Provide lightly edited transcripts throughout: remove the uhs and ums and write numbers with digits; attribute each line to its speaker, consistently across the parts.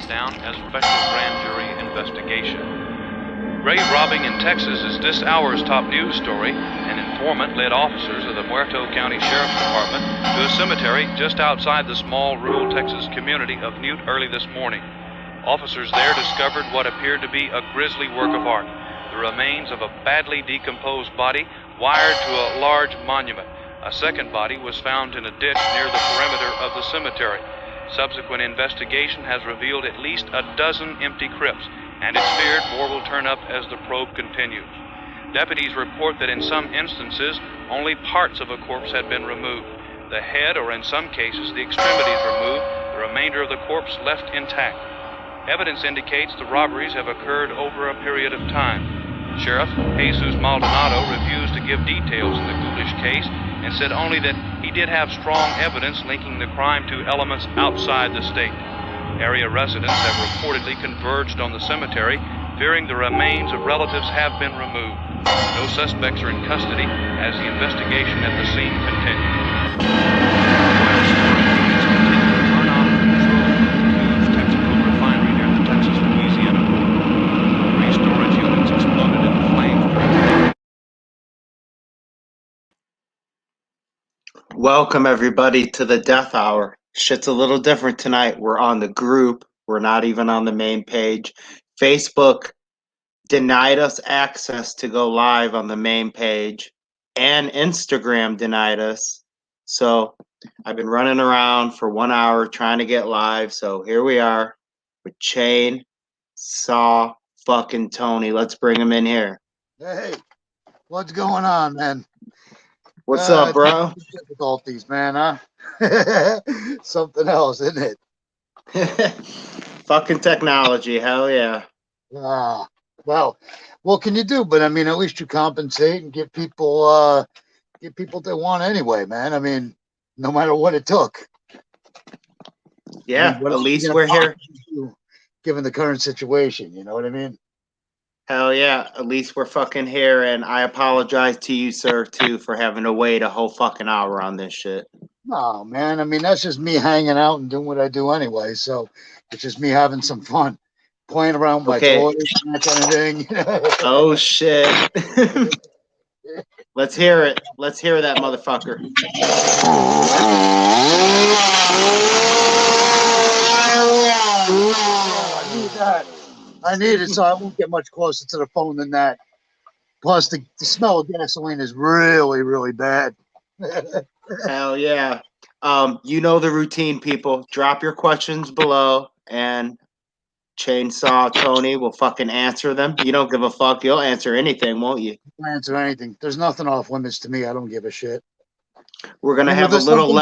Speaker 1: down as special grand jury investigation. Grave robbing in Texas is this hour's top news story. An informant led officers of the Muerto County Sheriff's Department to a cemetery just outside the small rural Texas community of Newt early this morning. Officers there discovered what appeared to be a grisly work of art, the remains of a badly decomposed body wired to a large monument. A second body was found in a ditch near the perimeter of the cemetery. Subsequent investigation has revealed at least a dozen empty crypts, and it's feared more will turn up as the probe continues. Deputies report that in some instances, only parts of a corpse had been removed. The head, or in some cases, the extremities removed, the remainder of the corpse left intact. Evidence indicates the robberies have occurred over a period of time. Sheriff Jesus Maldonado refused to give details in the ghoulish case and said only that he did have strong evidence linking the crime to elements outside the state. Area residents have reportedly converged on the cemetery, fearing the remains of relatives have been removed. No suspects are in custody as the investigation at the scene continues.
Speaker 2: Welcome everybody to the Death Hour. Shit's a little different tonight. We're on the group. We're not even on the main page. Facebook denied us access to go live on the main page, and Instagram denied us. So I've been running around for 1 hour trying to get live. So here we are with Chain Saw fucking Tony. Let's bring him in here.
Speaker 3: Hey, what's going on, man?
Speaker 2: What's up, bro?
Speaker 3: Difficulties, man, huh? Something else, isn't
Speaker 2: it? Fucking technology, hell yeah.
Speaker 3: Well, what can you do? But I mean, at least you compensate and give people what they want anyway, man. I mean, no matter what it took.
Speaker 2: Yeah, I mean, at least we're here.
Speaker 3: Given the current situation, you know what I mean?
Speaker 2: Hell yeah, at least we're fucking here, and I apologize to you, sir, too, for having to wait a whole fucking hour on this shit.
Speaker 3: No, man, I mean, that's just me hanging out and doing what I do anyway, so it's just me having some fun, playing around with my toys and that kind of thing.
Speaker 2: Oh, shit. Let's hear it. Let's hear that motherfucker.
Speaker 3: I need that. I need it so I won't get much closer to the phone than that. Plus, the smell of gasoline is really, really bad.
Speaker 2: Hell yeah. You know the routine, people. Drop your questions below, and Chainsaw Tony will fucking answer them. You don't give a fuck. You'll answer anything, won't you?
Speaker 3: I'll answer anything. There's nothing off limits to me. I don't give a shit.
Speaker 2: We're going to have a little...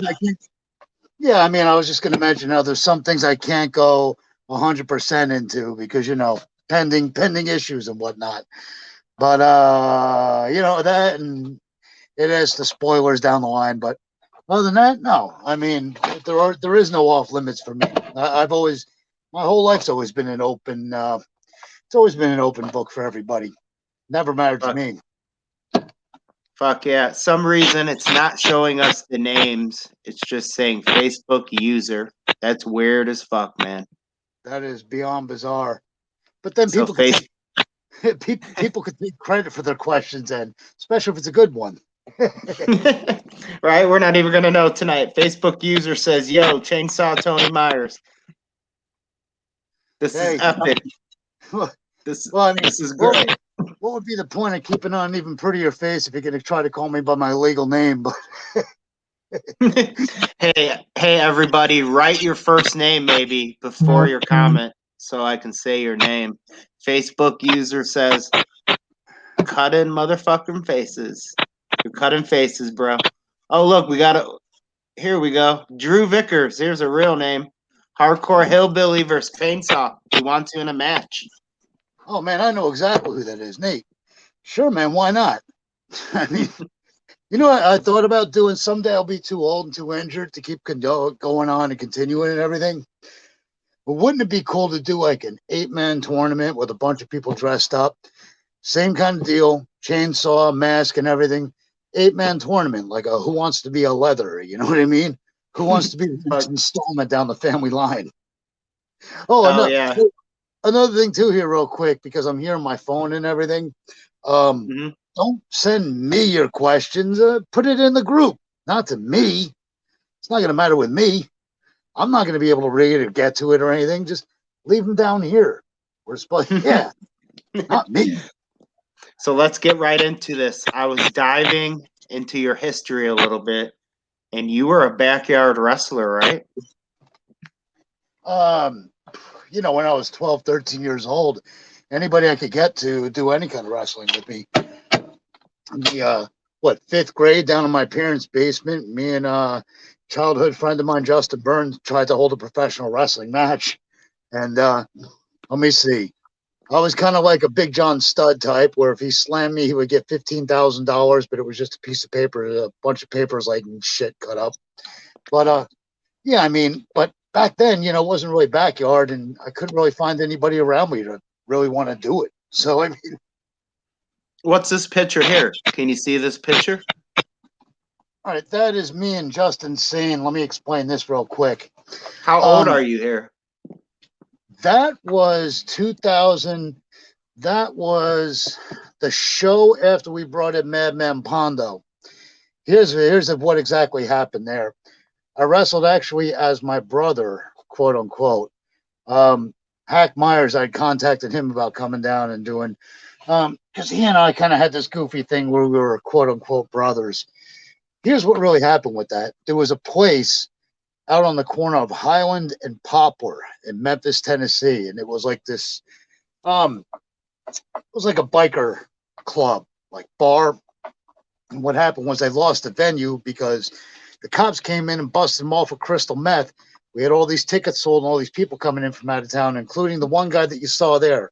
Speaker 3: Yeah, I mean, I was just going to mention how there's some things I can't go 100% into because, you know, pending issues and whatnot. But, you know, that and it has the spoilers down the line. But other than that, no. I mean, there is no off limits for me. My whole life's always been an open, it's always been an open book for everybody. Never mattered to me.
Speaker 2: Fuck yeah. Some reason it's not showing us the names. It's just saying Facebook user. That's weird as fuck, man.
Speaker 3: That is beyond bizarre. But then people could take credit for their questions, and especially if it's a good one.
Speaker 2: Right? We're not even going to know tonight. Facebook user says, yo, Chainsaw Tony Myers. This is epic. This is great.
Speaker 3: What would be the point of keeping on an even prettier face if you're going to try to call me by my legal name? But
Speaker 2: hey, everybody, write your first name maybe before your comment so I can say your name. Facebook user says, cutting motherfucking faces. You're cutting faces, bro. Oh, look, here we go. Drew Vickers. Here's a real name. Hardcore Hillbilly versus Chainsaw. He wants you in a match.
Speaker 3: Oh, man, I know exactly who that is. Nate. Sure, man. Why not? I mean, you know, I thought about doing someday. I'll be too old and too injured to keep going on and continuing and everything. But wouldn't it be cool to do like an 8-man tournament with a bunch of people dressed up? Same kind of deal. Chainsaw, mask, and everything. 8-man tournament, like a Who Wants to Be a Leather? You know what I mean? Who wants to be the next installment down the family line?
Speaker 2: Oh yeah.
Speaker 3: Another thing too here, real quick, because I'm here on my phone and everything. Don't send me your questions. Put it in the group, not to me. It's not going to matter with me. I'm not going to be able to read or get to it or anything. Just leave them down here. We're supposed, yeah, not me.
Speaker 2: So let's get right into this. I was diving into your history a little bit, and you were a backyard wrestler, right?
Speaker 3: You know, when I was 12, 13 years old, anybody I could get to do any kind of wrestling with me. The fifth grade, down in my parents' basement, me and childhood friend of mine, Justin Burns, tried to hold a professional wrestling match. And let me see. I was kind of like a Big John Studd type, where if he slammed me, he would get $15,000, but it was just a piece of paper, a bunch of papers like shit cut up. But yeah, I mean, but back then, you know, it wasn't really backyard, and I couldn't really find anybody around me to really want to do it. So I mean,
Speaker 2: what's this picture here? Can you see this picture?
Speaker 3: All right, that is me and Justin Sane. Let me explain this real quick.
Speaker 2: How old are you here?
Speaker 3: That was 2000. That was the show after we brought in Madman Pondo. Here's what exactly happened there. I wrestled actually as my brother, quote unquote. Hack Myers, I'd contacted him about coming down and doing, because he and I kind of had this goofy thing where we were quote unquote brothers. Here's what really happened with that. There was a place out on the corner of Highland and Poplar in Memphis, Tennessee, and it was like this, it was like a biker club, like bar. And what happened was they lost the venue because the cops came in and busted them all for crystal meth. We had all these tickets sold and all these people coming in from out of town, including the one guy that you saw there,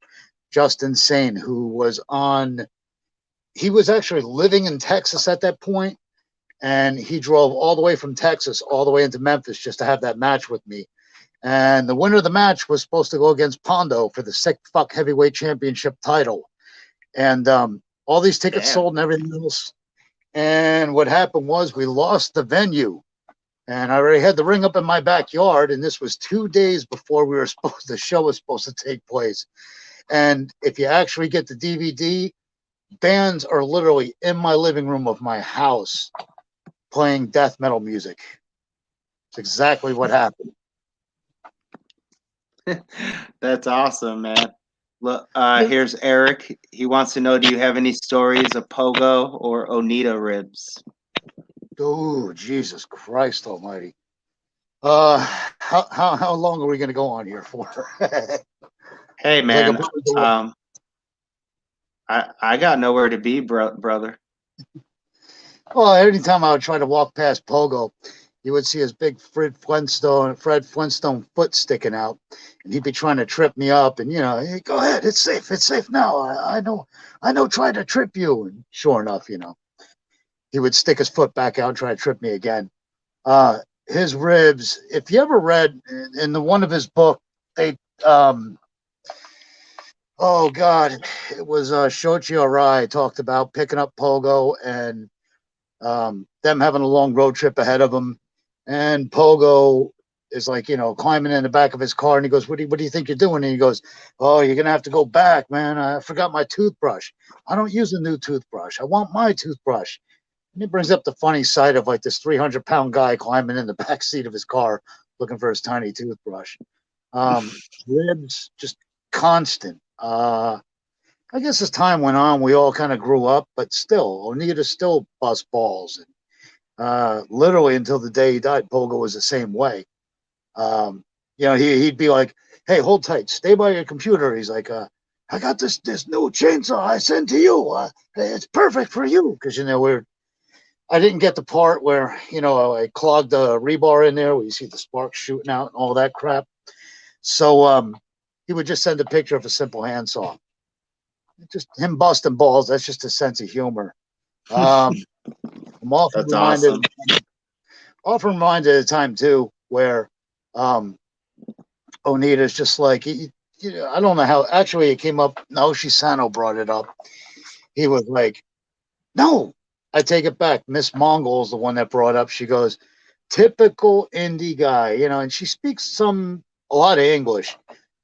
Speaker 3: Justin Sane, who was he was actually living in Texas at that point. And he drove all the way from Texas all the way into Memphis just to have that match with me. And the winner of the match was supposed to go against Pondo for the sick fuck heavyweight championship title. And all these tickets sold and everything else. And what happened was we lost the venue. And I already had the ring up in my backyard. And this was 2 days before the show was supposed to take place. And if you actually get the DVD, bands are literally in my living room of my house playing death metal music. It's exactly what happened.
Speaker 2: That's awesome, man. Look, here's Eric. He wants to know, do you have any stories of Pogo or Onita ribs?
Speaker 3: Oh, Jesus Christ almighty. How long are we going to go on here for?
Speaker 2: Hey, man. I got nowhere to be, brother.
Speaker 3: Well, every time I would try to walk past Pogo, you would see his big Fred Flintstone foot sticking out, and he'd be trying to trip me up. And hey, go ahead, it's safe now. I know, try to trip you. And sure enough, he would stick his foot back out and try to trip me again. His ribs. If you ever read in the one of his book, they oh God, it was Shoichi Arai talked about picking up Pogo and them having a long road trip ahead of them, and Pogo is like, climbing in the back of his car, and he goes, what do you think you're doing? And he goes, oh, you're gonna have to go back, man. I forgot my toothbrush. I don't use a new toothbrush. I want my toothbrush. And he brings up the funny side of like this 300-pound guy climbing in the back seat of his car looking for his tiny toothbrush. Ribs just constant. I guess as time went on, we all kind of grew up, but still, Onita still bust balls. And literally until the day he died, Pogo was the same way. He'd be like, hey, hold tight, stay by your computer. He's like, I got this new chainsaw I sent to you. It's perfect for you. Because, I didn't get the part where, I clogged the rebar in there where you see the sparks shooting out and all that crap. So he would just send a picture of a simple handsaw. Just him busting balls. That's just a sense of humor. I'm often reminded at a time too, where Onita's just like, I don't know how. Actually, it came up. Naoshi Sano brought it up. He was like, "No, I take it back." Miss Mongol's the one that brought up. She goes, "Typical indie guy," and she speaks some a lot of English,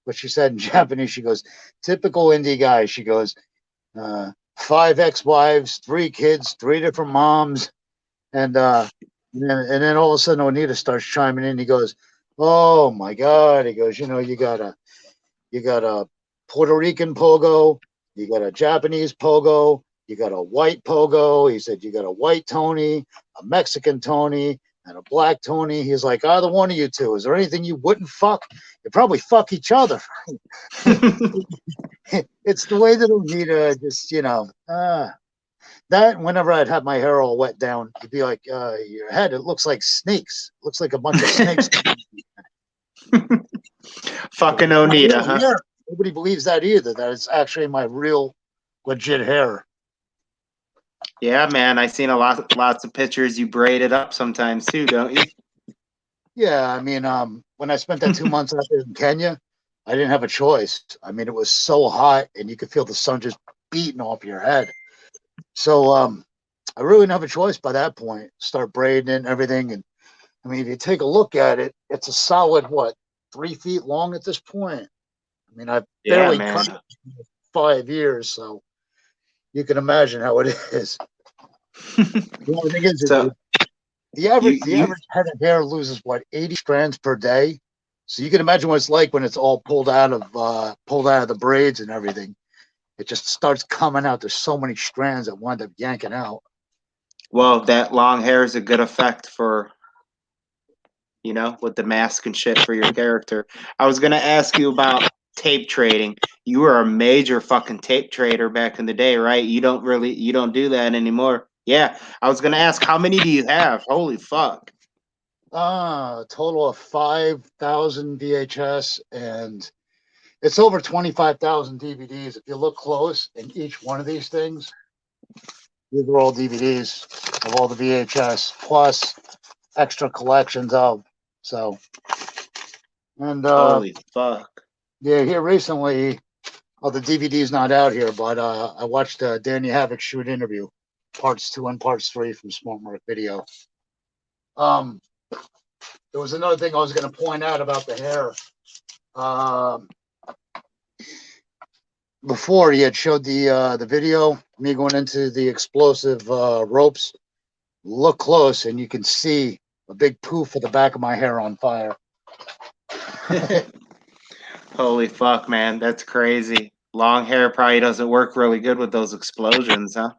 Speaker 3: but she said in Japanese, she goes, typical indie guy. She goes, 5 ex-wives, 3 kids, 3 different moms. And then all of a sudden Onita starts chiming in. He goes, oh my God. He goes, you got a Puerto Rican pogo, you got a Japanese pogo, you got a white pogo. He said, you got a white Tony, a Mexican Tony, and a black Tony. He's like, either one of you two, is there anything you wouldn't fuck? You probably fuck each other. It's the way that Onita just, that whenever I'd have my hair all wet down, you'd be like, your head, it looks like snakes. It looks like a bunch of snakes.
Speaker 2: Fucking Onita, huh?
Speaker 3: Hair. Nobody believes that either, that it's actually my real, legit hair.
Speaker 2: Yeah, man. I seen lots of pictures you braided up sometimes too, don't you?
Speaker 3: Yeah, I mean, when I spent that 2 months out there in Kenya, I didn't have a choice. I mean, it was so hot, and you could feel the sun just beating off your head. So I really didn't have a choice by that point. Start braiding it and everything. And I mean, if you take a look at it, it's a solid, 3 feet long at this point. I mean, I've barely cut it for 5 years, so you can imagine how it is. The only thing is,
Speaker 2: So
Speaker 3: the average head of hair loses 80 strands per day. So you can imagine what it's like when it's all pulled out of the braids and everything. It just starts coming out. There's so many strands that wind up yanking out.
Speaker 2: well, that long hair is a good effect for, with the mask and shit for your character. I was gonna ask you about tape trading. You were a major fucking tape trader back in the day, right? You don't do that anymore. Yeah, I was gonna ask, how many do you have? Holy fuck!
Speaker 3: A total of 5,000 VHS, and it's over 25,000 DVDs. If you look close in each one of these things, these are all DVDs of all the VHS plus extra collections of. So, and
Speaker 2: Holy fuck!
Speaker 3: yeah, here recently, the DVD's not out here, but I watched Danny Havoc shoot interview, parts 2 and parts 3 from Smart Mark Video. There was another thing I was going to point out about the hair. Before he had showed the video, me going into the explosive ropes. Look close, and you can see a big poof of the back of my hair on fire.
Speaker 2: Holy fuck, man, that's crazy. Long hair probably doesn't work really good with those explosions, huh?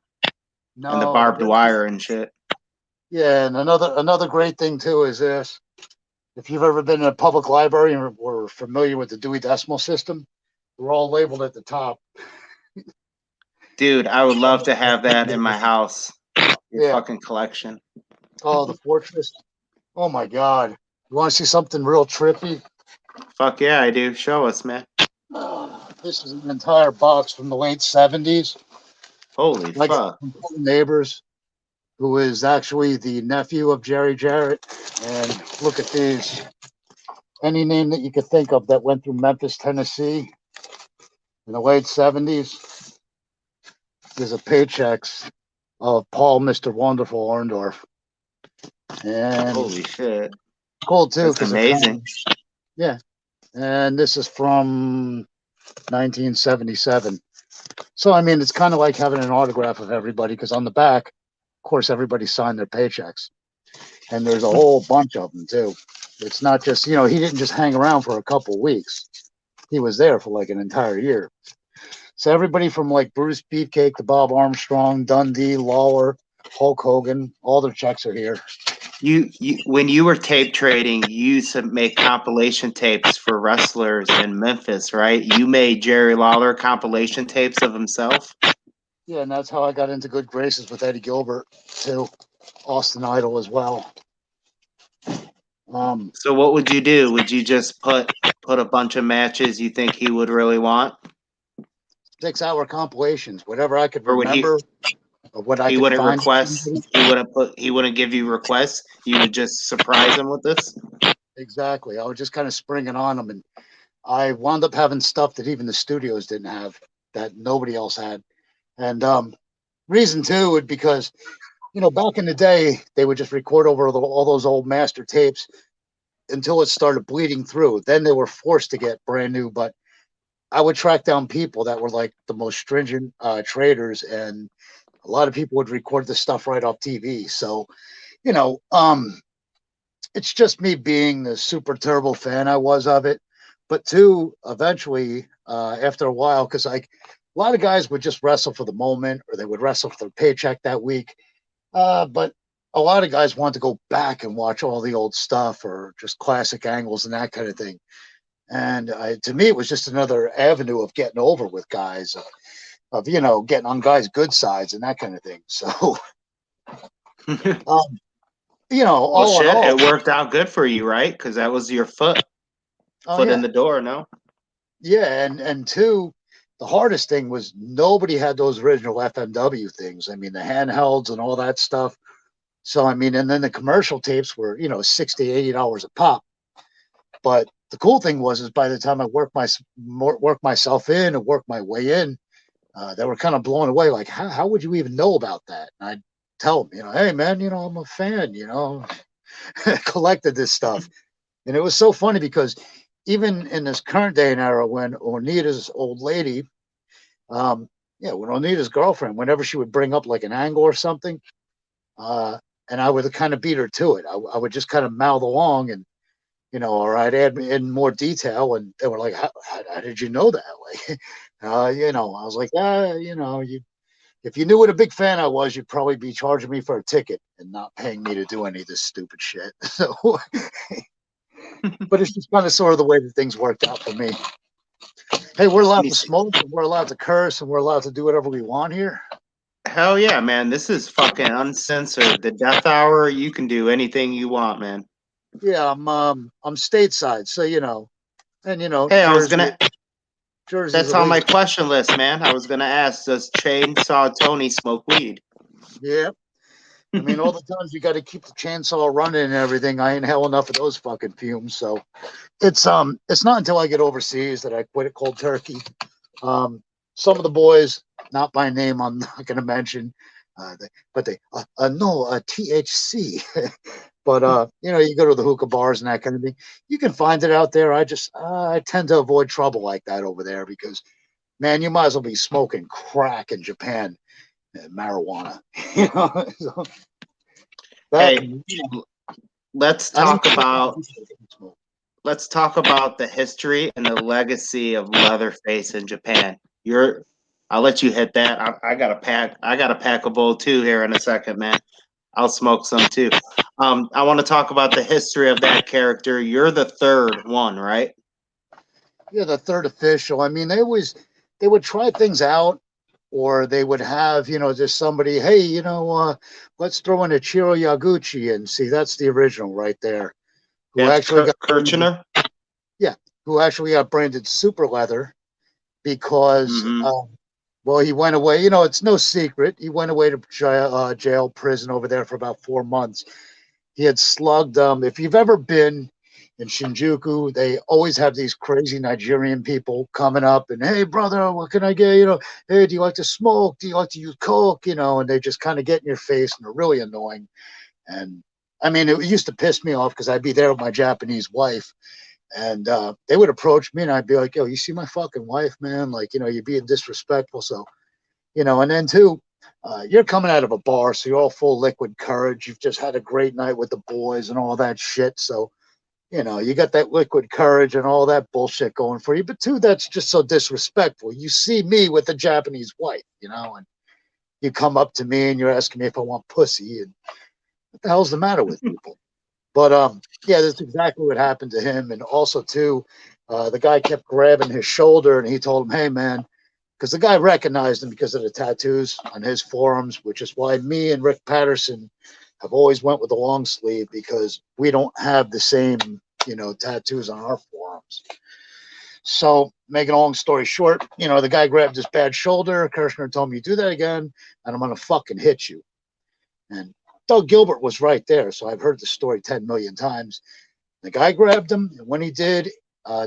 Speaker 3: No,
Speaker 2: And the barbed wire and shit.
Speaker 3: Yeah, and another great thing too is this. If you've ever been in a public library and were familiar with the Dewey Decimal System, they're all labeled at the top.
Speaker 2: Dude, I would love to have that in my house. Your fucking collection.
Speaker 3: Oh, the Fortress. Oh my God. You want to see something real trippy?
Speaker 2: Fuck yeah, I do. Show us, man.
Speaker 3: This is an entire box from the late 70s.
Speaker 2: Holy fuck.
Speaker 3: Neighbors, who is actually the nephew of Jerry Jarrett. And look at these. Any name that you could think of that went through Memphis, Tennessee in the late 70s. There's a paychecks of Paul Mr. Wonderful Orndorff. And
Speaker 2: holy shit.
Speaker 3: Cool too.
Speaker 2: That's amazing.
Speaker 3: Yeah. And this is from 1977. So, I mean, it's kind of like having an autograph of everybody, because on the back, of course, everybody signed their paychecks. And there's a whole bunch of them, too. It's not just, he didn't just hang around for a couple of weeks. He was there for like an entire year. So everybody from like Bruce Beefcake to Bob Armstrong, Dundee, Lawler, Hulk Hogan, all their checks are here.
Speaker 2: You when you were tape trading, you used to make compilation tapes for wrestlers in Memphis, right? You made Jerry Lawler compilation tapes of himself.
Speaker 3: Yeah, and that's how I got into good graces with Eddie Gilbert too, Austin Idol as well.
Speaker 2: So what would you do? Would you just put a bunch of matches you think he would really want?
Speaker 3: 6-hour compilations, whatever I could remember. Or what I
Speaker 2: he
Speaker 3: could
Speaker 2: wouldn't
Speaker 3: find.
Speaker 2: request. He wouldn't give you requests. You would just surprise him with this.
Speaker 3: Exactly. I would just kind of spring it on him, and I wound up having stuff that even the studios didn't have, that nobody else had. And reason too would because, back in the day they would just record over all those old master tapes. until it started bleeding through. Then they were forced to get brand new. But I would track down people that were like the most stringent traders, and a lot of people would record the stuff right off TV. So, you know, it's just me being the super turbo fan I was of it. But two, eventually, after a while, because like a lot of guys would just wrestle for the moment, or they would wrestle for their paycheck that week. But a lot of guys want to go back and watch all the old stuff, or just classic angles and that kind of thing. And to me, it was just another avenue of getting over with guys, of you know, getting on guys' good sides and that kind of thing. So, you know,
Speaker 2: Well,
Speaker 3: all in
Speaker 2: shit,
Speaker 3: all,
Speaker 2: it worked out good for you, right? Because that was your foot
Speaker 3: oh
Speaker 2: in
Speaker 3: yeah,
Speaker 2: the door, no?
Speaker 3: yeah, and two, the hardest thing was nobody had those original FMW things. I mean, the handhelds and all that stuff. So I mean, and then the commercial tapes were, you know, $60, $80 a pop. But the cool thing was, is by the time I worked myself in and worked my way in, they were kind of blown away. Like, how would you even know about that? And I'd tell them, you know, hey man, you know, I'm a fan, you know, collected this stuff. And it was so funny because even in this current day and era, when Onita's old lady, when Onita's girlfriend, whenever she would bring up like an angle or something, and I would kind of beat her to it. I would just kind of mouth along and, you know, or I'd add in more detail, and they were like, how did you know that? Like, you know, I was like, you know, if you knew what a big fan I was, you'd probably be charging me for a ticket and not paying me to do any of this stupid shit. So, but it's just kind of sort of the way that things worked out for me. Hey, we're allowed to smoke, and we're allowed to curse, and we're allowed to do whatever we want here.
Speaker 2: Hell yeah, man. This is fucking uncensored. The Death Hour, you can do anything you want, man.
Speaker 3: Yeah, I'm stateside, so you know, and you know,
Speaker 2: Hey,
Speaker 3: Jersey's
Speaker 2: that's on my
Speaker 3: illegal.
Speaker 2: question list, man. I was gonna ask, does Chainsaw Tony smoke weed?
Speaker 3: Yeah, I mean, all the times you got to keep the chainsaw running and everything. I inhale enough of those fucking fumes, so it's not until I get overseas that I quit it cold turkey. Some of the boys, not by name, I'm not going to mention, but they know THC. But you know, you go to the hookah bars and that kind of thing. You can find it out there. I tend to avoid trouble like that over there because, man, you might as well be smoking crack in Japan, marijuana. You know, so that.
Speaker 2: Hey, let's talk about the history and the legacy of Leatherface in Japan. I'll let you hit that. I got a pack a bowl too here in a second, man. I'll smoke some too. I want to talk about the history of that character. You're the third one, right?
Speaker 3: Yeah, the third official. I mean, they would try things out, or they would have, you know, just somebody, hey, you know, let's throw in a Chiro Yaguchi, and see, that's the original right there. Who
Speaker 2: That's
Speaker 3: actually got
Speaker 2: Kirchner.
Speaker 3: Yeah, who actually got branded super leather because, well, he went away. You know, it's no secret. He went away to jail, prison over there for about 4 months. He had slugged. If you've ever been in Shinjuku, they always have these crazy Nigerian people coming up and, hey, brother, what can I get? You know, hey, do you like to smoke? Do you like to use coke? You know, and they just kind of get in your face and they're really annoying. And I mean, it used to piss me off because I'd be there with my Japanese wife. And they would approach me and I'd be like, yo, you see my fucking wife, man? Like, you know, you're being disrespectful. So, you know, and then too, you're coming out of a bar, so you're all full liquid courage. You've just had a great night with the boys and all that shit. So, you know, you got that liquid courage and all that bullshit going for you. But two, that's just so disrespectful. You see me with a Japanese wife, you know, and you come up to me and you're asking me if I want pussy. And what the hell's the matter with people? But yeah, that's exactly what happened to him. And also too, the guy kept grabbing his shoulder and he told him, hey man, because the guy recognized him because of the tattoos on his forearms, which is why me and Rick Patterson have always went with the long sleeve, because we don't have the same, you know, tattoos on our forearms. So making a long story short, you know, the guy grabbed his bad shoulder. Kirshner told me, you do that again and I'm going to fucking hit you. And Doug Gilbert was right there. So I've heard the story 10 million times. The guy grabbed him. And when he did,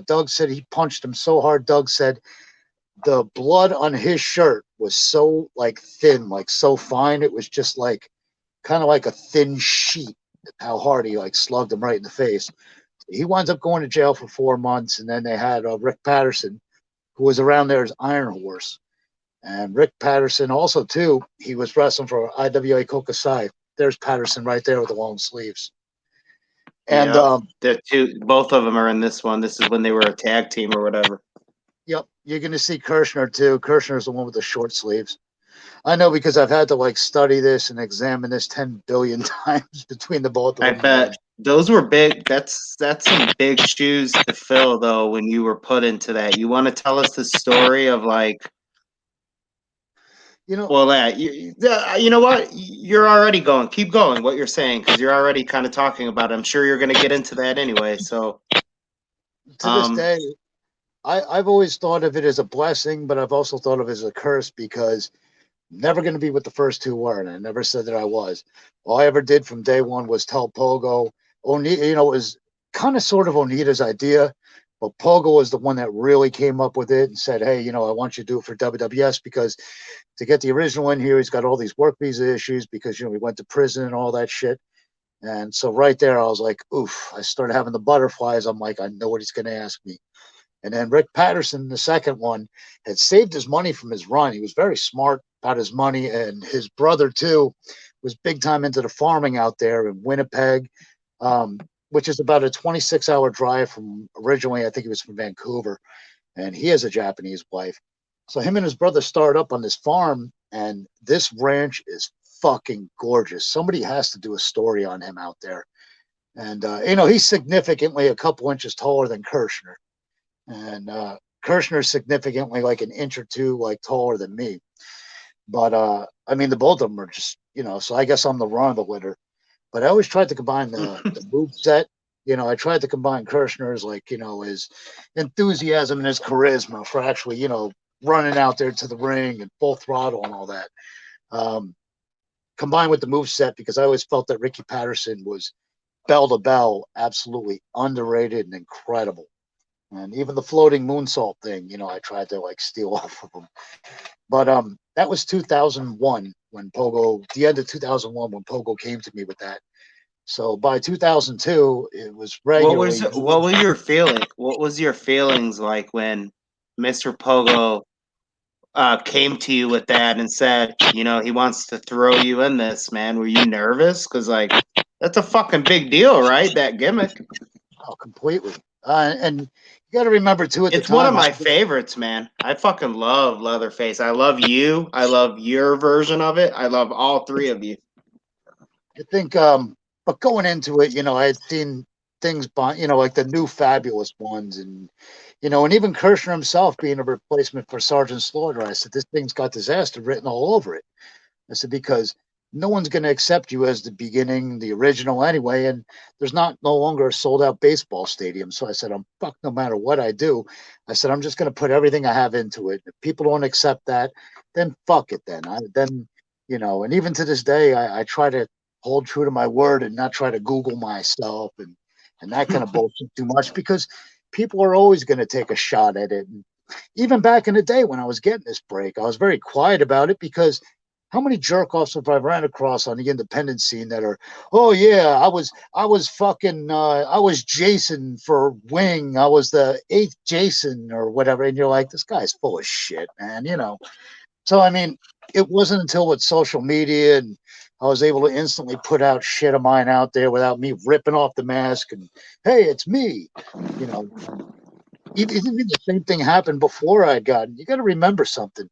Speaker 3: Doug said he punched him so hard. Doug said the blood on his shirt was so like thin, like so fine. It was just like kind of like a thin sheet. How hard he like slugged him right in the face. he winds up going to jail for 4 months, and then they had Rick Patterson, who was around there as Iron Horse. And Rick Patterson also, too, he was wrestling for IWA Kokusai. There's Patterson right there with the long sleeves. And
Speaker 2: the two, both of them are in this one. This is when they were a tag team or whatever.
Speaker 3: Yep, you're going to see Kirshner, too. Kirshner's the one with the short sleeves. I know because I've had to like study this and examine this 10 billion times between the both of them.
Speaker 2: I bet those were big. That's some big shoes to fill, though. When you were put into that, you want to tell us the story of like, well, you know what? You're already going. Keep going. What you're saying, because you're already kind of talking about it. I'm sure you're going to get into that anyway. So
Speaker 3: to this day, I've always thought of it as a blessing, but I've also thought of it as a curse because never going to be what the first two were, and I never said that I was. All I ever did from day one was tell Pogo, it was kind of sort of Onita's idea, but Pogo was the one that really came up with it and said, hey, I want you to do it for WWS because to get the original in here, he's got all these work visa issues because, we went to prison and all that shit. And so right there, I was like, oof, I started having the butterflies. I'm like, I know what he's going to ask me. And then Rick Patterson, the second one, had saved his money from his run. He was very smart about his money, and his brother, too, was big time into the farming out there in Winnipeg, which is about a 26-hour drive from originally, I think he was from Vancouver, and he has a Japanese wife. So him and his brother started up on this farm, and this ranch is fucking gorgeous. Somebody has to do a story on him out there. And, he's significantly a couple inches taller than Kirshner. And Kirshner's significantly like an inch or two like taller than me. But the both of them are just, so I guess I'm the run of the litter. But I always tried to combine the move set. I tried to combine Kirshner's his enthusiasm and his charisma for actually, running out there to the ring and full throttle and all that. Combined with the move set, because I always felt that Ricky Patterson was bell to bell, absolutely underrated and incredible. And even the floating moonsault thing, I tried to steal off of him. But that was 2001 when Pogo, the end of 2001 when Pogo came to me with that. So by 2002, it was regularly.
Speaker 2: What were your feelings? What was your feelings like when Mr. Pogo came to you with that and said, he wants to throw you in this, man? Were you nervous? Because that's a fucking big deal, right? That gimmick.
Speaker 3: Oh, completely. And you got to remember too.
Speaker 2: It's one of my favorites, man. I fucking love Leatherface. I love you. I love your version of it. I love all three of you.
Speaker 3: I think, but going into it, I had seen things, like the new Fabulous ones, and and even Kirshner himself being a replacement for Sergeant Slaughter. I said this thing's got disaster written all over it. I said because no one's going to accept you as the beginning, the original anyway. And there's no longer a sold out baseball stadium. So I said, I'm fucked no matter what I do. I said, I'm just going to put everything I have into it. If people don't accept that, then fuck it. Then and even to this day, I try to hold true to my word and not try to Google myself and that kind of bullshit too much because people are always going to take a shot at it. And even back in the day when I was getting this break, I was very quiet about it because how many jerk-offs have I ran across on the independent scene that are, oh yeah, I was Jason for Wing. I was the 8th Jason or whatever. And you're like, this guy's full of shit, man, So, it wasn't until with social media and I was able to instantly put out shit of mine out there without me ripping off the mask and, hey, it's me, Even the same thing happened before I'd gotten, you got to remember something.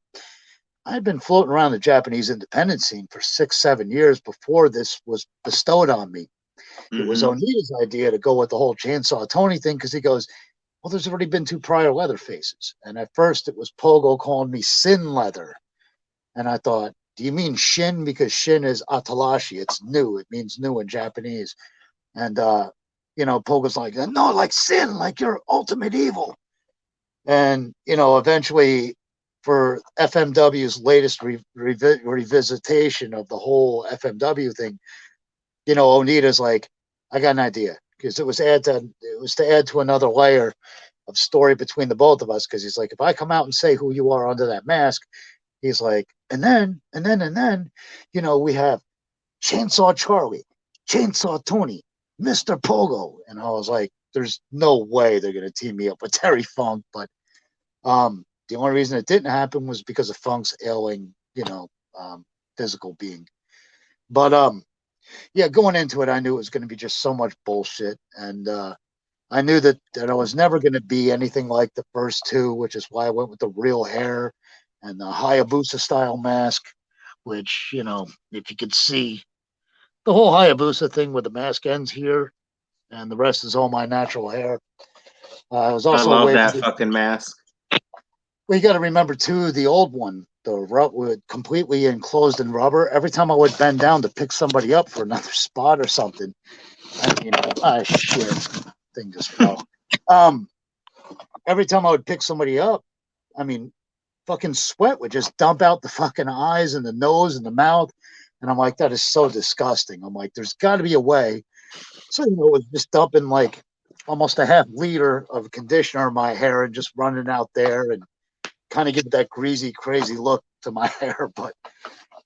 Speaker 3: I'd been floating around the Japanese independent scene for 6-7 years before this was bestowed on me. Mm-hmm. It was Onita's idea to go with the whole Chainsaw Tony thing because he goes, well, there's already been 2 prior Leatherfaces. And at first it was Pogo calling me Sin Leather. And I thought, do you mean Shin? Because Shin is Atalashi. It's new. It means new in Japanese. And, Pogo's like, no, like Sin, like you're ultimate evil. And, eventually for FMW's latest revisitation of the whole FMW thing, Onita's like, I got an idea because it was to add to another layer of story between the both of us. Because he's like, if I come out and say who you are under that mask, he's like, and then, we have Chainsaw Charlie, Chainsaw Tony, Mr. Pogo, and I was like, there's no way they're going to team me up with Terry Funk. But the only reason it didn't happen was because of Funk's ailing, physical being. But yeah, going into it, I knew it was going to be just so much bullshit, and I knew that I was never going to be anything like the first two, which is why I went with the real hair and the Hayabusa style mask, which, if you could see the whole Hayabusa thing where the mask ends here and the rest is all my natural hair. It was also
Speaker 2: I
Speaker 3: a
Speaker 2: love
Speaker 3: way
Speaker 2: that fucking mask.
Speaker 3: Well, you got to remember too, the old one, the rubber, completely enclosed in rubber. Every time I would bend down to pick somebody up for another spot or something, shit, thing just fell. Every time I would pick somebody up, fucking sweat would just dump out the fucking eyes and the nose and the mouth, and I'm like, that is so disgusting. I'm like, there's got to be a way. So it was just dumping like almost a half liter of conditioner in my hair and just running out there and kind of give that greasy, crazy look to my hair. But,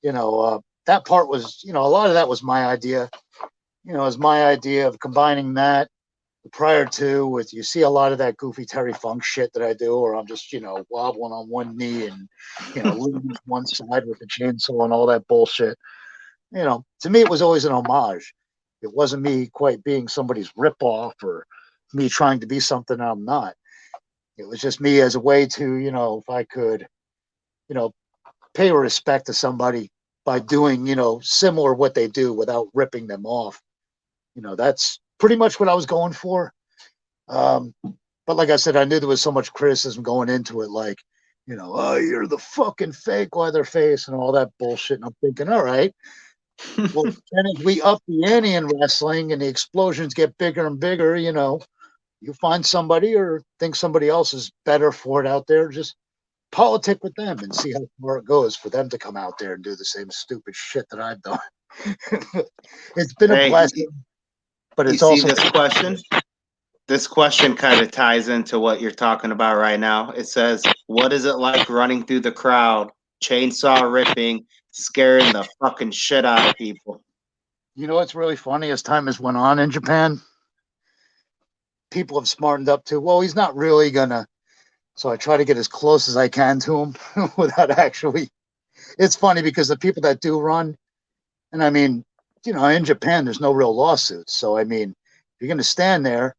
Speaker 3: that part was, a lot of that was my idea. It was my idea of combining that prior to with, you see a lot of that goofy Terry Funk shit that I do, or I'm just, wobbling on one knee and, leaning one side with the chainsaw and all that bullshit. To me, it was always an homage. It wasn't me quite being somebody's ripoff or me trying to be something I'm not. It was just me as a way to, if I could, pay respect to somebody by doing, similar what they do without ripping them off. That's pretty much what I was going for. But like I said, I knew there was so much criticism going into it, like, oh, you're the fucking fake Leatherface and all that bullshit. And I'm thinking, all right, well, then as we up the ante in wrestling and the explosions get bigger and bigger, you find somebody or think somebody else is better for it out there, just politic with them and see how far it goes for them to come out there and do the same stupid shit that I've done. It's been a blessing, but it's also
Speaker 2: this question. This question kind of ties into what you're talking about right now. It says, what is it like running through the crowd, chainsaw ripping, scaring the fucking shit out of people?
Speaker 3: What's really funny, as time has went on in Japan, people have smartened up to, well, he's not really gonna, so I try to get as close as I can to him without actually. It's funny because the people that do run, and in Japan there's no real lawsuits, so if you're gonna stand there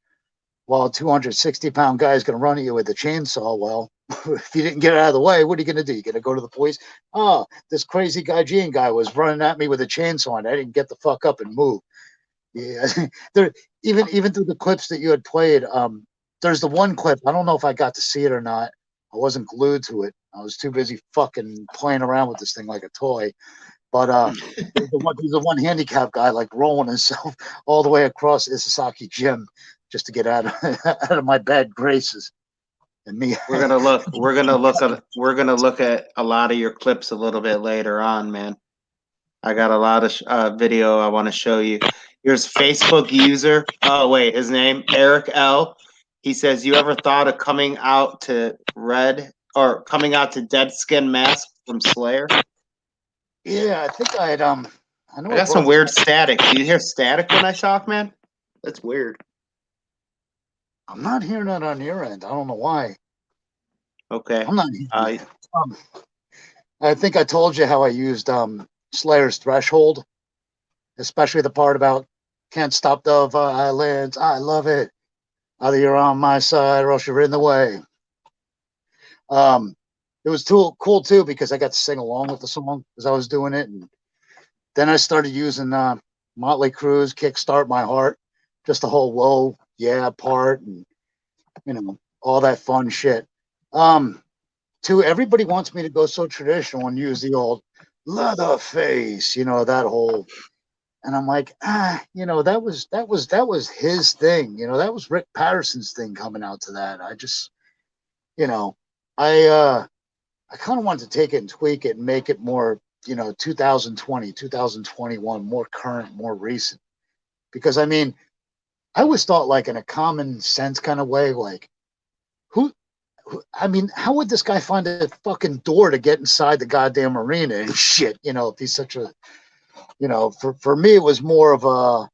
Speaker 3: while a 260-pound guy is gonna run at you with a chainsaw, well, if you didn't get out of the way, what are you gonna do? You're gonna go to the police? Oh, this crazy Gaijin guy was running at me with a chainsaw and I didn't get the fuck up and move. Yeah, there. Even through the clips that you had played, there's the one clip. I don't know if I got to see it or not. I wasn't glued to it. I was too busy fucking playing around with this thing like a toy. But there's the one handicapped guy like rolling himself all the way across Isesaki Gym just to get out of my bad graces. And me.
Speaker 2: We're gonna look at a lot of your clips a little bit later on, man. I got a lot of video I want to show you. Here's Facebook user. Oh wait, his name Eric L. He says, "You ever thought of coming out to Dead Skin Mask from Slayer?"
Speaker 3: Yeah, I think I know
Speaker 2: I got some weird static. Do you hear static when I talk, man? That's weird.
Speaker 3: I'm not hearing that on your end. I don't know why.
Speaker 2: Okay.
Speaker 3: I'm not. I think I told you how I used Slayer's Threshold, especially the part about can't stop the violence. I love it. Either you're on my side or else you're in the way. It was cool too because I got to sing along with the song as I was doing it, and then I started using Motley Crue's "Kickstart My Heart," just the whole "whoa yeah" part, and all that fun shit. Too, everybody wants me to go so traditional and use the old Leatherface, that whole, and I'm like, that was his thing, that was Rick Patterson's thing coming out to that. I just, I kind of wanted to take it and tweak it and make it more, 2020, 2021, more current, more recent, because I always thought like in a common sense kind of way, like how would this guy find a fucking door to get inside the goddamn arena and shit? If he's such a, for me, it was more of a,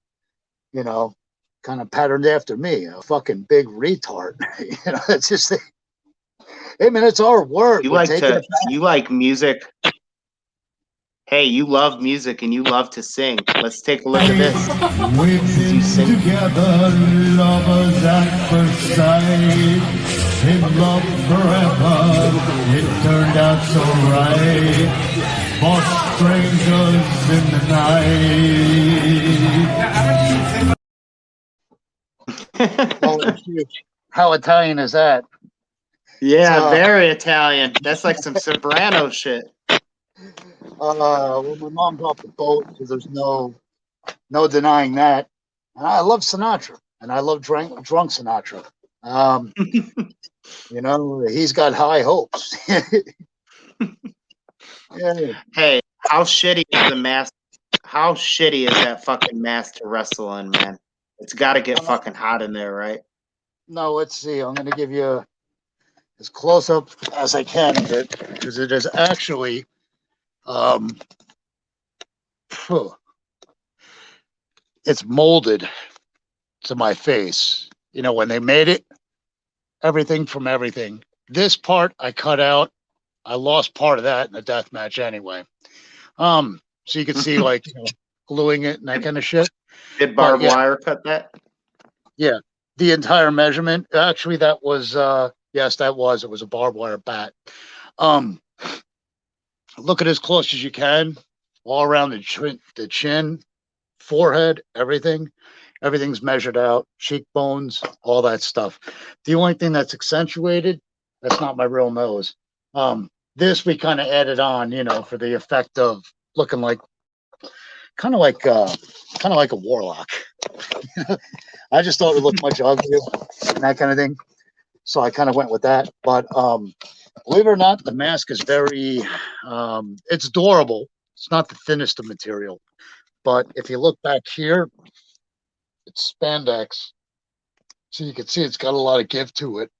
Speaker 3: kind of patterned after me, a fucking big retard. You know, it's just, hey man, it's our word.
Speaker 2: You
Speaker 3: We're
Speaker 2: like
Speaker 3: taking
Speaker 2: to
Speaker 3: it back.
Speaker 2: you like music. Hey, you love music and you love to sing. Let's take a look at this.
Speaker 4: We've been together, lovers at first sight. In love forever, it turned out so right. For strangers in the night.
Speaker 3: Oh, how Italian is that?
Speaker 2: Yeah,
Speaker 3: So,
Speaker 2: very Italian. That's like some soprano shit.
Speaker 3: well, my mom's off the boat, so there's no denying that. And I love Sinatra, and I love drunk Sinatra. You know, he's got high hopes. Yeah.
Speaker 2: Hey, how shitty is the mask? How shitty is that fucking mask to wrestle in, man? It's got to get fucking hot in there, right?
Speaker 3: No, let's see. I'm going to give you as close up as I can of it, because it is actually, it's molded to my face. You know, when they made it, everything from everything. This part I cut out. I lost part of that in a death match anyway. So you can see like, you know, gluing it and that kind of shit.
Speaker 2: Did barbed wire cut that?
Speaker 3: Yeah, the entire measurement. Actually, that was yes, that was. It was a barbed wire bat. Look at as close as you can, all around the chin, forehead, everything. Everything's measured out, cheekbones, all that stuff. The only thing that's accentuated, that's not my real nose. This we kind of added on, you know, for the effect of looking like kind of like a warlock. I just thought it looked much uglier and that kind of thing. So I kind of went with that. But believe it or not, the mask is very it's durable. It's not the thinnest of material. But if you look back here, it's spandex. So you can see it's got a lot of give to it.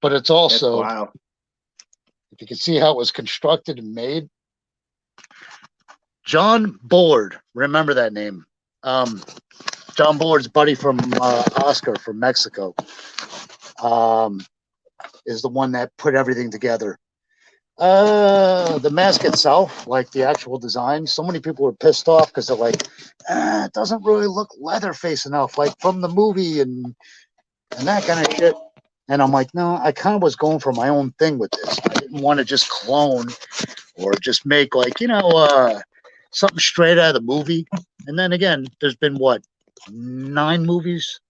Speaker 3: But it's also,
Speaker 2: wow.
Speaker 3: If you can see how it was constructed and made, John Bullard, remember that name. John Bullard's buddy from Oscar from Mexico is the one that put everything together. The mask itself, like the actual design, so many people were pissed off because they're like, it doesn't really look Leatherface enough, like from the movie and that kind of shit. And I'm like, no, I kind of was going for my own thing with this. I didn't want to just clone or just make like, you know, something straight out of the movie. And then again, there's been what, 9 movies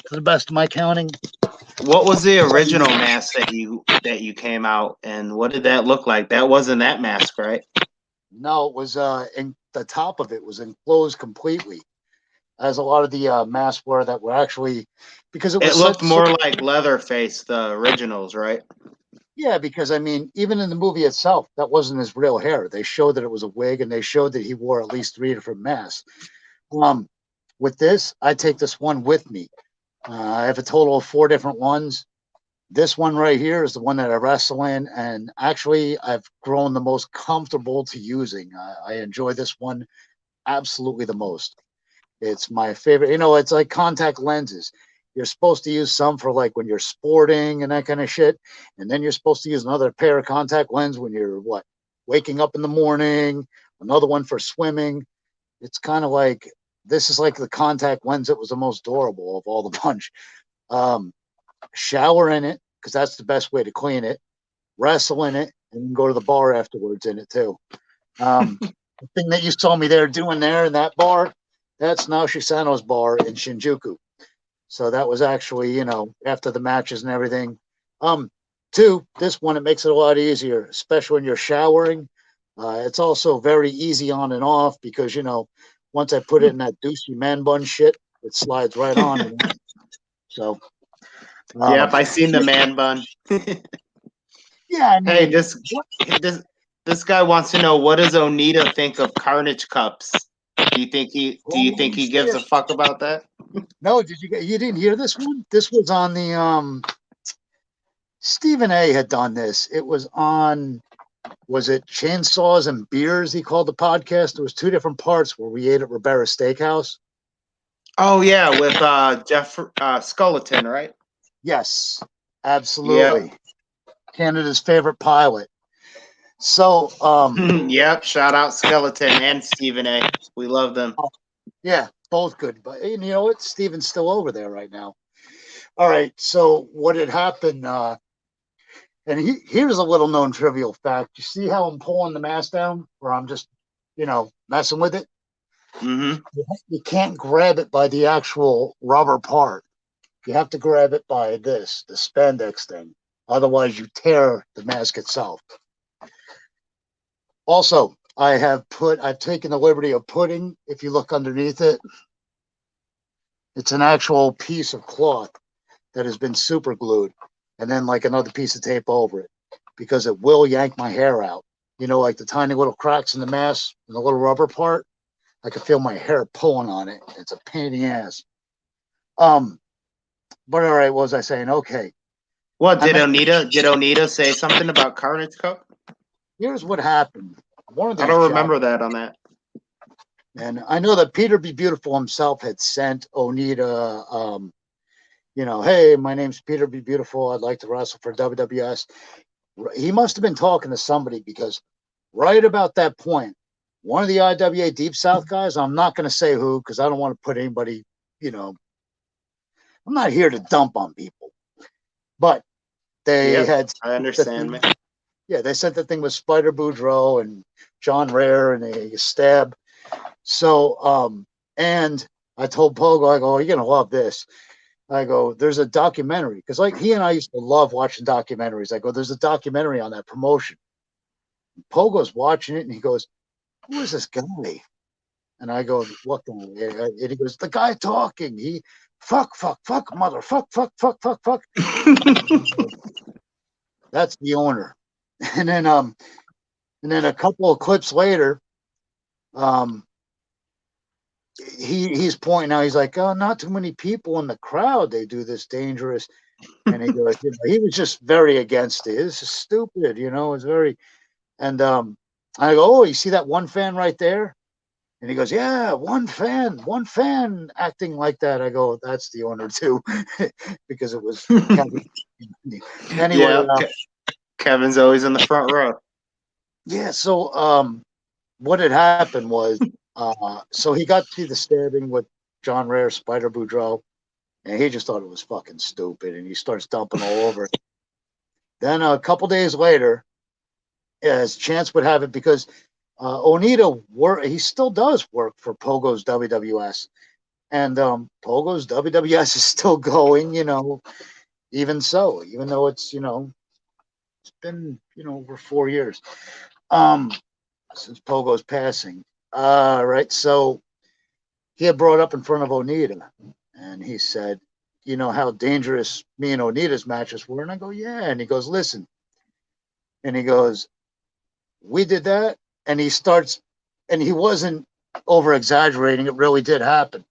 Speaker 3: to the best of my counting.
Speaker 2: What was the original mask that you came out, and what did that look like? That wasn't that mask, right?
Speaker 3: No, it was in the top of it was enclosed completely, as a lot of the masks were that were actually, because it
Speaker 2: looked more like Leatherface, the originals, right?
Speaker 3: Yeah, because I mean, even in the movie itself, that wasn't his real hair. They showed that it was a wig, and they showed that he wore at least 3 different masks. With this, I take this one with me. I have a total of 4 different ones. This one right here is the one that I wrestle in, and actually, I've grown the most comfortable to using. I enjoy this one absolutely the most. It's my favorite. You know, it's like contact lenses. You're supposed to use some for like when you're sporting and that kind of shit, and then you're supposed to use another pair of contact lens when you're waking up in the morning. Another one for swimming. It's kind of like, this is like the contact lens that was the most durable of all the bunch. Shower in it, because that's the best way to clean it. Wrestle in it, and go to the bar afterwards in it too. The thing that you saw me doing there in that bar, that's Naoshi Sano's bar in Shinjuku. So that was actually, you know, after the matches and everything. 2, this one, it makes it a lot easier, especially when you're showering. It's also very easy on and off because, you know, once I put it in that douchey man bun shit, it slides right on. So,
Speaker 2: yep, I seen the man bun.
Speaker 3: Yeah. I mean,
Speaker 2: hey, this guy wants to know, what does Onita think of Carnage cups? Do you think he gives a fuck about that?
Speaker 3: No, you didn't hear this one? This was on the Stephen A had done this. It was on, was it Chainsaws and Beers? He called the podcast. There was 2 different parts where we ate at Ribera Steakhouse.
Speaker 2: Oh yeah, with Jeff Skeleton, right?
Speaker 3: Yes, absolutely. Canada's favorite pilot. So,
Speaker 2: Yep. Shout out Skeleton and Stephen A. We love them.
Speaker 3: yeah, both good. But you know what? Steven's still over there right now. All right. So what had happened? Here's a little known trivial fact. You see how I'm pulling the mask down, or I'm just, messing with it.
Speaker 2: Mm-hmm.
Speaker 3: You can't grab it by the actual rubber part. You have to grab it by the spandex thing. Otherwise, you tear the mask itself. Also, I've taken the liberty of putting, if you look underneath it, it's an actual piece of cloth that has been super glued, and then like another piece of tape over it, because it will yank my hair out. Like the tiny little cracks in the mask and the little rubber part. I can feel my hair pulling on it. It's a pain in the ass. But all right, what was I saying? Okay.
Speaker 2: What did Onita say something about Carnage Cup?
Speaker 3: Here's what happened.
Speaker 2: I don't remember that on that.
Speaker 3: And I know that Peter Be Beautiful himself had sent Onita, hey, my name's Peter Be Beautiful. I'd like to wrestle for WWS. He must have been talking to somebody, because right about that point, one of the IWA Deep South guys, I'm not going to say who, because I don't want to put anybody, I'm not here to dump on people. But they had.
Speaker 2: I understand, man.
Speaker 3: Yeah, they sent the thing with Spider Boudreaux and John Rare and a stab. So, and I told Pogo, I go, you're going to love this. I go, there's a documentary, because like he and I used to love watching documentaries. I go, there's a documentary on that promotion. And Pogo's watching it and he goes, who is this guy? And I go, what guy? And he goes, the guy talking. He fuck, mother, fuck. That's the owner. And then a couple of clips later, he's pointing out, he's like, oh, not too many people in the crowd, they do this dangerous. And he goes, he was just very against it. This is stupid, it's very. And I go, oh, you see that one fan right there? And he goes, yeah, one fan acting like that. I go, that's the owner too. Because it was Kevin. Anyway,
Speaker 2: Kevin's always in the front row.
Speaker 3: Yeah, so what had happened was, so he got to the stabbing with John Rare, Spider Boudreaux, and he just thought it was fucking stupid, and he starts dumping all over it. Then a couple days later, as chance would have it, because Onita he still does work for Pogo's WWS, and Pogo's WWS is still going, even so, even though it's it's been over 4 years since Pogo's passing. Right, so he had brought up in front of Onita, and he said, how dangerous me and Onita's matches were. And I go, yeah. And he goes, listen. And he goes, we did that. And he starts, and he wasn't over exaggerating. It really did happen.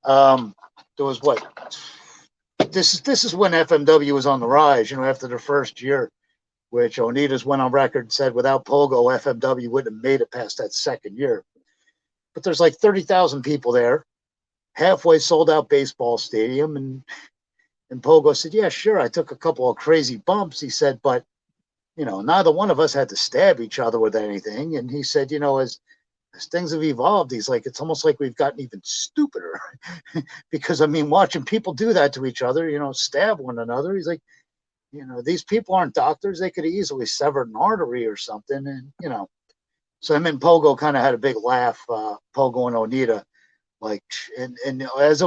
Speaker 3: There was this is when FMW was on the rise, after their first year, which Onita's went on record and said without Pogo, FMW wouldn't have made it past that second year. But there's like 30,000 people there, halfway sold out baseball stadium. And Pogo said, yeah, sure. I took a couple of crazy bumps. He said, but, neither one of us had to stab each other with anything. And he said, as things have evolved, he's like, it's almost like we've gotten even stupider. Because, watching people do that to each other, stab one another. He's like, these people aren't doctors. They could have easily severed an artery or something. And, so him and Pogo kind of had a big laugh, Pogo and Onita. Like, and as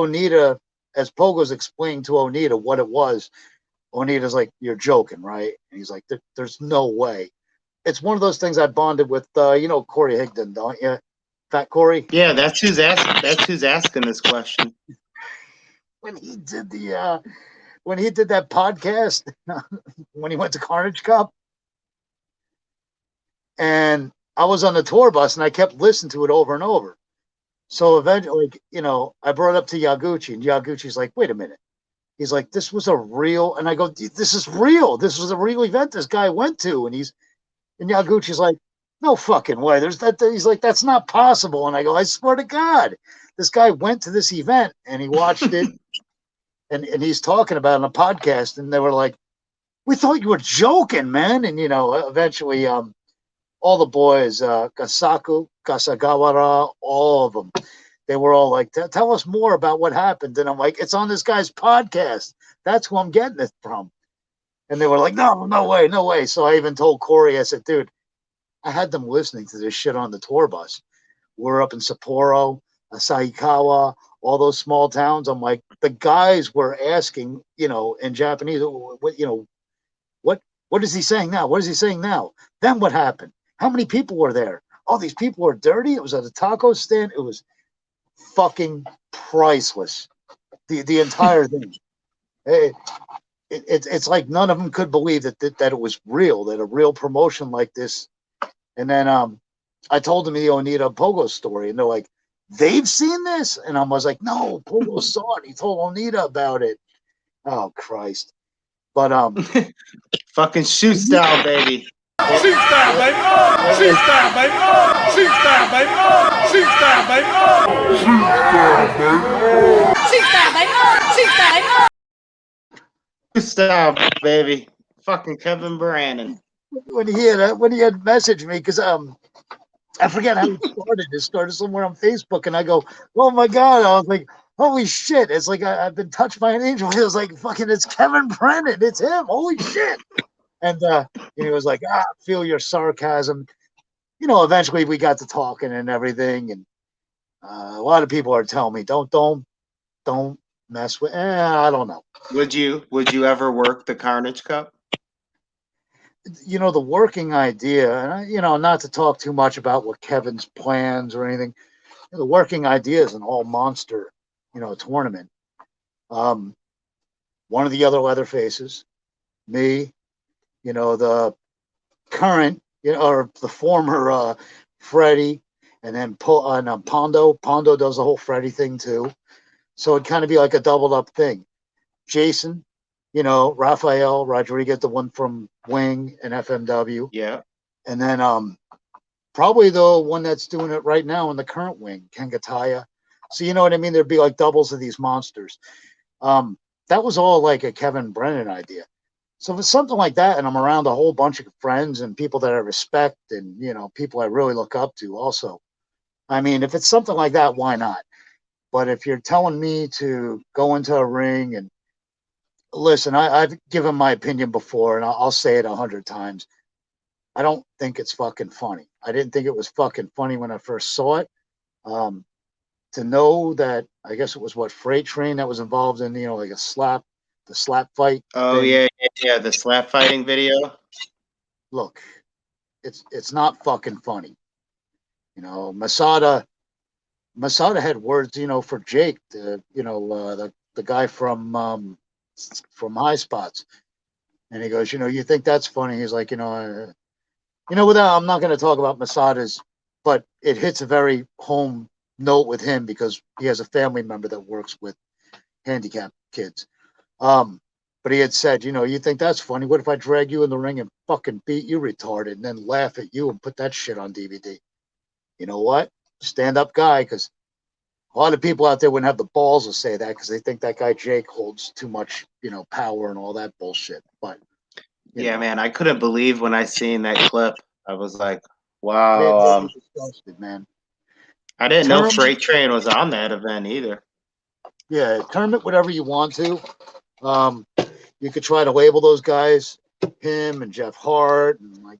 Speaker 3: Pogo's explaining to Onita what it was, Onita's like, you're joking, right? And he's like, there's no way. It's one of those things I bonded with, Corey Higdon, don't you? Fat Corey?
Speaker 2: Yeah, that's who's asking this question.
Speaker 3: When he did that podcast, when he went to Carnage Cup, and I was on the tour bus and I kept listening to it over and over. So eventually, I brought it up to Yaguchi, and Yaguchi's like, wait a minute. He's like, this was a real, and I go, this is real. This was a real event this guy went to. And Yaguchi's like, No fucking way. There's that. He's like, that's not possible. And I go, I swear to God, this guy went to this event and he watched it, and he's talking about it on a podcast, and they were like, we thought you were joking, man. And eventually, all the boys, Kasaku, Kasagawara, all of them, they were all like, tell us more about what happened. And I'm like, it's on this guy's podcast. That's who I'm getting it from. And they were like, no way, no way. So I even told Corey, I said, dude, I had them listening to this shit on the tour bus. We're up in Sapporo, Asahikawa, all those small towns. I'm like, the guys were asking, in Japanese, what is he saying now? What is he saying now? Then what happened? How many people were there? Oh, these people were dirty. It was at a taco stand. It was fucking priceless. The entire thing. It's like none of them could believe that it was real, that a real promotion like this. And then I told them the Onita Pogo story, and they're like, they've seen this? And I was like, no, Pogo saw it. He told Onita about it. Oh, Christ. But
Speaker 2: fucking shoot style, baby.
Speaker 5: Shoot style, baby. Shoot style, baby. Shoot style, baby. Shoot style, baby. Shoot style, baby. Shoot style, baby.
Speaker 2: Shoot style, baby. Fucking Kevin Brandon.
Speaker 3: When he had messaged me, because I forget how it started. It started somewhere on Facebook, and I go, oh my God. I was like, holy shit. It's like I've been touched by an angel. He was like, fucking, it's Kevin Brennan. It's him. Holy shit. And he was like, I feel your sarcasm. Eventually we got to talking and everything. And a lot of people are telling me, don't mess with, I don't know.
Speaker 2: Would you ever work the Carnage Cup?
Speaker 3: The working idea, and not to talk too much about what Kevin's plans or anything, the working idea is an all monster, tournament. One of the other Leatherfaces, me, the current, or the former Freddie, and then Pondo. Pondo does the whole Freddie thing too. So it'd kind of be like a doubled up thing. Jason, Rafael Rodriguez, the one from Wing and FMW.
Speaker 2: Yeah.
Speaker 3: And then probably the one that's doing it right now in the current Wing, Kengataya. So you know what I mean? There'd be like doubles of these monsters. That was all like a Kevin Brennan idea. So if it's something like that, and I'm around a whole bunch of friends and people that I respect and, people I really look up to also. I mean, if it's something like that, why not? But if you're telling me to go into a ring and listen, I've given my opinion before, and I'll say it 100 times. I don't think it's fucking funny. I didn't think it was fucking funny when I first saw it. To know that, I guess it was Freight Train that was involved in, like the slap fight.
Speaker 2: Oh
Speaker 3: thing.
Speaker 2: yeah, the slap fighting video.
Speaker 3: Look, it's not fucking funny. Masada had words, for Jake, the guy from High Spots, and he goes, you think that's funny? He's like, without, I'm not going to talk about Masada's, but it hits a very home note with him because he has a family member that works with handicapped kids. But he had said, you think that's funny? What if I drag you in the ring and fucking beat you retarded and then laugh at you and put that shit on DVD? You know what? Stand up guy, because a lot of people out there wouldn't have the balls to say that because they think that guy Jake holds too much, power and all that bullshit. But
Speaker 2: yeah, man, I couldn't believe when I seen that clip. I was like, wow.
Speaker 3: Disgusted, man.
Speaker 2: I didn't know Freight Train was on that event either.
Speaker 3: Yeah, term it whatever you want to. You could try to label those guys, him and Jeff Hart, and like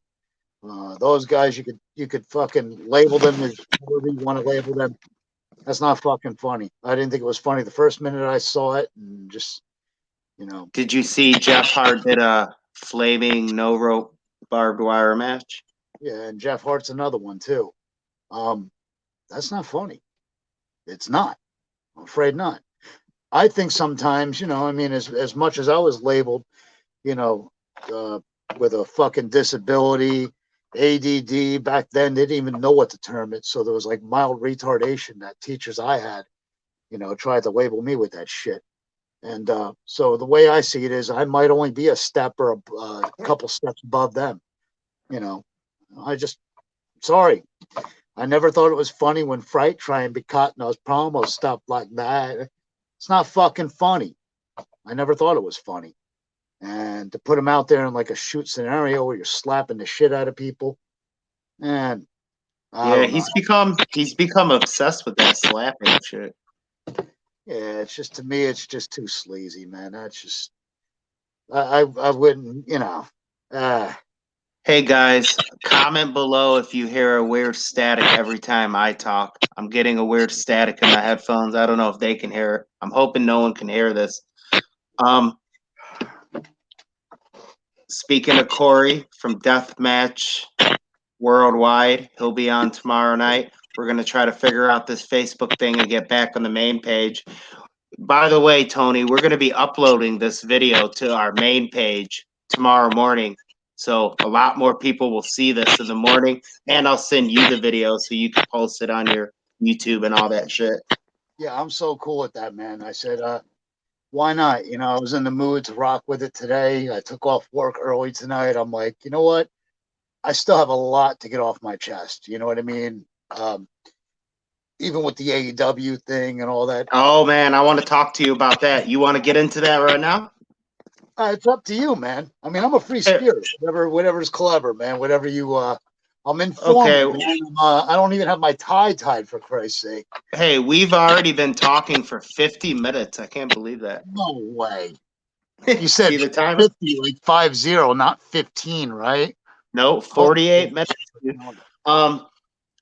Speaker 3: those guys. You could fucking label them as whatever you want to label them. That's not fucking funny. I didn't think it was funny the first minute I saw it, and just
Speaker 2: Did you see Jeff Hart did a flaming no rope barbed wire match?
Speaker 3: Yeah, and Jeff Hart's another one too. That's not funny. It's not. I'm afraid not. I think sometimes, as much as I was labeled, with a fucking disability, ADD, back then they didn't even know what to term it. So there was like mild retardation that teachers I had, tried to label me with that shit. And so the way I see it is I might only be a step or a couple steps above them. I just Sorry. I never thought it was funny when Fright try and be caught in those promo stuff like that. It's not fucking funny. I never thought it was funny. And to put him out there in like a shoot scenario where you're slapping the shit out of people, and
Speaker 2: Yeah, he's become obsessed with that slapping shit.
Speaker 3: Yeah, it's just, to me, it's just too sleazy, man. That's just, I wouldn't, you know.
Speaker 2: Hey guys, comment below if you hear a weird static every time I talk. I'm getting a weird static in my headphones. I don't know if they can hear it. I'm hoping no one can hear this. Speaking of Corey from Deathmatch Worldwide, he'll be on tomorrow night. We're going to try to figure out this Facebook thing and get back on the main page. By the way, Tony, we're going to be uploading this video to our main page tomorrow morning. So a lot more people will see this in the morning, and I'll send you the video so you can post it on your YouTube and all that shit.
Speaker 3: Yeah, I'm so cool with that, man. I said, why not? You know, I was in the mood to rock with it today. I took off work early tonight. I'm like, you know what? I still have a lot to get off my chest. You know what I mean? Even with the AEW thing and all that.
Speaker 2: Oh, man, I want to talk to you about that. You want to get into that right now?
Speaker 3: It's up to you, man. I mean, I'm a free spirit. Whatever's clever, man. Whatever you, I'm informed. Okay. I don't even have my tie tied, for Christ's sake.
Speaker 2: Hey, we've already been talking for 50 minutes. I can't believe that.
Speaker 3: No way. You said
Speaker 2: the time?
Speaker 3: 50, like 50, not 15, right?
Speaker 2: No, 48 minutes.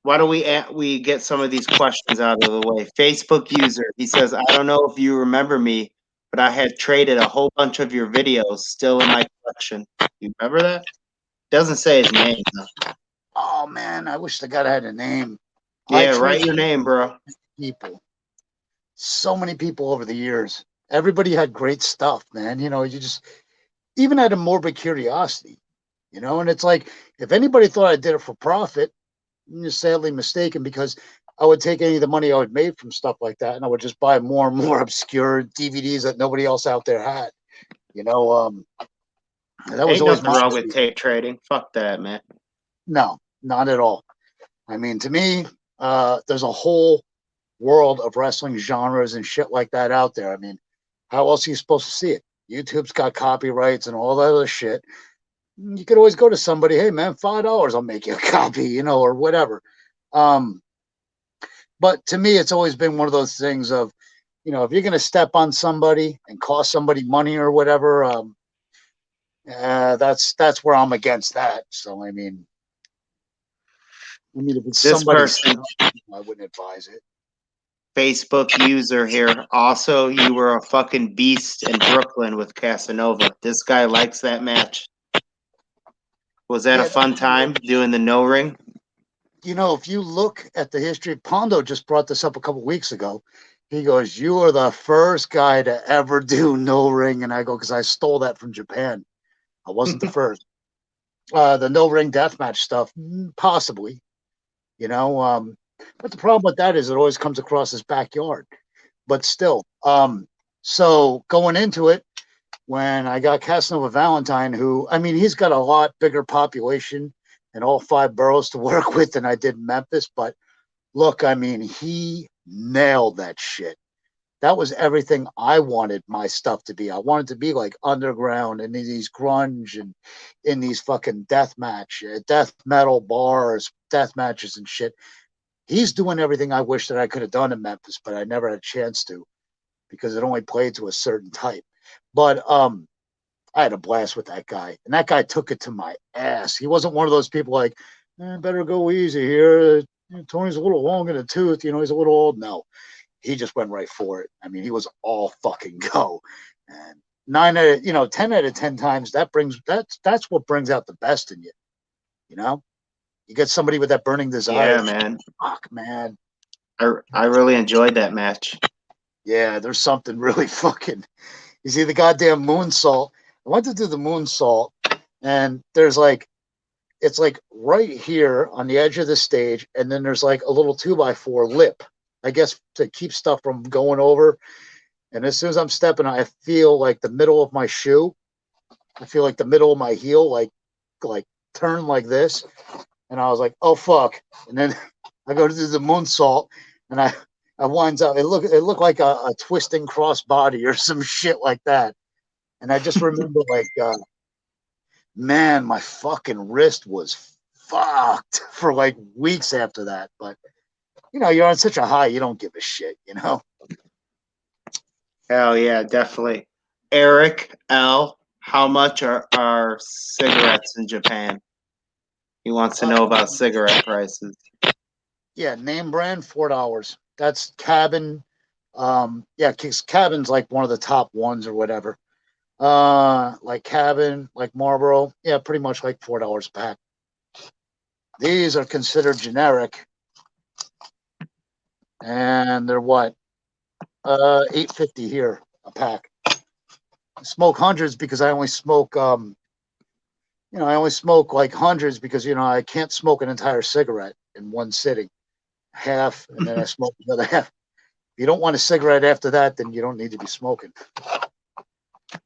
Speaker 2: Why don't we get some of these questions out of the way? Facebook user, he says, I don't know if you remember me, but I had traded a whole bunch of your videos still in my collection. You remember that? Doesn't say his name, though.
Speaker 3: Oh, man, I wish the guy had a name.
Speaker 2: Yeah, write your name, bro.
Speaker 3: People. So many people over the years. Everybody had great stuff, man. You know, you just, even had a morbid curiosity, you know, and it's like, if anybody thought I did it for profit, you're sadly mistaken, because I would take any of the money I would make from stuff like that and I would just buy more and more obscure DVDs that nobody else out there had. You know, that was always
Speaker 2: nothing wrong with tape trading. Fuck that, man.
Speaker 3: No, not at all. I mean, to me, there's a whole world of wrestling genres and shit like that out there. I mean, how else are you supposed to see it? YouTube's got copyrights and all that other shit. You could always go to somebody, hey man, $5, I'll make you a copy, you know, or whatever. But to me, it's always been one of those things of, you know, if you're going to step on somebody and cost somebody money or whatever, that's where I'm against that. So I mean, if it's
Speaker 2: this
Speaker 3: somebody,
Speaker 2: person,
Speaker 3: I wouldn't advise it.
Speaker 2: Facebook user here. Also, you were a fucking beast in Brooklyn with Casanova. This guy likes that match. Was that a fun time doing the no ring?
Speaker 3: You know, if you look at the history, Pondo just brought this up a couple weeks ago. He goes, you are the first guy to ever do no ring. And I go, because I stole that from Japan. I wasn't the first. The no ring deathmatch stuff, possibly. You know, but the problem with that is it always comes across as backyard. But still, so going into it, when I got Casanova Valentine, who, I mean, he's got a lot bigger population in all 5 boroughs to work with than I did in Memphis. But look, I mean, he nailed that shit. That was everything I wanted my stuff to be. I wanted to be like underground and these grunge and in these fucking death metal bars, death matches and shit. He's doing everything I wish that I could have done in Memphis, but I never had a chance to because it only played to a certain type. But I had a blast with that guy, and that guy took it to my ass. He wasn't one of those people like, better go easy here. Tony's a little long in the tooth, you know, he's a little old. No, he just went right for it. I mean, he was all fucking go. And 10 out of 10 times that's what brings out the best in you. You know, you get somebody with that burning desire.
Speaker 2: Yeah, man.
Speaker 3: Fuck, man.
Speaker 2: I really enjoyed that match.
Speaker 3: Yeah, there's something really fucking. You see the goddamn moonsault. I went to do the moonsault, and there's like, it's like right here on the edge of the stage, and then there's like a little 2x4 lip, I guess, to keep stuff from going over. And as soon as I'm stepping, I feel like the middle of my shoe. I feel like the middle of my heel, like turn like this. And I was like, oh fuck. And then I go to do the moonsault, and I winds up. It looked like a twisting cross body or some shit like that. And I just remember like, man, my fucking wrist was fucked for like weeks after that. But you know, you're on such a high, you don't give a shit, you know.
Speaker 2: Hell yeah, definitely. Eric L, how much are cigarettes in Japan? He wants to know about cigarette prices.
Speaker 3: Yeah, name brand $4. That's Cabin. Yeah, 'cause Cabin's like one of the top ones or whatever. Like Cabin, like Marlboro. Yeah, pretty much like $4 a pack. These are considered generic, and they're what? $8.50 here a pack. I smoke hundreds because I only smoke I only smoke like hundreds because I can't smoke an entire cigarette in one sitting. Half, and then I smoke another half. If you don't want a cigarette after that, then you don't need to be smoking.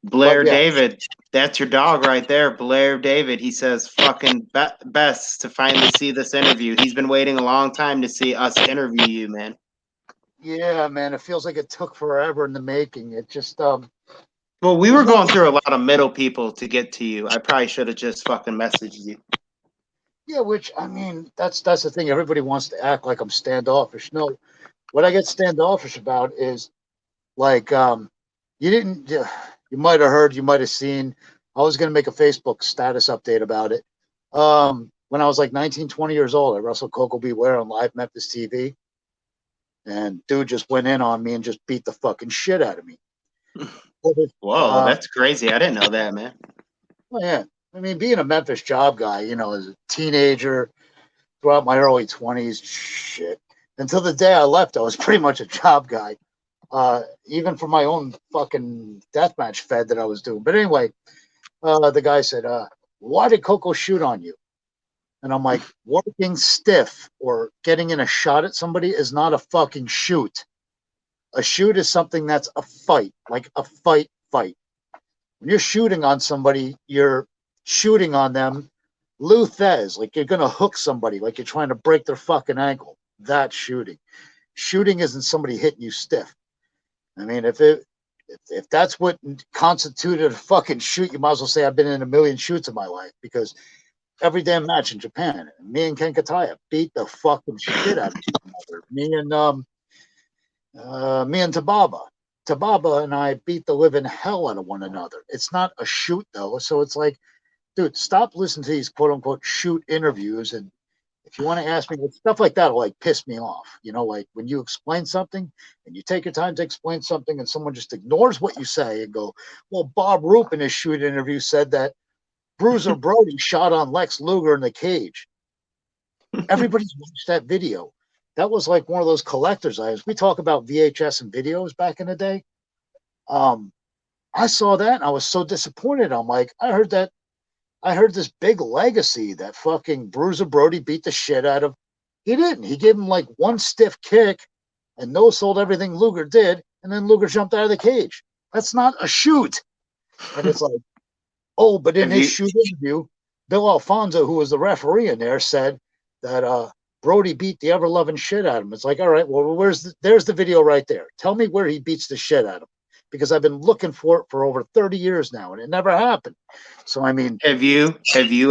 Speaker 2: Blair David, that's your dog right there. Blair David, he says, fucking best to finally see this interview. He's been waiting a long time to see us interview you, man.
Speaker 3: Yeah, man, it feels like it took forever in the making. It just
Speaker 2: well, we were going through a lot of middle people to get to you. I probably should have just fucking messaged you.
Speaker 3: Yeah, which I mean, that's the thing. Everybody wants to act like I'm standoffish. No, what I get standoffish about is like you might have heard, you might have seen. I was gonna make a Facebook status update about it. When I was like 19, 20 years old, I wrestled Coco Beware on live Memphis TV. And dude just went in on me and just beat the fucking shit out of me.
Speaker 2: Whoa, that's crazy. I didn't know that, man.
Speaker 3: Well, yeah. I mean, being a Memphis job guy, as a teenager, throughout my early 20s, shit. Until the day I left, I was pretty much a job guy. Even for my own fucking deathmatch fed that I was doing. But anyway, the guy said, why did Coco shoot on you? And I'm like, working stiff or getting in a shot at somebody is not a fucking shoot. A shoot is something that's a fight, like a fight. When you're shooting on somebody, you're shooting on them. Lou Thez, like you're going to hook somebody, like you're trying to break their fucking ankle. That's shooting. Shooting isn't somebody hitting you stiff. I mean, if that's what constituted a fucking shoot, you might as well say I've been in a million shoots in my life, because every damn match in Japan, me and Ken Kataya beat the fucking shit out of each other. Me and Tababa. Tababa and I beat the living hell out of one another. It's not a shoot though, so it's like, dude, stop listening to these quote unquote shoot interviews. And if you want to ask me stuff like that, will like piss me off. Like when you explain something and you take your time to explain something, and someone just ignores what you say and go, well, Bob Roop in his shoot interview said that Bruiser Brody shot on Lex Luger in the cage. Everybody's watched that video. That was like one of those collector's items. We talk about VHS and videos back in the day. I saw that and I was so disappointed. I'm like, I heard this big legacy that fucking Bruiser Brody beat the shit out of. He didn't. He gave him like one stiff kick and no-sold everything Luger did, and then Luger jumped out of the cage. That's not a shoot. And it's like, oh, but in his shoot interview, Bill Alfonso, who was the referee in there, said that Brody beat the ever-loving shit out of him. It's like, all right, well, there's the video right there. Tell me where he beats the shit out of him, because I've been looking for it for over 30 years now, and it never happened. So, I mean...
Speaker 2: Have you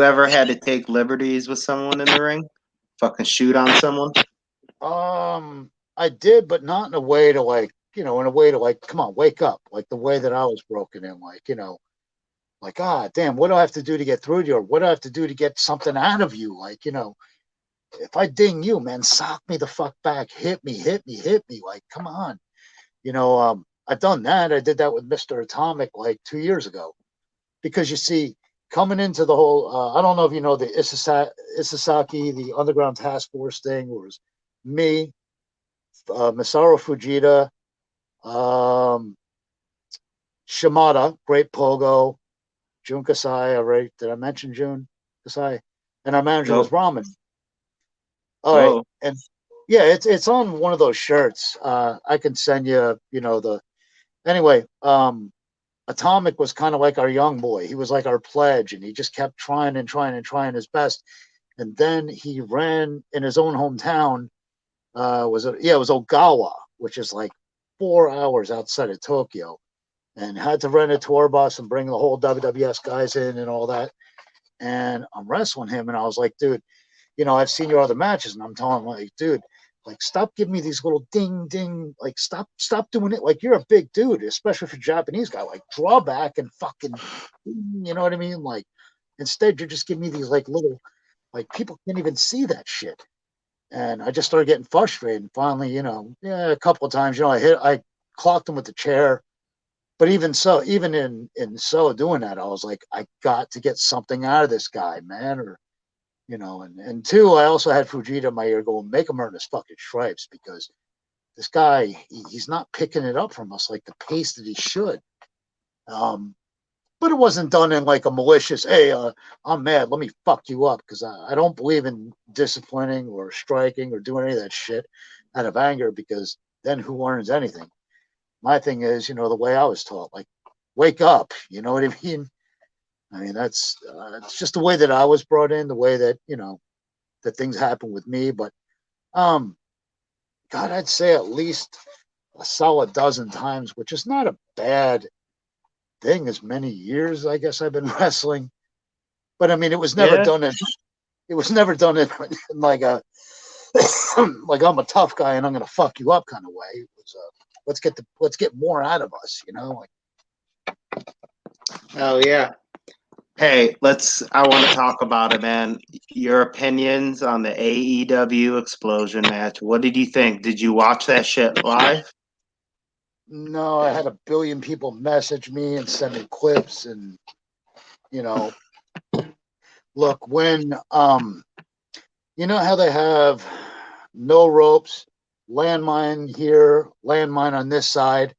Speaker 2: ever had to take liberties with someone in the ring? Fucking shoot on someone?
Speaker 3: I did, but not in a way to like, in a way to like, come on, wake up. Like the way that I was broken in, like, like, damn, what do I have to do to get through to you? Or what do I have to do to get something out of you? Like, if I ding you, man, sock me the fuck back. Hit me. Like, come on. I've done that. I did that with Mr. Atomic like 2 years ago. Because you see, coming into the whole, I don't know if you know the Isesaki, the Underground Task Force thing, where it was me, Masaru Fujita, Shimada, Great Pogo, Jun Kasai, right? Did I mention Jun Kasai? And our manager was Ramen. All right. And yeah, it's on one of those shirts. I can send you, anyway, Atomic was kind of like our young boy. He was like our pledge, and he just kept trying his best. and then he ran in his own hometown. It was Ogawa, which is like 4 hours outside of Tokyo, and had to rent a tour bus and bring the whole WWS guys in and all that. And I'm wrestling him, and I was like, dude, I've seen your other matches, and I'm telling him, like, dude, like, stop giving me these little ding ding, like, stop doing it. Like, you're a big dude, especially for a Japanese guy. Like, draw back and fucking, you know what I mean? Like, instead, you're just giving me these like little, like, people can't even see that shit. And I just started getting frustrated. And finally, a couple of times, I clocked him with the chair. But even so, even in so doing that, I was like, I got to get something out of this guy, man. Or, and two, I also had Fujita in my ear going, make him earn his fucking stripes, because this guy, he's not picking it up from us like the pace that he should. But it wasn't done in like a malicious, hey, I'm mad, let me fuck you up, because I don't believe in disciplining or striking or doing any of that shit out of anger, because then who learns anything? My thing is, the way I was taught, like, wake up, you know what I mean? I mean, that's it's just the way that I was brought in, the way that, that things happen with me. But, God, I'd say at least a solid dozen times, which is not a bad thing, as many years I guess I've been wrestling. But I mean, it was never done in like a like, I'm a tough guy and I'm gonna fuck you up kind of way. It was let's get more out of us, like.
Speaker 2: Oh yeah. Hey, I want to talk about it, man. Your opinions on the AEW Explosion match. What did you think? Did you watch that shit live?
Speaker 3: No, I had a billion people message me and send me clips, and look, when you know how they have no ropes, landmine here, landmine on this side.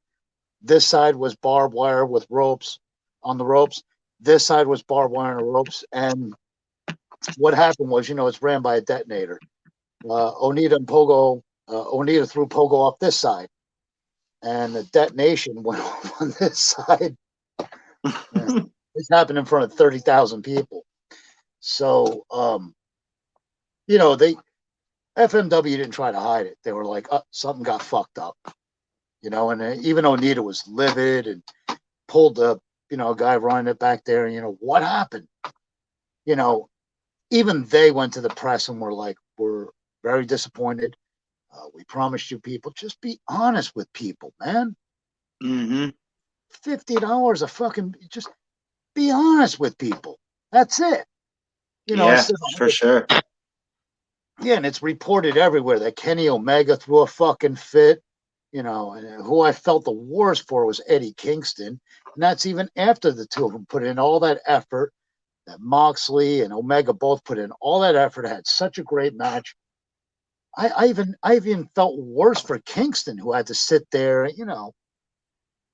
Speaker 3: This side was barbed wire with ropes on the ropes. This side was barbed wire on the ropes. And what happened was, it's ran by a detonator. Onita and Pogo, Onita threw Pogo off this side, and the detonation went off on this side. This happened in front of 30,000 people. So, they FMW didn't try to hide it. They were like, something got fucked up, and even Onita was livid and pulled the, a guy running it back there, and, what happened? Even they went to the press and were like, we're very disappointed. We promised you people, just be honest with people, man.
Speaker 2: Mm-hmm.
Speaker 3: $50 a fucking, just be honest with people. That's it.
Speaker 2: Yeah, for sure.
Speaker 3: Yeah, and it's reported everywhere that Kenny Omega threw a fucking fit, and who I felt the worst for was Eddie Kingston. And that's even after the two of them put in all that effort, that Moxley and Omega both put in all that effort, had such a great match. I even felt worse for Kingston, who had to sit there,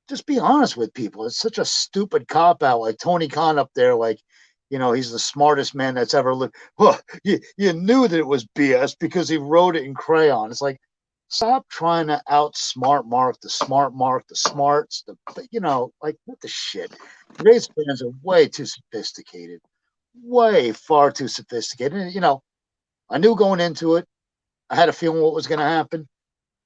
Speaker 3: just be honest with people. It's such a stupid cop-out, like Tony Khan up there, like, he's the smartest man that's ever lived. Well, you knew that it was BS because he wrote it in crayon. It's like, stop trying to outsmart Mark, the smarts, like, what the shit. Today's fans are way too sophisticated, way far too sophisticated. And, I knew going into it, I had a feeling what was going to happen,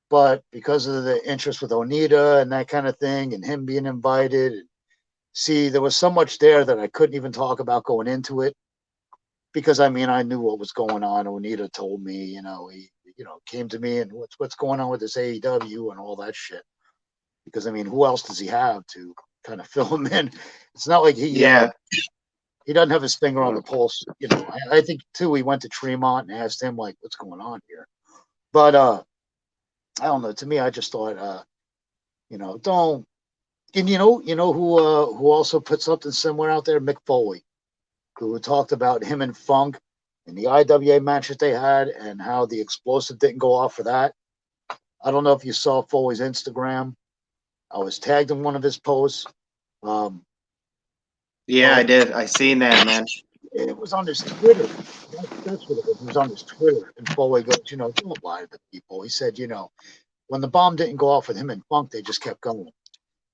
Speaker 3: but because of the interest with Onita and that kind of thing, and him being invited, and see, there was so much there that I couldn't even talk about going into it, because I knew what was going on. Onita told me, he, came to me and what's going on with this AEW and all that shit. Because who else does he have to kind of fill him in? It's not like he doesn't have his finger on the pulse. I think too, he went to Tremont and asked him, like, what's going on here. But I don't know. To me, I just thought, don't. And who also put something similar out there? Mick Foley, who talked about him and Funk and the IWA match that they had, and how the explosive didn't go off for that. I don't know if you saw Foley's Instagram. I was tagged in one of his posts.
Speaker 2: Yeah, I did. I seen that, man.
Speaker 3: It was on his Twitter. That's what it was. It was on his Twitter. And Foley goes, don't lie to the people. He said, when the bomb didn't go off with him and Funk, they just kept going.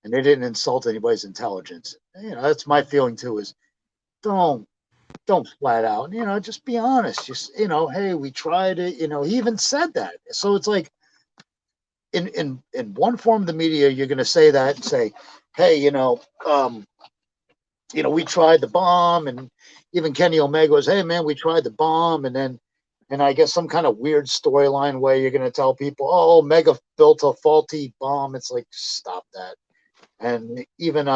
Speaker 3: And they didn't insult anybody's intelligence. That's my feeling too, is don't don't flat out, just be honest. Just, hey, we tried it. He even said that. So it's like in one form of the media, you're going to say that and say, hey, we tried the bomb, and even Kenny Omega was, hey man, we tried the bomb, and I guess some kind of weird storyline where you're going to tell people, oh, Omega built a faulty bomb. It's like, stop that. And even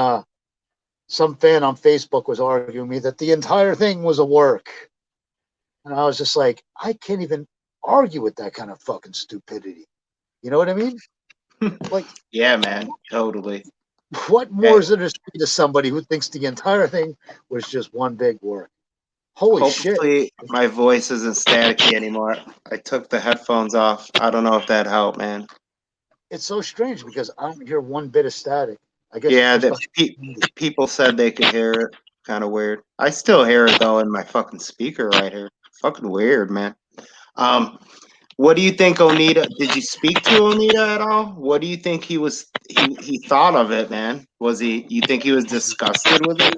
Speaker 3: some fan on Facebook was arguing me that the entire thing was a work. And I was just like, I can't even argue with that kind of fucking stupidity. You know what I mean? Like,
Speaker 2: Yeah, man, totally.
Speaker 3: what more is there to say to somebody who thinks the entire thing was just one big work? Holy shit.
Speaker 2: Hopefully my voice isn't staticky anymore. I took the headphones off. I don't know if that helped, man.
Speaker 3: It's so strange because I don't hear one bit of static. I guess
Speaker 2: Yeah,
Speaker 3: it's just
Speaker 2: people said they could hear it. Kind of weird. I still hear it though in my fucking speaker right here. Fucking weird, man. What do you think, Onita? Did you speak to Onita at all? What do you think he thought of it, man? You think he was disgusted with it?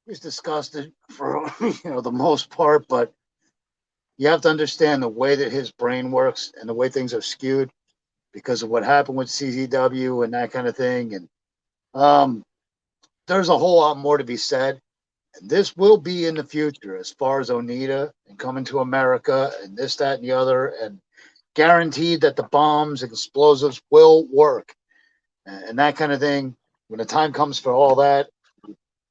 Speaker 3: he's disgusted for the most part, but you have to understand the way that his brain works and the way things are skewed because of what happened with CZW and that kind of thing. And there's a whole lot more to be said. And this will be in the future as far as Onita and coming to America and this, that, and the other, and guaranteed that the bombs and explosives will work and that kind of thing. When the time comes for all that,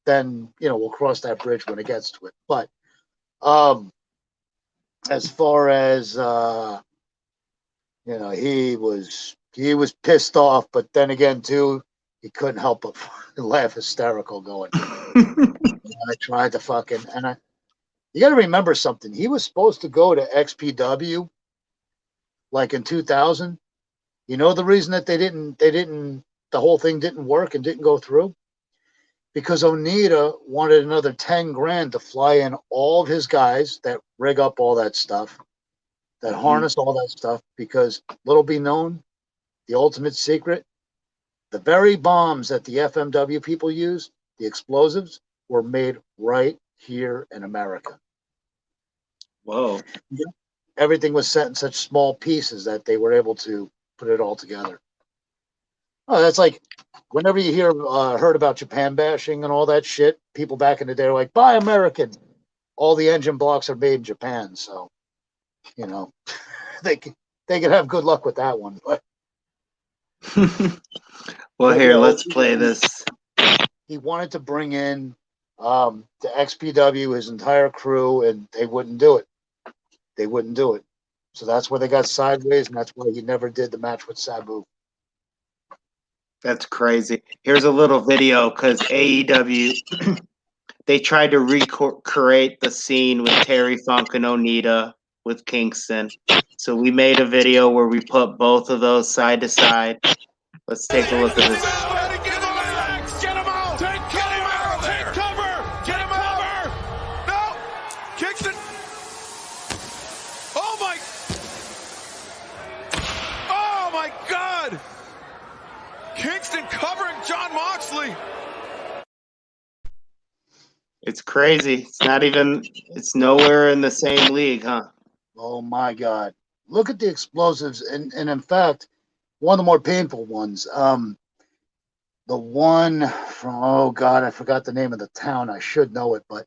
Speaker 3: then we'll cross that bridge when it gets to it. But as far as he was pissed off, but then again too, he couldn't help but laugh hysterical going. I tried to fucking you got to remember something. He was supposed to go to XPW like in 2000. You know the reason that the whole thing didn't work and didn't go through? Because Onita wanted another 10 grand to fly in all of his guys that rig up all that stuff, that harness all that stuff, because little be known, the ultimate secret, the very bombs that the FMW people use, the explosives, were made right here in America.
Speaker 2: Whoa.
Speaker 3: Everything was set in such small pieces that they were able to put it all together. Oh, that's like whenever you heard about Japan bashing and all that shit, people back in the day are like, buy American. All the engine blocks are made in Japan. So, they could have good luck with that one. But
Speaker 2: well, here, let's play this.
Speaker 3: He wanted to bring in the XPW, his entire crew, and they wouldn't do it. They wouldn't do it. So that's where they got sideways, and that's why he never did the match with Sabu.
Speaker 2: That's crazy. Here's a little video because AEW, they tried to recreate the scene with Terry Funk and Onita with Kingston. So we made a video where we put both of those side to side. Let's take a look at this.
Speaker 5: Get him out! Take cover! Get him out! No! Kingston! Oh my God! Kingston covering John Moxley!
Speaker 2: It's crazy. It's nowhere in the same league, huh?
Speaker 3: Oh my God. Look at the explosives. And in fact, one of the more painful ones. The one from, oh God, I forgot the name of the town. I should know it, but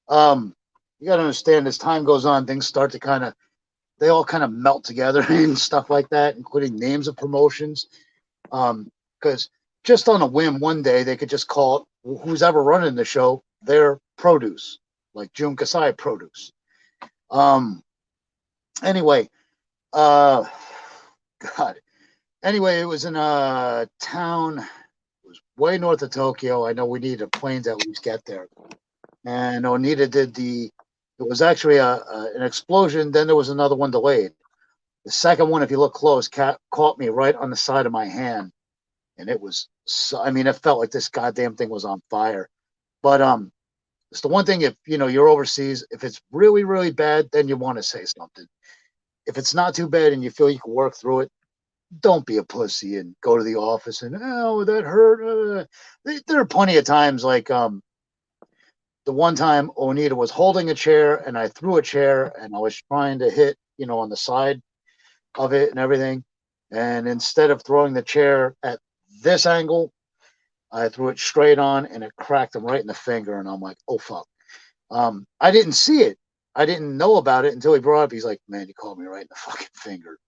Speaker 3: you got to understand as time goes on, things start to they all kind of melt together and stuff like that, including names of promotions. Because just on a whim, one day they could just call it, who's ever running the show, their produce, like Jun Kasai produce. Anyway, God. Anyway, it was in a town. It was way north of Tokyo. I know we needed planes to at least get there. And Onita did it was actually an explosion. Then there was another one delayed. The second one, if you look close, caught me right on the side of my hand. And it was, it felt like this goddamn thing was on fire. But it's the one thing, if you're overseas, if it's really, really bad, then you want to say something. If it's not too bad and you feel you can work through it, don't be a pussy and go to the office and, oh, that hurt. There are plenty of times like the the one time Onita was holding a chair and I threw a chair and I was trying to hit, on the side of it and everything. And instead of throwing the chair at this angle, I threw it straight on and it cracked him right in the finger. And I'm like, oh, fuck. I didn't see it. I didn't know about it until he brought it up. He's like, man, you called me right in the fucking finger.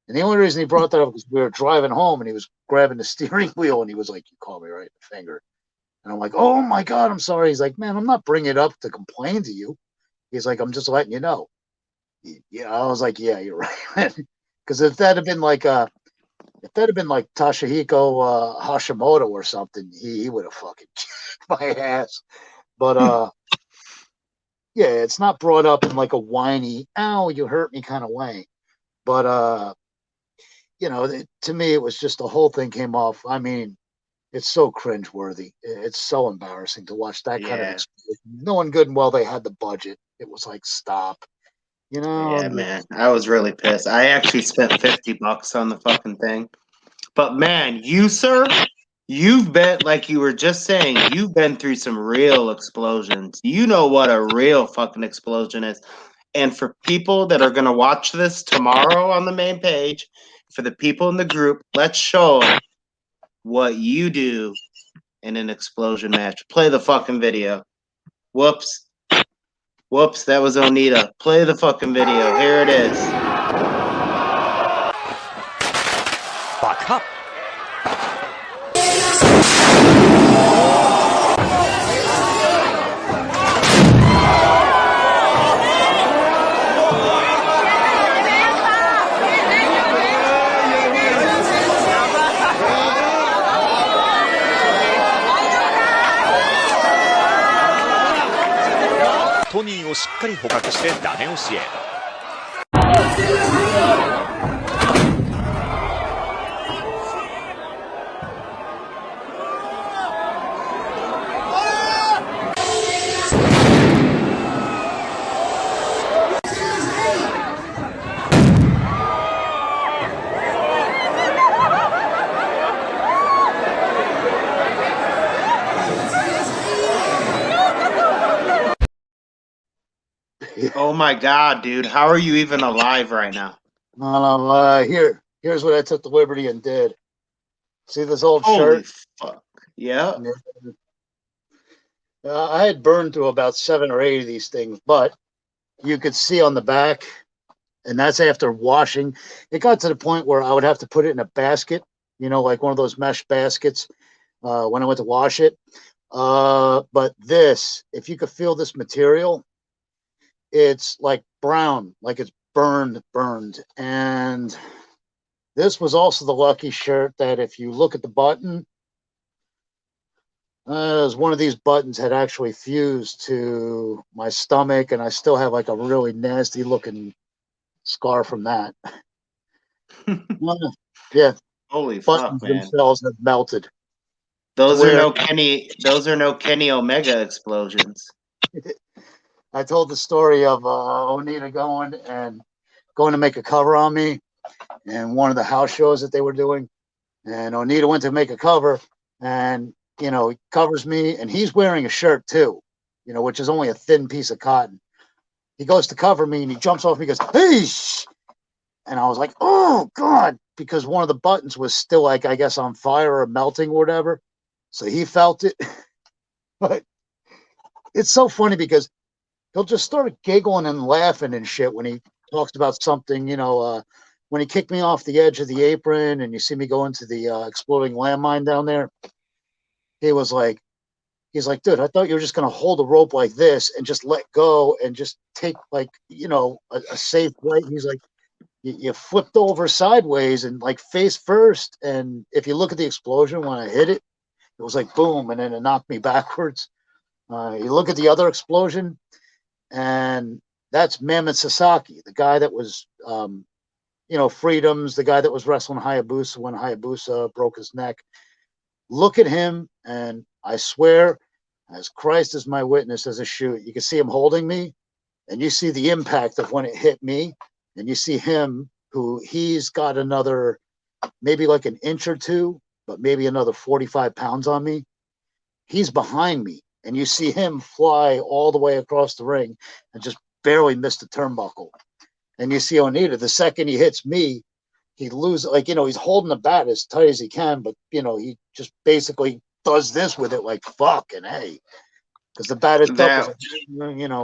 Speaker 3: And the only reason he brought that up was we were driving home and he was grabbing the steering wheel and he was like, you called me right in the finger. And I'm like, oh my God, I'm sorry. He's like, man, I'm not bringing it up to complain to you. He's like, I'm just letting you know. Yeah, I was like, yeah, you're right. Because if that had been like Toshihiko Hashimoto or something, he would have fucking kicked my ass. But yeah, it's not brought up in like a whiny, ow, you hurt me kind of way. But to me, it was just the whole thing came off. I mean, it's so cringeworthy. It's so embarrassing to watch that kind of experience. Knowing good and well they had the budget. It was like, stop.
Speaker 2: Yeah, man. I was really pissed. I actually spent $50 on the fucking thing. But man, you, sir, you've been, like you were just saying, you've been through some real explosions. You know what a real fucking explosion is. And for people that are going to watch this tomorrow on the main page, for the people in the group, let's show them what you do in an explosion match. Play the fucking video. Whoops. Whoops, that was Onita. Play the fucking video. Here it is.
Speaker 6: Fuck up. トニーをしっかり捕獲してダメ押しへ。
Speaker 2: Oh my God, dude. How are you even alive right now?
Speaker 3: Here's what I took the liberty and did. See this old
Speaker 2: Holy
Speaker 3: shirt?
Speaker 2: Fuck. Yeah.
Speaker 3: I had burned through about 7 or 8 of these things, but you could see on the back, and that's after washing. It got to the point where I would have to put it in a basket, like one of those mesh baskets when I went to wash it. But this, if you could feel this material, it's like brown, like it's burned. And this was also the lucky shirt that if you look at the button, as one of these buttons had actually fused to my stomach, and I still have like a really nasty looking scar from that. Yeah.
Speaker 2: Holy
Speaker 3: Buttons
Speaker 2: fuck, man.
Speaker 3: themselves have melted.
Speaker 2: Those are no Kenny Omega explosions.
Speaker 3: I told the story of Onita going to make a cover on me and one of the house shows that they were doing. And Onita went to make a cover and, he covers me and he's wearing a shirt too, which is only a thin piece of cotton. He goes to cover me and he jumps off me and goes, hey, and I was like, oh God, because one of the buttons was still like, I guess on fire or melting or whatever. So he felt it. But it's so funny because he'll just start giggling and laughing and shit when he talks about something, when he kicked me off the edge of the apron and you see me go into the exploding landmine down there. He's like, dude, I thought you were just going to hold a rope like this and just let go and just take like, a safe way. He's like, you flipped over sideways and like face first. And if you look at the explosion, when I hit it, it was like boom. And then it knocked me backwards. You look at the other explosion, and that's Mammoth Sasaki, the guy that was, Freedoms, the guy that was wrestling Hayabusa when Hayabusa broke his neck. Look at him, and I swear, as Christ is my witness as a shoot, you can see him holding me, and you see the impact of when it hit me, and you see him, who he's got another, maybe like an inch or two, but maybe another 45 pounds on me. He's behind me. and you see him fly all the way across the ring and just barely miss the turnbuckle. And you see Onita, the second he hits me, he loses, like, he's holding the bat as tight as he can, but, he just basically does this with it like, fucking hey. Because the bat itself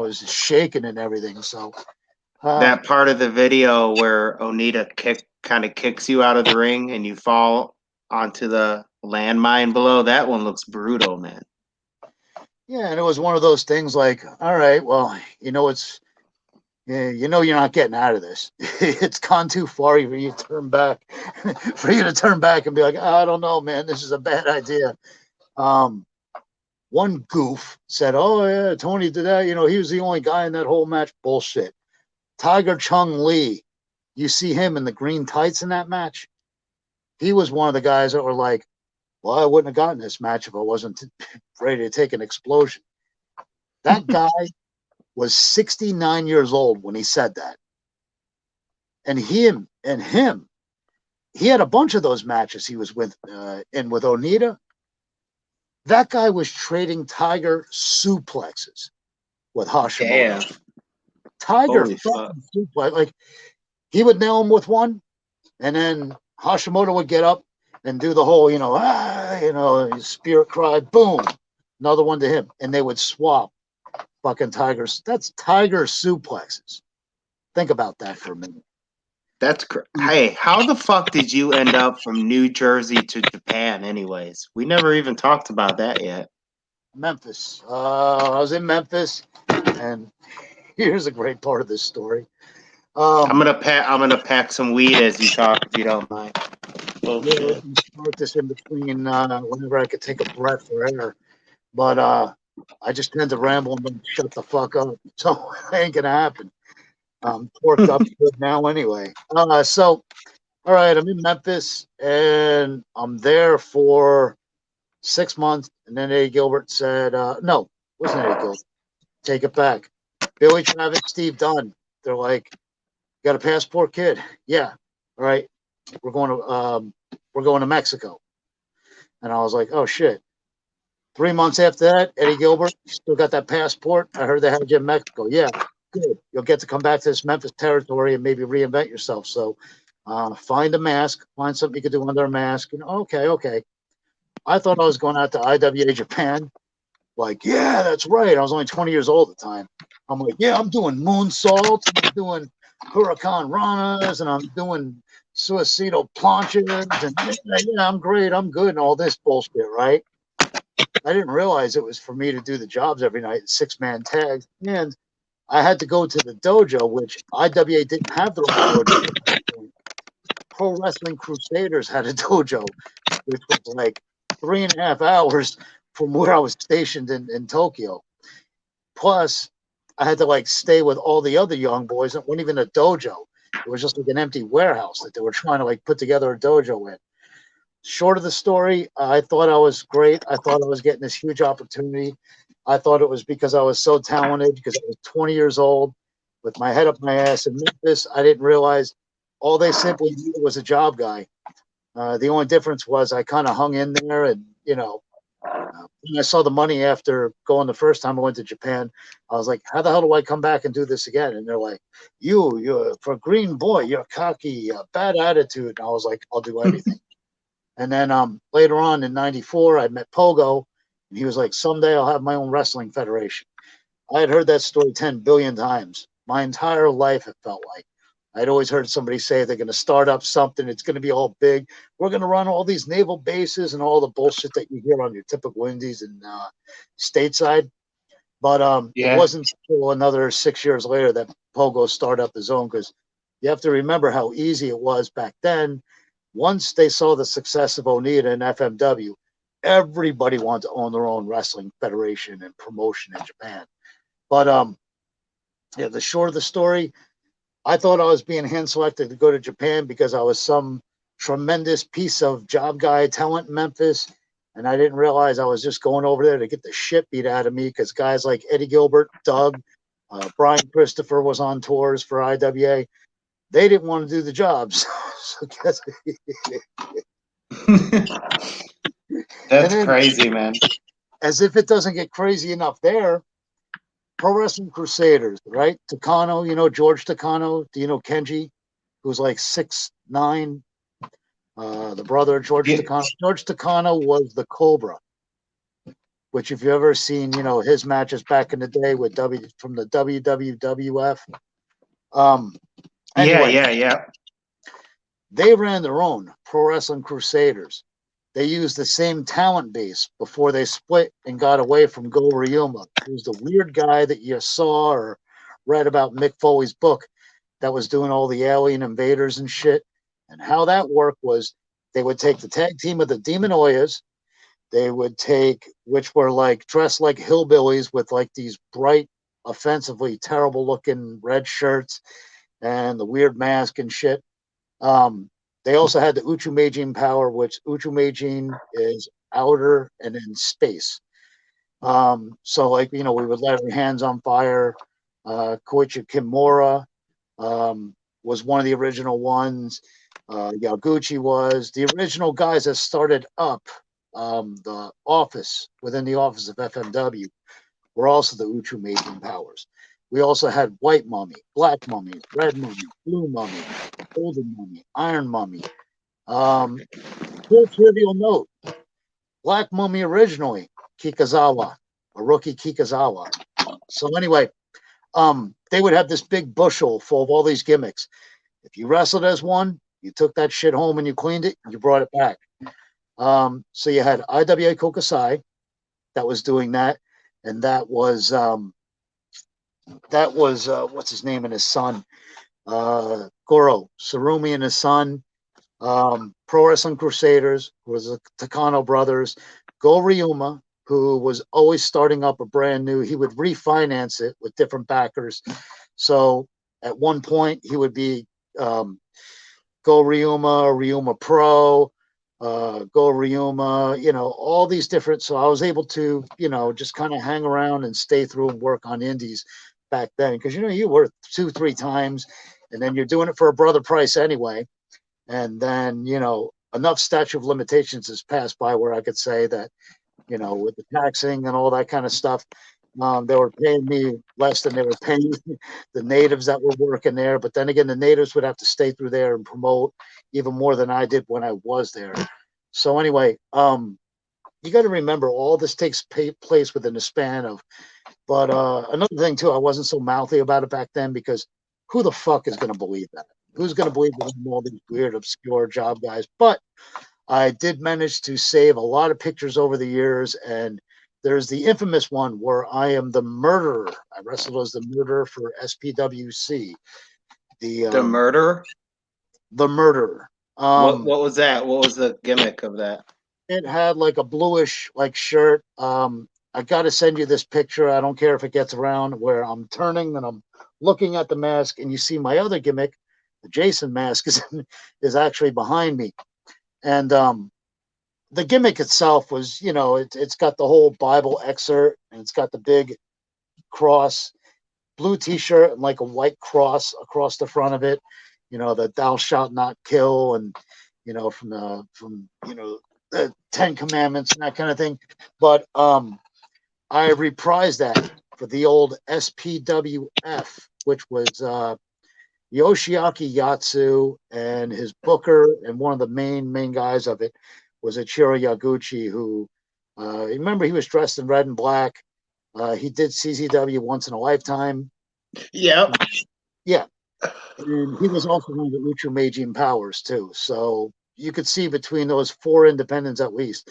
Speaker 3: is shaking and everything. So
Speaker 2: that part of the video where Onita kind of kicks you out of the ring and you fall onto the landmine below, that one looks brutal, man.
Speaker 3: Yeah, and it was one of those things like, all right, well, you're not getting out of this. It's gone too far for you to turn back, and be like, I don't know, man, this is a bad idea. One goof said, oh yeah, Tony did that. He was the only guy in that whole match. Bullshit. Tiger Chung Lee, you see him in the green tights in that match. He was one of the guys that were like, well, I wouldn't have gotten this match if I wasn't ready to take an explosion. That guy was 69 years old when he said that. And him, he had a bunch of those matches he was with Onita. That guy was trading Tiger suplexes with Hashimoto.
Speaker 2: Damn.
Speaker 3: Tiger fucking suplex. Like, he would nail him with one, and then Hashimoto would get up and do the whole, spirit cry, boom, another one to him, and they would swap fucking Tigers. That's Tiger suplexes. Think about that for a minute.
Speaker 2: Hey, how the fuck did you end up from New Jersey to Japan anyways? We never even talked about that yet.
Speaker 3: Memphis. I was in Memphis, and here's a great part of this story.
Speaker 2: I'm gonna pack some weed as you talk, if you don't mind.
Speaker 3: Yeah, start this in between whenever I could take a breath for air, but I just tend to ramble and then shut the fuck up, so it ain't gonna happen. I'm torqued up good now anyway. So, all right, I'm in Memphis, and I'm there for 6 months, and then Eddie Gilbert said, no, it wasn't Eddie Gilbert. Take it back. Billy Travis, Steve Dunn. They're like, got a passport, kid? Yeah. All right. We're going to Mexico. And I was like, oh shit. 3 months after that, Eddie Gilbert, still got that passport? I heard they had you in Mexico. Yeah, good. You'll get to come back to this Memphis territory and maybe reinvent yourself. So find a mask, find something you could do under a mask. Okay. I thought I was going out to IWA Japan. Like, yeah, that's right. I was only 20 years old at the time. I'm like, yeah, I'm doing moonsaults, I'm doing Huracan Ranas, and I'm doing suicidal planches, and yeah, I'm great, I'm good, and all this bullshit, right? I didn't realize it was for me to do the jobs every night, 6-man tags, and I had to go to the dojo, which IWA didn't have their own dojo. Pro Wrestling Crusaders had a dojo, which was like 3.5 hours from where I was stationed in Tokyo. Plus, I had to stay with all the other young boys. It wasn't even a dojo. It was just like an empty warehouse that they were trying to put together a dojo in. Short of the story, I thought I was great. I thought I was getting this huge opportunity. I thought it was because I was so talented, because I was 20 years old with my head up my ass in Memphis. I didn't realize all they simply needed was a job guy. The only difference was I kind of hung in there, and when I saw the money after going the first time I went to Japan, I was like, how the hell do I come back and do this again? And they're like, you're for green boy, you're cocky, bad attitude. And I was like, I'll do anything. And then later on in 94, I met Pogo, and he was like, someday I'll have my own wrestling federation. I had heard that story 10 billion times. My entire life, it felt like. I'd always heard somebody say they're going to start up something. It's going to be all big. We're going to run all these naval bases and all the bullshit that you hear on your typical indies and stateside. But It wasn't until another 6 years later that Pogo started up his own, because you have to remember how easy it was back then. Once they saw the success of Onita and FMW, everybody wanted to own their own wrestling federation and promotion in Japan. But the short of the story, I thought I was being hand selected to go to Japan because I was some tremendous piece of job guy talent in Memphis. And I didn't realize I was just going over there to get the shit beat out of me, because guys like Eddie Gilbert, Doug, Brian Christopher was on tours for IWA. They didn't want to do the jobs. So guess
Speaker 2: That's crazy, man.
Speaker 3: as if it doesn't get crazy enough there, Pro Wrestling Crusaders, right? Takano, George Takano. Do you know Kenji, who's like 6'9"? The brother of George Takano. George Takano was the Cobra, which if you've ever seen, his matches back in the day with from the WWF. Anyway,
Speaker 2: Yeah.
Speaker 3: they ran their own Pro Wrestling Crusaders. They used the same talent base before they split and got away from Go Ryuma, who's the weird guy that you saw or read about Mick Foley's book that was doing all the alien invaders and shit. And how that worked was they would take the tag team of the Demon Oyas. They would take, which were like dressed like hillbillies with like these bright, offensively terrible looking red shirts and the weird mask and shit. They also had the Uchu Meijin power, which Uchu Meijin is outer and in space. So like, we would light our hands on fire. Koichi Kimura was one of the original ones. Yaguchi was. The original guys that started up the office, within the office of FMW, were also the Uchu Meijin powers. We also had White Mummy, Black Mummy, Red Mummy, Blue Mummy, Golden Mummy, Iron Mummy. Cool trivial note. Black Mummy originally, Kikazawa, a rookie Kikazawa. So anyway, they would have this big bushel full of all these gimmicks. If you wrestled as one, you took that shit home and you cleaned it, and you brought it back. So you had IWA Kokosai that was doing that, and that was what's his name and his son, Goro Sarumi and his son. Pro Wrestling Crusaders was the Takano brothers. Go Ryuma, who was always starting up a brand new, he would refinance it with different backers. So at one point he would be Go Ryuma, Ryuma Pro, Go Ryuma, all these different. So I was able to, just kind of hang around and stay through and work on indies back then, because you work 2-3 times and then you're doing it for a brother price anyway. And then, enough statute of limitations has passed by where I could say that, with the taxing and all that kind of stuff, they were paying me less than they were paying the natives that were working there. But then again, the natives would have to stay through there and promote even more than I did when I was there. So anyway, you got to remember all this takes place within the span of, but another thing too, I wasn't so mouthy about it back then, because who the fuck is going to believe that? Who's going to believe that I'm all these weird, obscure job guys? But I did manage to save a lot of pictures over the years, and there's the infamous one where I am the murderer. I wrestled as the murderer for SPWC. The
Speaker 2: murderer?
Speaker 3: The murderer.
Speaker 2: What was that? What was the gimmick of that?
Speaker 3: It had like a bluish shirt. I got to send you this picture. I don't care if it gets around, where I'm turning and I'm looking at the mask, and you see my other gimmick. The Jason mask is actually behind me. And the gimmick itself was, it's got the whole Bible excerpt, and it's got the big cross, blue t-shirt, and like a white cross across the front of it, the thou shalt not kill, and from the 10 Commandments and that kind of thing. But I reprised that for the old SPWF, which was Yoshiaki Yatsu, and his booker and one of the main guys of it was Ichiro Yaguchi, who remember, he was dressed in red and black. He did CZW once in a lifetime.
Speaker 2: Yep.
Speaker 3: Yeah. And he was also one of the Uchu Meijin powers too. So you could see between those 4 independents, at least,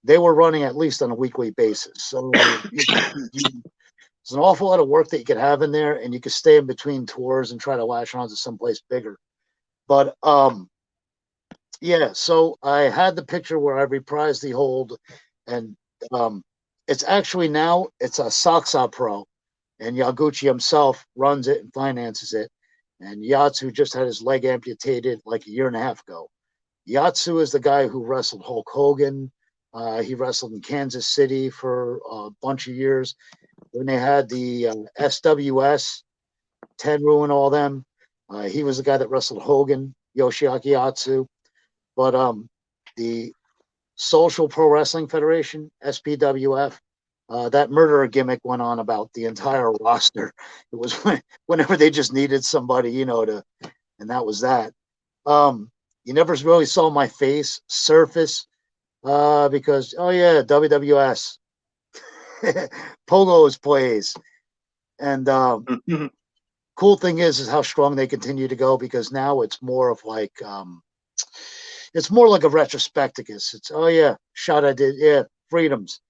Speaker 3: they were running at least on a weekly basis. So it's an awful lot of work that you could have in there, and you could stay in between tours and try to lash on to someplace bigger. But yeah, so I had the picture where I reprised the hold, and it's actually now it's a Saksa Pro, and Yaguchi himself runs it and finances it. And Yatsu just had his leg amputated like a year and a half ago. Yatsu is the guy who wrestled Hulk Hogan. He wrestled in Kansas City for a bunch of years. When they had the SWS, Tenru and all them, he was the guy that wrestled Hogan, Yoshiaki Yatsu. But the Social Pro Wrestling Federation, SPWF, That murderer gimmick went on about the entire roster. It was whenever they just needed somebody, and that was that. You never really saw my face surface because, oh yeah, WWS, Pogo's plays. And cool thing is how strong they continue to go, because now it's more of like, it's more like a retrospectivus. It's, oh yeah, shot I did, yeah, Freedoms.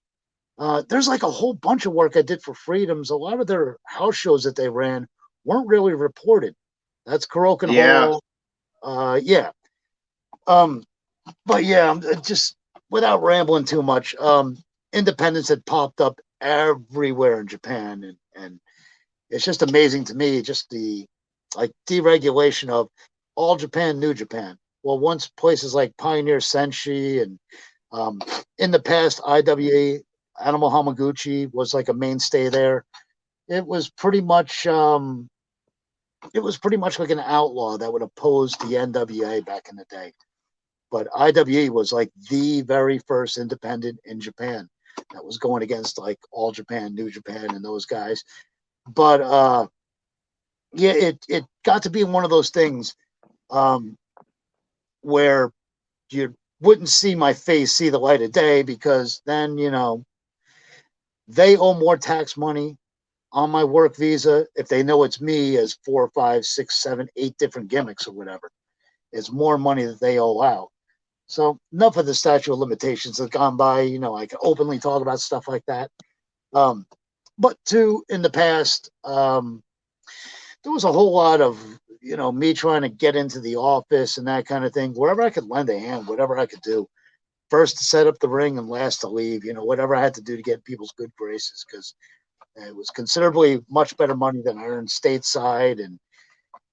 Speaker 3: There's like a whole bunch of work I did for Freedoms. A lot of their house shows that they ran weren't really reported. That's Kurokan Hall. Yeah. But yeah, I'm just, without rambling too much, independents had popped up everywhere in Japan, and it's just amazing to me, just the like deregulation of All Japan, New Japan. Well, once places like Pioneer Senshi and in the past IWA Animal Hamaguchi was like a mainstay there. It was pretty much like an outlaw that would oppose the NWA back in the day. But IWA was like the very first independent in Japan that was going against like All Japan, New Japan, and those guys. But yeah, it got to be one of those things where you wouldn't see my face see the light of day, because then, they owe more tax money on my work visa if they know it's me as 4, 5, 6, 7, 8 different gimmicks or whatever. It's more money that they owe out. So enough of the statute of limitations have gone by. I can openly talk about stuff like that. But in the past, there was a whole lot of, me trying to get into the office and that kind of thing, wherever I could lend a hand, whatever I could do. First to set up the ring and last to leave, whatever I had to do to get people's good graces, because it was considerably much better money than I earned stateside. And,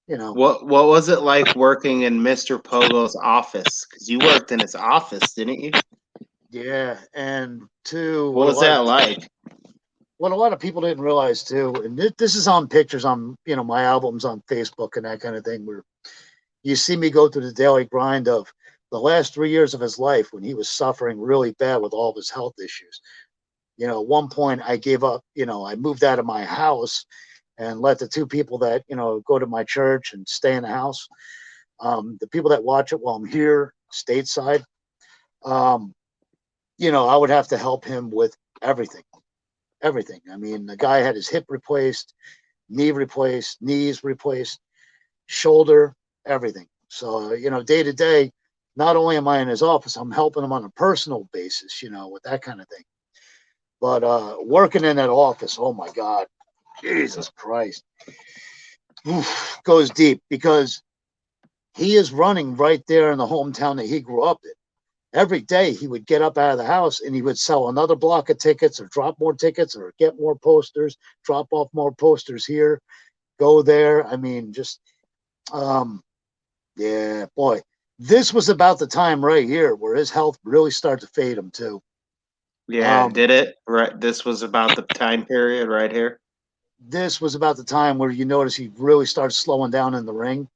Speaker 2: What was it like working in Mr. Pogo's office? Because you worked in his office, didn't you?
Speaker 3: yeah. And
Speaker 2: what was that like?
Speaker 3: What a lot of people didn't realize too, and this is on pictures on, my albums on Facebook and that kind of thing, where you see me go through the daily grind of the last 3 years of his life when he was suffering really bad with all of his health issues. At one point I gave up, I moved out of my house and let the 2 people that, go to my church and stay in the house, the people that watch it while I'm here stateside, I would have to help him with everything. I mean, the guy had his hip replaced, knee replaced, knees replaced, shoulder, everything. So, day to day, not only am I in his office, I'm helping him on a personal basis, with that kind of thing. But working in that office, oh my God, Jesus Christ, goes deep, because he is running right there in the hometown that he grew up in. Every day he would get up out of the house and he would sell another block of tickets or drop more tickets or get more posters, drop off more posters here, go there. I mean, just, yeah, boy, this was about the time right here where his health really started to fade him too.
Speaker 2: Yeah, did it? Right. This was about the time period right here.
Speaker 3: This was about the time where you notice he really started slowing down in the ring.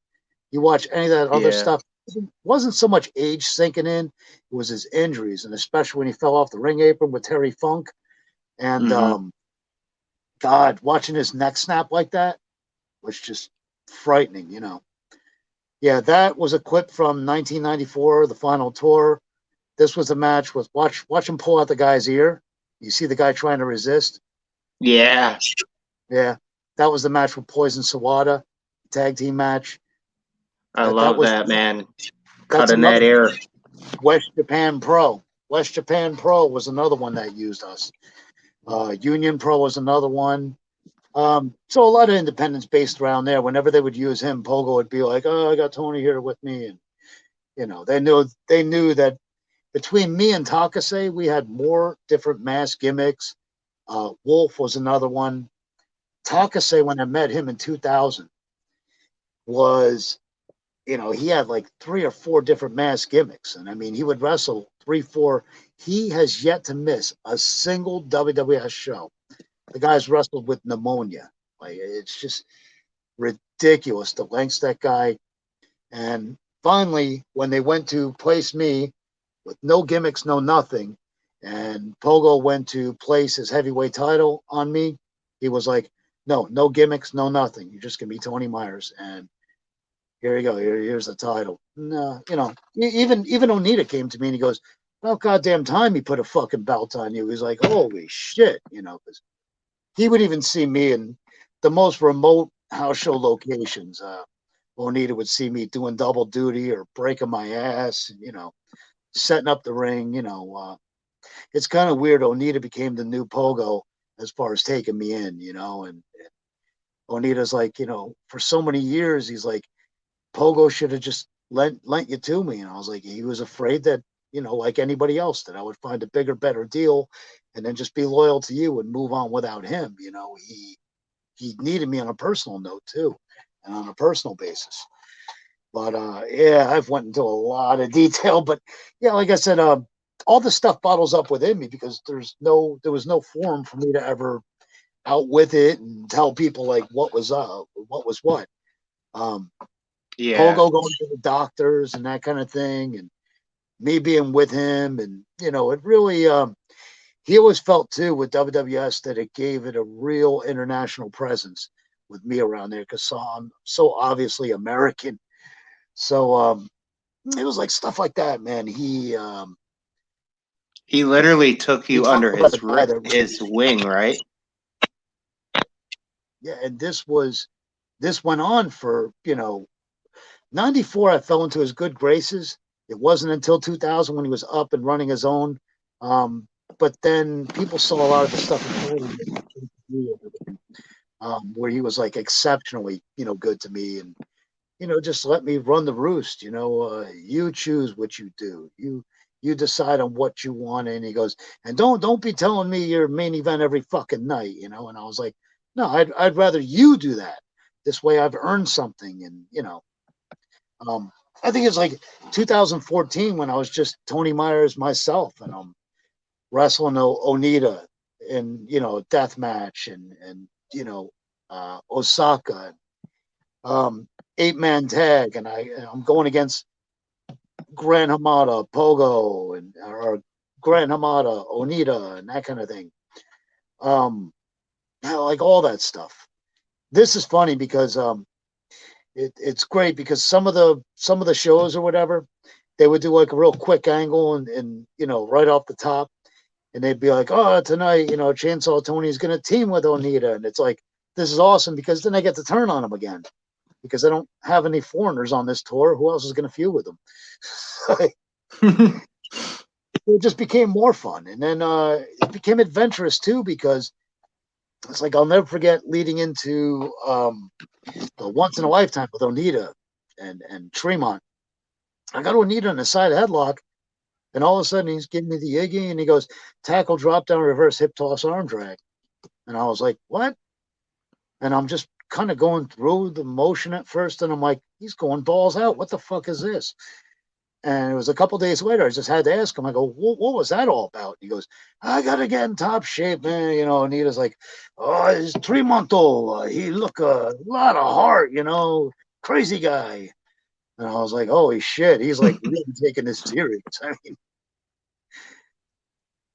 Speaker 3: You watch any of that other stuff, it wasn't so much age sinking in, it was his injuries, and especially when he fell off the ring apron with Terry Funk. And God, watching his neck snap like that was just frightening, Yeah, that was a clip from 1994, the final tour. This was a match with, watch him pull out the guy's ear. You see the guy trying to resist?
Speaker 2: Yeah.
Speaker 3: Yeah. That was the match with Poison Sawada, tag team match.
Speaker 2: I love that, man. Cutting that ear.
Speaker 3: West Japan Pro. West Japan Pro was another one that used us. Union Pro was another one. So a lot of independents based around there. Whenever they would use him, Pogo would be like, "Oh, I got Tony here with me," and they knew that between me and Takase, we had more different mask gimmicks. Wolf was another one. Takase, when I met him in 2000, was, he had like 3 or 4 different mask gimmicks. And I mean, he would wrestle 3, 4. He has yet to miss a single WWS show. The guy's wrestled with pneumonia. Like, it's just ridiculous, the lengths that guy. And finally, when they went to place me with no gimmicks, no nothing, And Pogo went to place his heavyweight title on me. He was like, no gimmicks, no nothing. You're just going to be Tony Myers. And here you go. Here's the title. No, even Onita came to me and he goes, "About goddamn time he put a fucking belt on you." He's like, "Holy shit," because he would even see me in the most remote house show locations. Onita would see me doing double duty or breaking my ass, setting up the ring. It's kind of weird. Onita became the new Pogo as far as taking me in, and Onita's like, for so many years, he's like, Pogo should have just lent you to me. And I was like, he was afraid that, like anybody else, that I would find a bigger, better deal and then just be loyal to you and move on without him. He needed me on a personal note too, and on a personal basis. But yeah, I've went into a lot of detail. But yeah, like I said, all this stuff bottles up within me because there was no forum for me to ever out with it and tell people like what was what.
Speaker 2: Yeah.
Speaker 3: Pogo going to the doctors and that kind of thing, and me being with him, and it really he always felt too with WWS that it gave it a real international presence with me around there because I'm so obviously American. So it was like stuff like that, man. He
Speaker 2: literally took you under his
Speaker 3: his
Speaker 2: wing, right?
Speaker 3: Yeah, and this went on for 94. I fell into his good graces. It wasn't until 2000 when he was up and running his own. But then people saw a lot of the stuff where he was like exceptionally, good to me, and just let me run the roost. You choose what you do. You decide on what you want. And he goes, and don't be telling me your main event every fucking night. And I was like, no, I'd rather you do that. This way, I've earned something, and I think it's like 2014 when I was just Tony Myers myself, and I'm wrestling Onita in death match, and Osaka, 8-man tag, and I'm going against Gran Hamada, Pogo, or Gran Hamada, Onita, and that kind of thing. Like all that stuff. This is funny because it's great because some of the shows or whatever, they would do like a real quick angle and right off the top, and they'd be like, oh, tonight Chainsaw Tony is going to team with Onita, and it's like, this is awesome because then I get to turn on him again because I don't have any foreigners on this tour. Who else is going to feud with them? It just became more fun, and then it became adventurous too because it's like I'll never forget leading into the Once in a Lifetime with Onita and Tremont. I got Onita in a side headlock, and all of a sudden he's giving me the Iggy, and he goes, tackle, drop down, reverse, hip toss, arm drag. And I was like, what? And I'm just kind of going through the motion at first, and I'm like, he's going balls out. What the fuck is this? And it was a couple days later, I just had to ask him. I go, what was that all about? He goes, I got to get in top shape, man. Anita's like, oh, he's 3-month-old. He look a lot of heart, crazy guy. And I was like, holy shit, he's like really taking this serious. I mean,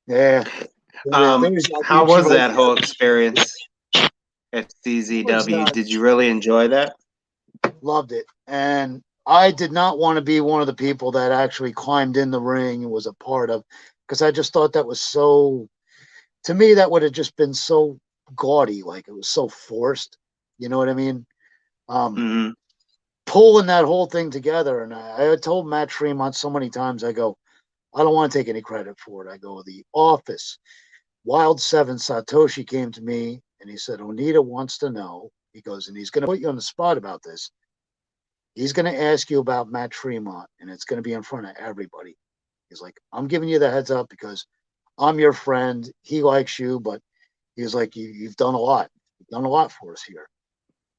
Speaker 3: yeah.
Speaker 2: How was that whole experience at CZW? Did you really enjoy that?
Speaker 3: Loved it. And I did not want to be one of the people that actually climbed in the ring and was a part of, because I just thought that was so, to me, that would have just been so gaudy. Like it was so forced. You know what I mean? Pulling that whole thing together. And I told Matt Tremont so many times, I go, I don't want to take any credit for it. I go, the office, Wild 7, Satoshi came to me and he said, Onita wants to know. He goes, and he's going to put you on the spot about this. He's going to ask you about Matt Tremont, and it's going to be in front of everybody. He's like, I'm giving you the heads up because I'm your friend. He likes you, but he's like, you've done a lot. You've done a lot for us here.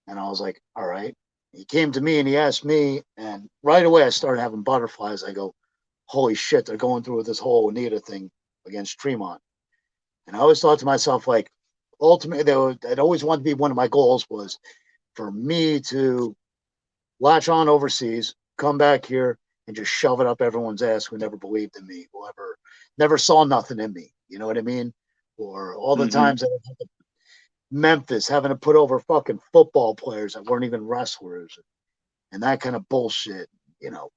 Speaker 3: And I was like, all right. He came to me and he asked me, and right away I started having butterflies. I go, holy shit, they're going through with this whole Onita thing against Tremont. And I always thought to myself, like, ultimately, I'd always wanted to be one of my goals was for me to latch on overseas, come back here, and just shove it up everyone's ass who never believed in me, whoever never saw nothing in me. You know what I mean? Or all the times that I went to Memphis having to put over fucking football players that weren't even wrestlers and that kind of bullshit, you know.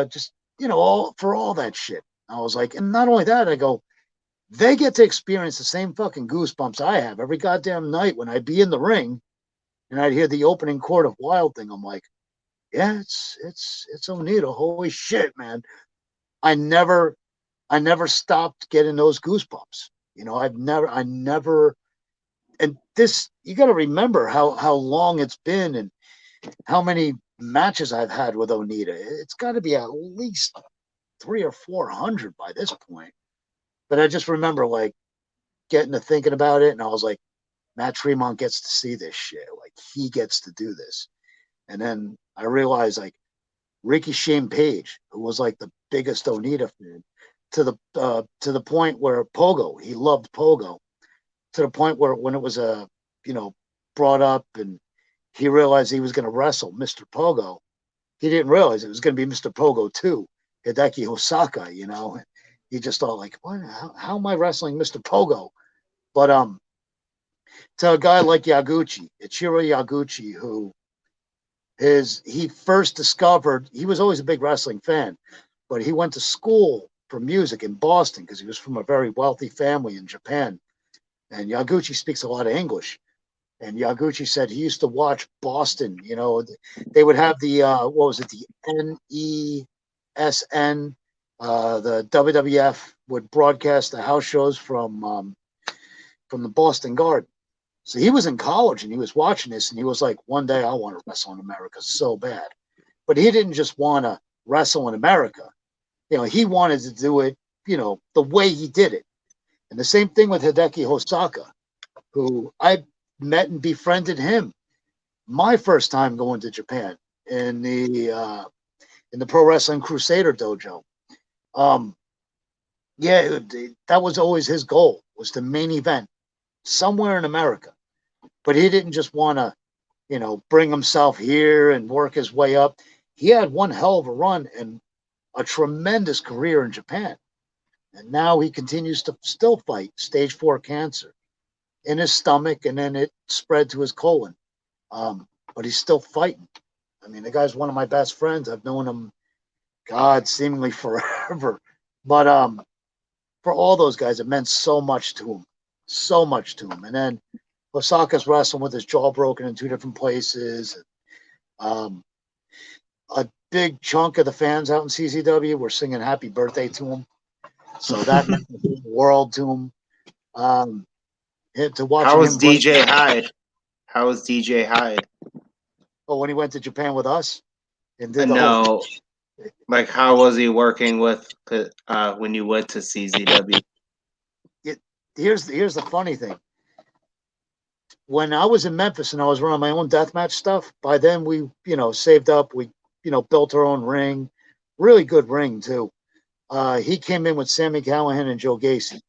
Speaker 3: Just, you know, all that shit. I was like, and not only that, I go, they get to experience the same fucking goosebumps I have every goddamn night when I'd be in the ring and I'd hear the opening chord of Wild Thing. I'm like, yeah, it's Onita. Holy shit, man. I never stopped getting those goosebumps. You know, I never, and this, you got to remember how long it's been and how many matches I've had with Onita. It's got to be at least 300 or 400 by this point. But I just remember like getting to thinking about it, and I was like, Matt Tremont gets to see this shit. Like he gets to do this. And then I realized like Ricky Shane Page, who was like the biggest Onita fan, to the point where Pogo, he loved Pogo, to the point where when it was brought up and he realized he was going to wrestle Mr. Pogo, he didn't realize it was going to be Mr. Pogo 2, Hideki Hosaka, you know. He just thought like, what? How am I wrestling Mr. Pogo? But to a guy like Yaguchi, Ichiro Yaguchi, who he first discovered, he was always a big wrestling fan, but he went to school for music in Boston because he was from a very wealthy family in Japan. And Yaguchi speaks a lot of English. And Yaguchi said he used to watch Boston. You know, they would have the what was it, the NESN, the WWF would broadcast the house shows from the Boston Garden. So he was in college and he was watching this and he was like, one day I want to wrestle in America so bad. But he didn't just want to wrestle in America. You know, he wanted to do it, you know, the way he did it. And the same thing with Hideki Hosaka, who I met and befriended him my first time going to Japan in the Pro Wrestling Crusader dojo. Yeah, that was always his goal, was to main event somewhere in America. But he didn't just want to, you know, bring himself here and work his way up. He had one hell of a run and a tremendous career in Japan. And now he continues to still fight stage 4 cancer in his stomach, and then it spread to his colon. But he's still fighting. I mean, the guy's one of my best friends. I've known him, God, seemingly forever. But for all those guys, it meant so much to him. So much to him. And then Osaka's wrestling with his jaw broken in 2 different places. A big chunk of the fans out in CZW were singing happy birthday to him. So that meant the world to him. To watch.
Speaker 2: How was DJ Hyde? How was DJ Hyde?
Speaker 3: Oh, when he went to Japan with us and did
Speaker 2: no, like how was he working with when you went to CZW?
Speaker 3: Here's the funny thing. When I was in Memphis and I was running my own deathmatch stuff, by then we, you know, saved up. We, you know, built our own ring, really good ring too. He came in with Sammy Callahan and Joe Gacy.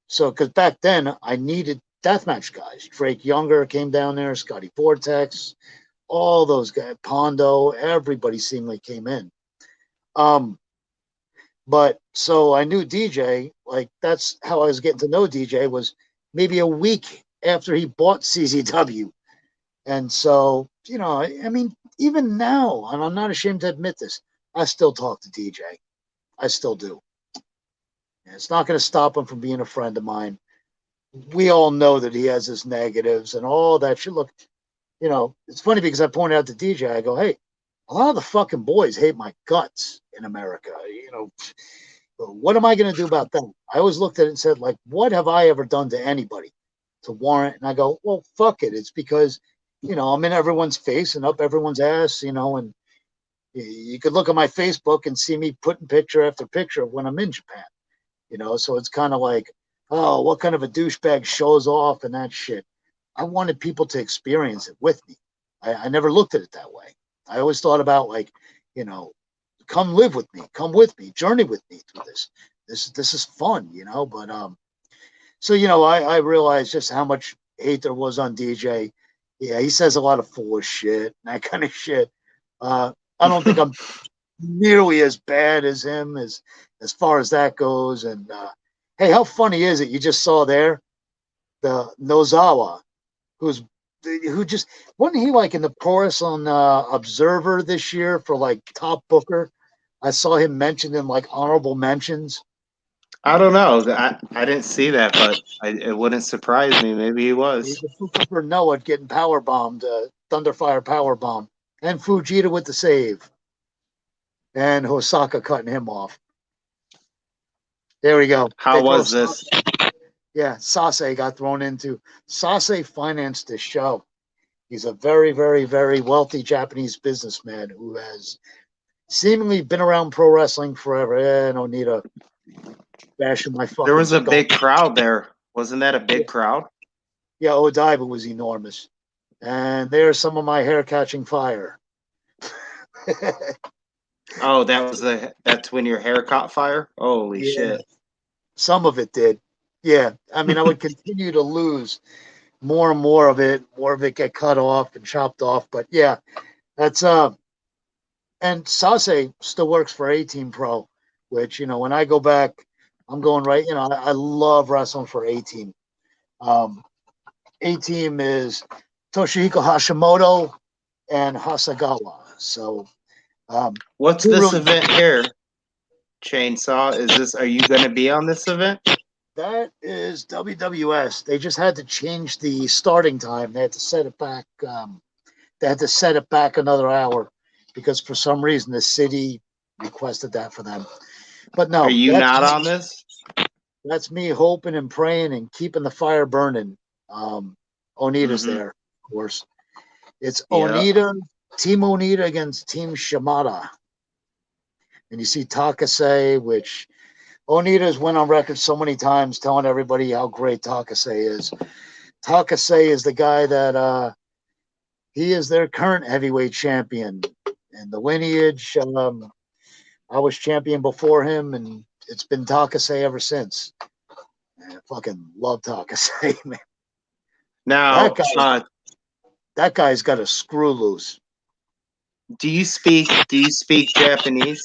Speaker 3: So, because back then I needed deathmatch guys. Drake Younger came down there, Scotty Vortex, all those guys, Pondo, everybody seemingly came in. But so I knew DJ, like that's how I was getting to know DJ, was maybe a week after he bought CZW. And so, you know, I mean, even now, and I'm not ashamed to admit this, I still talk to DJ. I still do. And it's not going to stop him from being a friend of mine. We all know that he has his negatives and all that shit. Look, you know, it's funny because I pointed out to DJ, I go, hey, a lot of the fucking boys hate my guts in America. You know, what am I going to do about that? I always looked at it and said, like, what have I ever done to anybody to warrant? And I go, well, fuck it. It's because, you know, I'm in everyone's face and up everyone's ass, you know, and you could look at my Facebook and see me putting picture after picture of when I'm in Japan, you know, so it's kind of like, oh, what kind of a douchebag shows off and that shit. I wanted people to experience it with me. I never looked at it that way. I always thought about like, you know, come live with me, come with me, journey with me through this. This is fun, you know. But so you know, I realized just how much hate there was on DJ. Yeah, he says a lot of foolish shit, that kind of shit. I don't think I'm nearly as bad as him as far as that goes. And hey, how funny is it? You just saw there the Nozawa, who just wasn't he like in the chorus on Observer this year for like top booker? I saw him mentioned in like honorable mentions.
Speaker 2: I don't know. I didn't see that, but it wouldn't surprise me. Maybe he was.
Speaker 3: He's a booker for Noah getting power bombed, Thunderfire power bomb, and Fujita with the save, and Hosaka cutting him off. There we go.
Speaker 2: How was this?
Speaker 3: Yeah, Sase got thrown into. Sase financed this show. He's a very, very, very wealthy Japanese businessman who has seemingly been around pro wrestling forever. I don't need a bash in my fucking
Speaker 2: There was a
Speaker 3: skull.
Speaker 2: big crowd there. Wasn't that a big crowd?
Speaker 3: Yeah, Odaiba was enormous. And there's some of my hair catching fire.
Speaker 2: Oh, that's when your hair caught fire? Holy shit.
Speaker 3: Some of it did. Yeah. I mean, I would continue to lose more and more of it get cut off and chopped off. But yeah, that's and Sase still works for A-Team Pro, which, you know, when I go back, I'm going right, you know, I love wrestling for A-Team. A-Team is Toshihiko Hashimoto and Hasagawa. So
Speaker 2: what's this event here? Chainsaw, are you gonna be on this event?
Speaker 3: that is WWS. They just had to change the starting time. They had to set it back. They had to set it back another hour because for some reason the city requested that for them. But no,
Speaker 2: Are you not on this?
Speaker 3: That's me hoping and praying and keeping the fire burning. Onita's there, of course. It's Onita, Team Onita against Team Shimada. And you see Takase, which Onita's went on record so many times telling everybody how great Takase is. Takase is the guy that he is their current heavyweight champion. And the lineage, I was champion before him, and it's been Takase ever since. I fucking love Takase, man.
Speaker 2: Now,
Speaker 3: that guy's got a screw loose.
Speaker 2: Do you speak Japanese?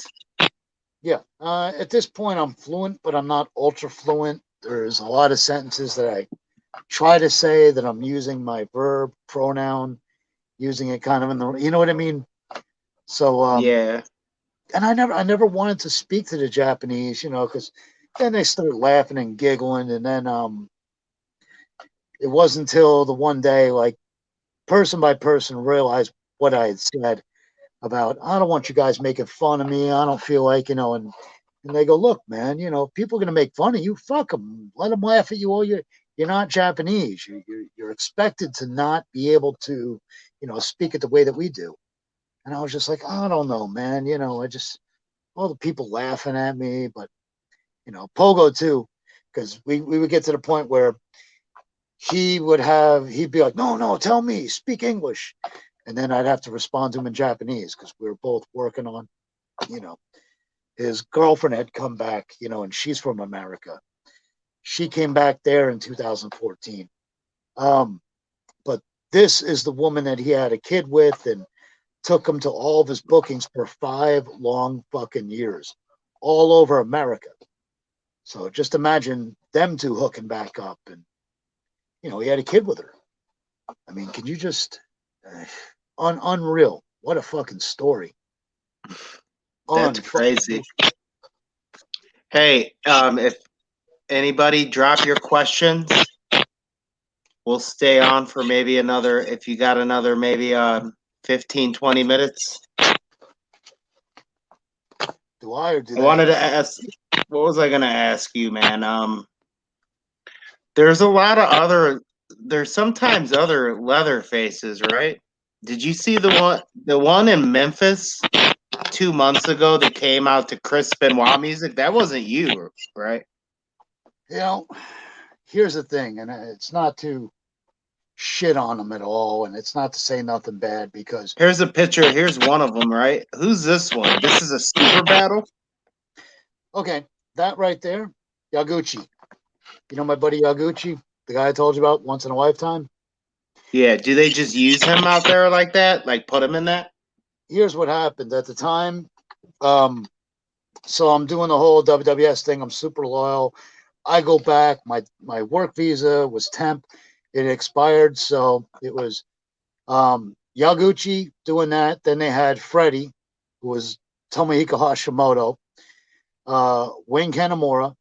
Speaker 3: Yeah. At this point, I'm fluent, but I'm not ultra fluent. There's a lot of sentences that I try to say that I'm using my verb, pronoun, using it kind of in the, you know what I mean? So,
Speaker 2: yeah.
Speaker 3: And I never wanted to speak to the Japanese, you know, because then they start laughing and giggling. And then it wasn't until the one day, like, person by person realized what I had said about, I don't want you guys making fun of me. I don't feel like, you know, and they go, look, man, you know, people are going to make fun of you. Fuck them. Let them laugh at you all year. You're not Japanese. You're expected to not be able to, you know, speak it the way that we do. And I was just like, I don't know, man. You know, all the people laughing at me, but, you know, Pogo too, because we would get to the point where he'd be like, no, tell me, speak English. And then I'd have to respond to him in Japanese because we were both working on, you know, his girlfriend had come back, you know, and she's from America. She came back there in 2014. But this is the woman that he had a kid with and took him to all of his bookings for 5 long fucking years, all over America. So just imagine them two hooking back up, and, you know, he had a kid with her. I mean, can you just... unreal. What a fucking story.
Speaker 2: That's crazy. Hey, if anybody drop your questions, we'll stay on for maybe another, if you got another maybe 15, 20 minutes.
Speaker 3: Do I or do
Speaker 2: I wanted to ask, what was I going to ask you, man? There's sometimes other Leatherfaces, right? Did you see the one in Memphis 2 months ago that came out to Chris Benoit music? That wasn't you, right?
Speaker 3: You know, here's the thing, and it's not to shit on them at all, and it's not to say nothing bad, because...
Speaker 2: Here's a picture. Here's one of them, right? Who's this one? This is a super battle?
Speaker 3: Okay, that right there, Yaguchi. You know my buddy Yaguchi, the guy I told you about, once in a lifetime?
Speaker 2: Yeah, do they just use him out there like that? Like put him in that?
Speaker 3: Here's what happened. At the time, So I'm doing the whole WWS thing. I'm super loyal. I go back. My work visa was temp. It expired, so it was Yaguchi doing that. Then they had Freddie, who was Tomohiko Hashimoto, Wing Kanamura,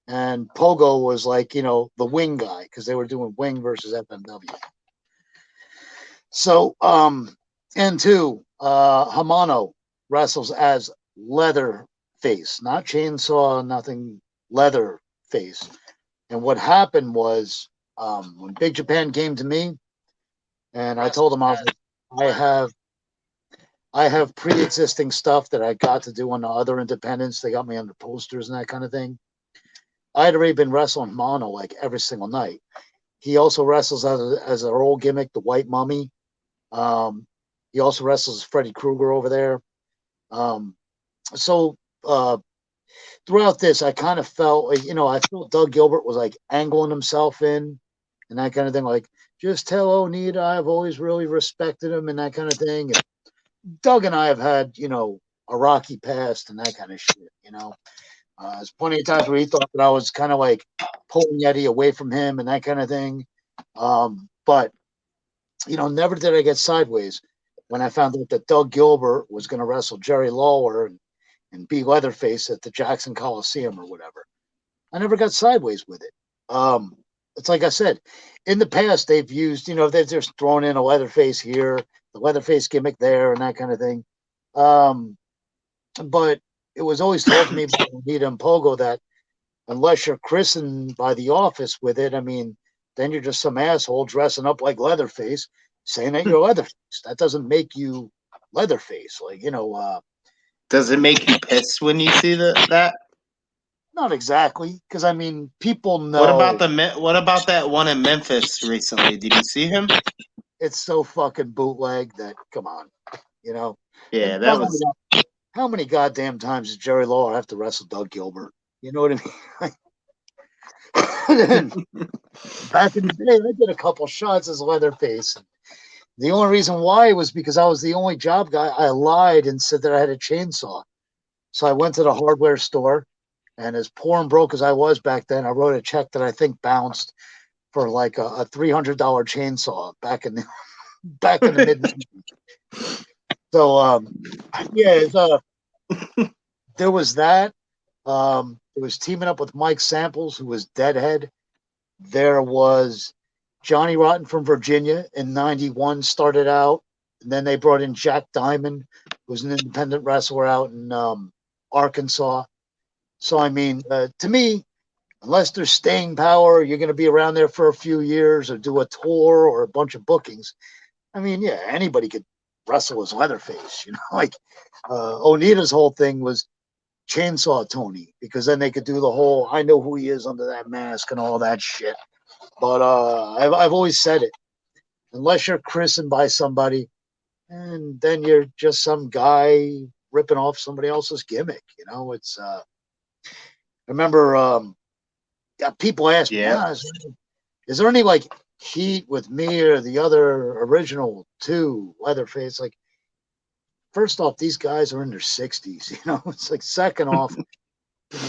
Speaker 3: and Pogo was like, the wing guy because they were doing Wing versus FMW. So, and two, Hamano wrestles as Leatherface, not Chainsaw, nothing, Leatherface. And what happened was, when Big Japan came to me, and I told them, I was like, I have pre-existing stuff that I got to do on the other independents. They got me under posters and that kind of thing. I had already been wrestling Mono like every single night. He also wrestles as our old gimmick, the White Mummy. He also wrestles as Freddy Krueger over there. So throughout this, I kind of felt like, I felt Doug Gilbert was like angling himself in and that kind of thing. Like, just tell Onita I've always really respected him and that kind of thing. And Doug and I have had, a rocky past and that kind of shit, There's plenty of times where he thought that I was kind of like pulling Eddie away from him and that kind of thing. But, never did I get sideways when I found out that Doug Gilbert was going to wrestle Jerry Lawler and be Leatherface at the Jackson Coliseum or whatever. I never got sideways with it. It's like I said, in the past, they've used, they've just thrown in a Leatherface here, the Leatherface gimmick there, and that kind of thing. But it was always told to me by Onita and Pogo that unless you're christened by the office with it, I mean, then you're just some asshole dressing up like Leatherface, saying that you're Leatherface. That doesn't make you Leatherface. Like,
Speaker 2: Does it make you pissed when you see that?
Speaker 3: Not exactly, because I mean, people know.
Speaker 2: What about that one in Memphis recently? Did you see him?
Speaker 3: It's so fucking bootleg that, come on,
Speaker 2: Yeah, that was.
Speaker 3: How many goddamn times does Jerry Lawler have to wrestle Doug Gilbert? You know what I mean? Back in the day, I did a couple shots as Leatherface. The only reason why was because I was the only job guy. I lied and said that I had a chainsaw. So I went to the hardware store, and as poor and broke as I was back then, I wrote a check that I think bounced for like a $300 chainsaw back in the mid. So yeah, there was that. It was teaming up with Mike Samples, who was Deadhead. There was Johnny Rotten from Virginia in '91 started out, and then they brought in Jack Diamond, who was an independent wrestler out in Arkansas. So I mean, to me, unless there's staying power, you're going to be around there for a few years or do a tour or a bunch of bookings. I mean, yeah, anybody could wrestle as Leatherface, like Onita's whole thing was Chainsaw Tony, because then they could do the whole I know who he is under that mask and all that shit. But I've always said it, unless you're christened by somebody, and then you're just some guy ripping off somebody else's gimmick. It's I remember people ask me, is there any like heat with me or the other original two Leatherface? Like, first off, these guys are in their 60s. It's like, second off,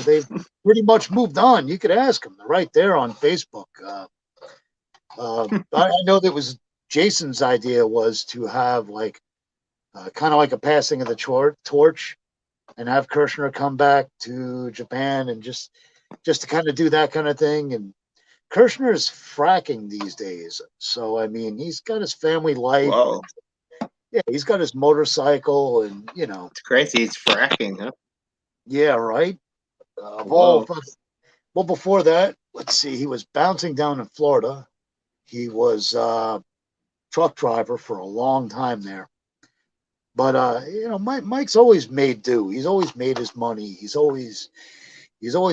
Speaker 3: they've pretty much moved on. You could ask them. They're right there on Facebook. I know that was Jason's idea was to have like kind of like a passing of the torch and have Kirshner come back to Japan and just to kind of do that kind of thing. And Kirshner is fracking these days. So, I mean, he's got his family life.
Speaker 2: Whoa.
Speaker 3: Yeah, he's got his motorcycle and,
Speaker 2: It's crazy. He's fracking, huh?
Speaker 3: Yeah, right? Well, before that, let's see. He was bouncing down in Florida. He was truck driver for a long time there. But, Mike's always made do. He's always made his money. He's always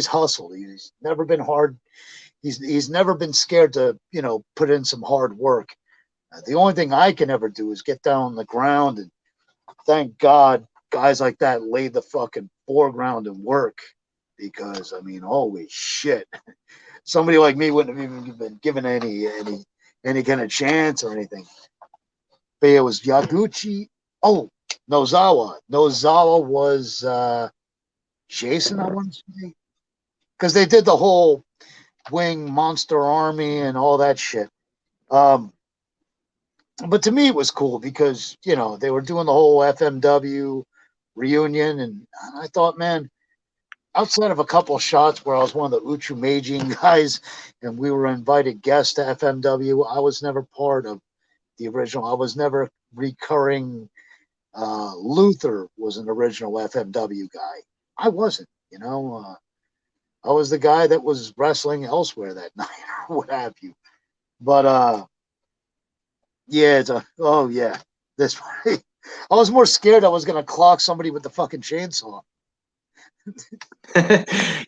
Speaker 3: hustled. He's never been hard. He's never been scared to, put in some hard work. The only thing I can ever do is get down on the ground, and thank God guys like that lay the fucking foreground and work, because, I mean, holy shit. Somebody like me wouldn't have even been given any kind of chance or anything. But it was Yaguchi. Oh, Nozawa. Nozawa was Jason, I want to say, because they did the whole Wing Monster Army and all that shit. But to me, it was cool because they were doing the whole FMW reunion, and I thought, man, outside of a couple of shots where I was one of the Uchu Meijin guys, and we were invited guests to FMW, I was never part of the original. I was never recurring. Luther was an original FMW guy. I wasn't, I was the guy that was wrestling elsewhere that night or what have you. But yeah, this way. I was more scared I was gonna clock somebody with the fucking chainsaw.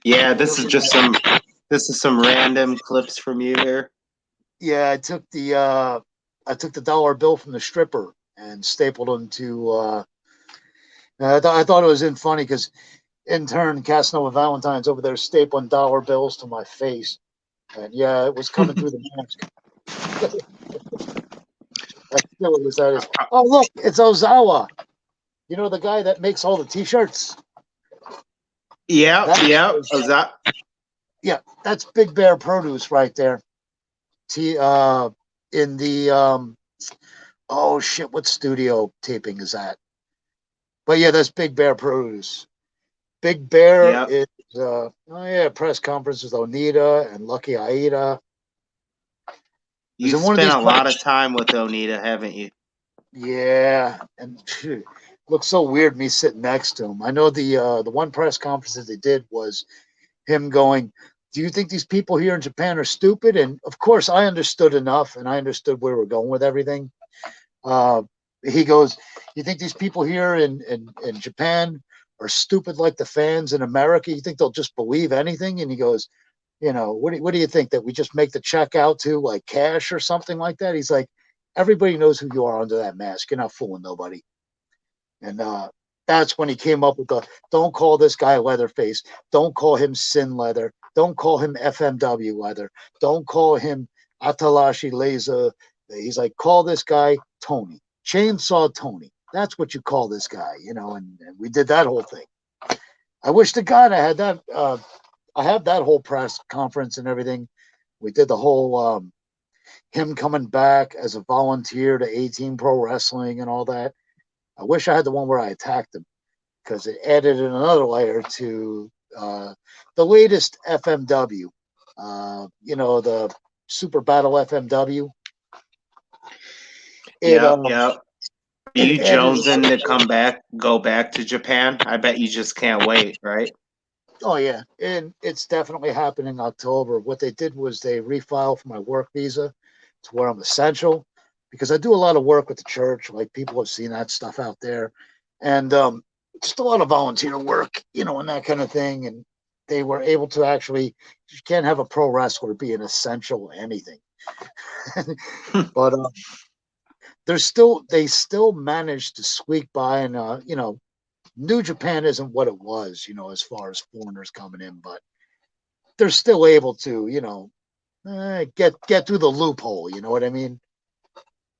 Speaker 2: Yeah, this is some random clips from you here.
Speaker 3: Yeah, I took the dollar bill from the stripper and stapled them to. I thought it was funny because intern Casanova Valentine's over there stapling dollar bills to my face, and yeah, it was coming through the mask. It was that. Oh look, it's Ozawa. The guy that makes all the T-shirts.
Speaker 2: Yeah.
Speaker 3: Yeah, that's Big Bear Produce right there. In the oh shit, what studio taping is that? But yeah, that's Big Bear Produce. Big Bear is press conference with Onita and Lucky Aida.
Speaker 2: You spent a lot of time with Onita, haven't you?
Speaker 3: Yeah, and looks so weird me sitting next to him. I know the one press conference that they did was him going, do you think these people here in Japan are stupid? And of course I understood enough, and I understood where we're going with everything. He goes, you think these people here in Japan are stupid like the fans in America? You think they'll just believe anything? And he goes, what do you think, that we just make the check out to like cash or something like that? He's like, everybody knows who you are under that mask. You're not fooling nobody. And that's when he came up with the, don't call this guy Leatherface. Don't call him Sin Leather. Don't call him FMW Leather. Don't call him Atalashi Laser. He's like, call this guy Tony. Chainsaw Tony. That's what you call this guy, and we did that whole thing. I wish to God I had that. I have that whole press conference and everything. We did the whole him coming back as a volunteer to 18 Pro Wrestling and all that. I wish I had the one where I attacked him, because it added another layer to the latest FMW. The Super Battle FMW.
Speaker 2: Yeah. Are you jonesing to go back to Japan? I bet you just can't wait, right?
Speaker 3: Oh yeah, and it's definitely happening in October. What they did was they refiled for my work visa to where I'm essential, because I do a lot of work with the church. Like, people have seen that stuff out there, and just a lot of volunteer work, and that kind of thing. And they were able to actually, you can't have a pro wrestler be an essential anything, but they still managed to squeak by, and New Japan isn't what it was, as far as foreigners coming in, but they're still able to, get through the loophole. You know what I mean?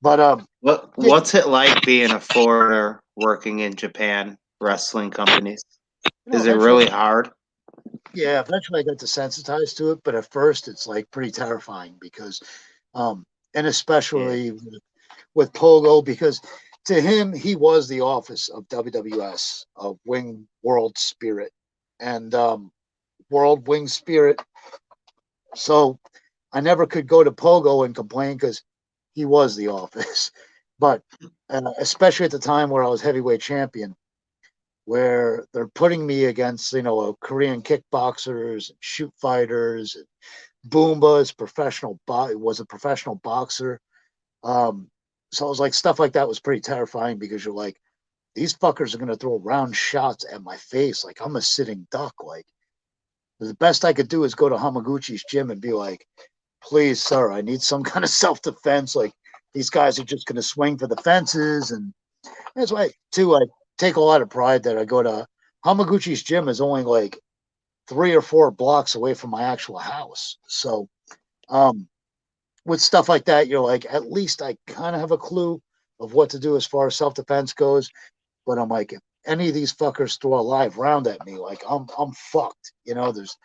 Speaker 3: But
Speaker 2: what's it like being a foreigner working in Japan wrestling companies? Is it really hard?
Speaker 3: Yeah, eventually I got desensitized to it, but at first it's like pretty terrifying because, and especially with Pogo, because to him, he was the office of WWS, of Wing World Spirit, and World Wing Spirit. So I never could go to Pogo and complain because he was the office. But especially at the time where I was heavyweight champion, where they're putting me against, Korean kickboxers, shoot fighters, and Boomba was a professional boxer. So it was like, stuff like that was pretty terrifying, because you're like, these fuckers are going to throw round shots at my face like I'm a sitting duck. Like, the best I could do is go to Hamaguchi's gym and be like, please, sir, I need some kind of self-defense. Like, these guys are just going to swing for the fences. And that's why, too, I take a lot of pride that I go to Hamaguchi's gym is only like 3 or 4 blocks away from my actual house. So, with stuff like that, you're like, at least I kind of have a clue of what to do as far as self-defense goes. But I'm like, if any of these fuckers throw a live round at me, like I'm fucked. You know, there's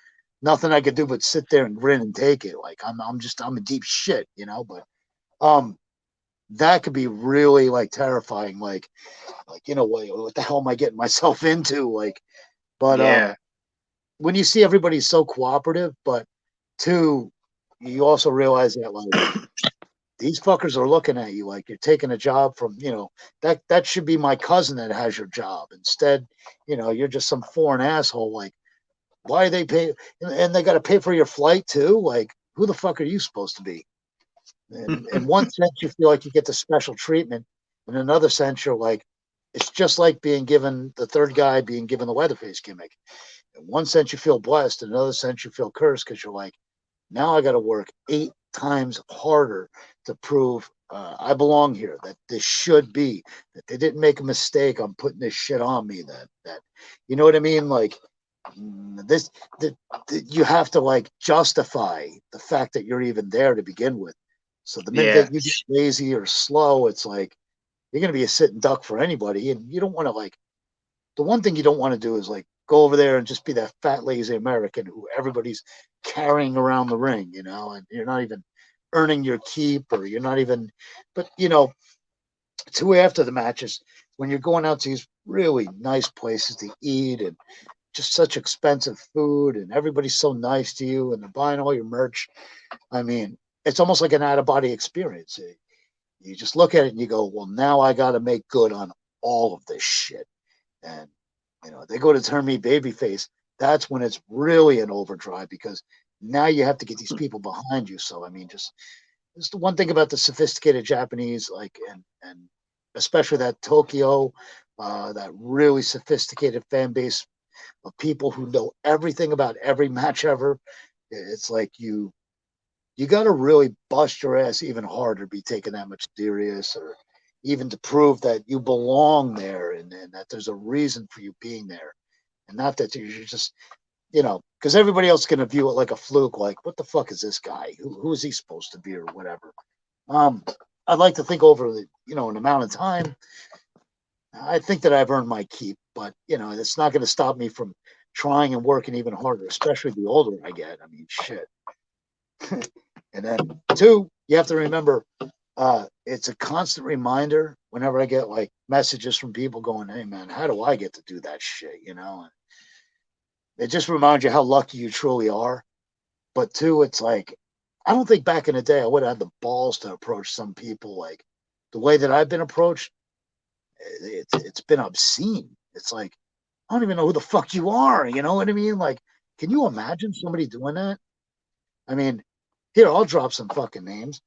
Speaker 3: nothing I could do but sit there and grin and take it. Like I'm in deep shit, you know. But that could be really like terrifying. Like you know what the hell am I getting myself into? Like, but
Speaker 2: Yeah.
Speaker 3: when you see everybody so cooperative, but two, you also realize that like these fuckers are looking at you like you're taking a job from, you know, that should be my cousin that has your job. Instead, you know, you're just some foreign asshole. Like, why are they pay? And they got to pay for your flight too. Like, who the fuck are you supposed to be? And in one sense, you feel like you get the special treatment. In another sense, you're like, it's just like being given the third guy being given the Leatherface gimmick. In one sense, you feel blessed. In another sense, you feel cursed because you're like, now I got to work 8 times harder to prove I belong here. That this should be that they didn't make a mistake on putting this shit on me. That you know what I mean? Like this, that you have to like justify the fact that you're even there to begin with. So the minute
Speaker 2: Yeah.
Speaker 3: that you get lazy or slow, it's like you're going to be a sitting duck for anybody, and you don't want to like. The one thing you don't want to do is like go over there and just be that fat lazy American who everybody's carrying around the ring, you know, and you're not even earning your keep, or you're not even. But you know, two after the matches, when you're going out to these really nice places to eat and just such expensive food, and everybody's so nice to you, and they're buying all your merch. I mean, it's almost like an out of body experience. You just look at it and you go, well, now I got to make good on all of this shit. And you know, they go to turn me babyface. That's when it's really an overdrive, because now you have to get these people behind you. So I mean, just the one thing about the sophisticated Japanese, like and especially that Tokyo, that really sophisticated fan base of people who know everything about every match ever. It's like you got to really bust your ass even harder to be taken that much serious, or even to prove that you belong there, and that there's a reason for you being there, and not that you're just, you know, because everybody else is going to view it like a fluke, like, what the fuck is this guy? Who is he supposed to be, or whatever. I'd like to think over the, you know, an amount of time, I think that I've earned my keep, but, you know, it's not going to stop me from trying and working even harder, especially the older I get. I mean, shit. And then two, you have to remember, it's a constant reminder whenever I get like messages from people going, hey man, how do I get to do that shit? You know, and it just reminds you how lucky you truly are. But two, it's like, I don't think back in the day I would have had the balls to approach some people like the way that I've been approached. It's been obscene. It's like, I don't even know who the fuck you are. You know what I mean? Like, can you imagine somebody doing that? I mean, here, I'll drop some fucking names.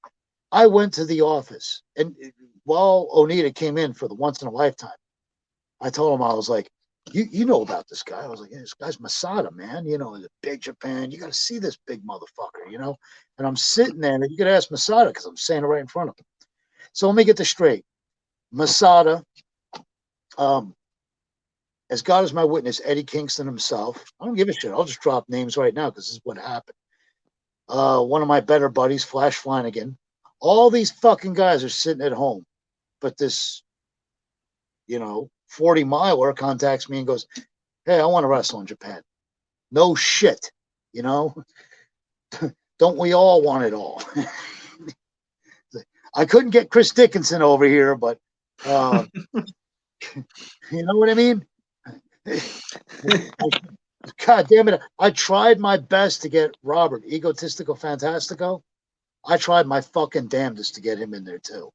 Speaker 3: I went to the office, and while Onita came in for the once in a lifetime, I told him, I was like, you know about this guy. I was like, yeah, this guy's Masada, man. You know, the big Japan. You got to see this big motherfucker, you know? And I'm sitting there, and you could ask Masada because I'm saying it right in front of him. So let me get this straight. Masada, as God is my witness, Eddie Kingston himself. I don't give a shit. I'll just drop names right now because this is what happened. One of my better buddies, Flash Flanagan. All these fucking guys are sitting at home, but this, you know, 40-miler contacts me and goes, hey, I want to wrestle in Japan. No shit, you know? Don't we all want it all? I couldn't get Chris Dickinson over here, but you know what I mean? God damn it. I tried my best to get Robert, Egotistico Fantastico. I tried my fucking damnedest to get him in there too.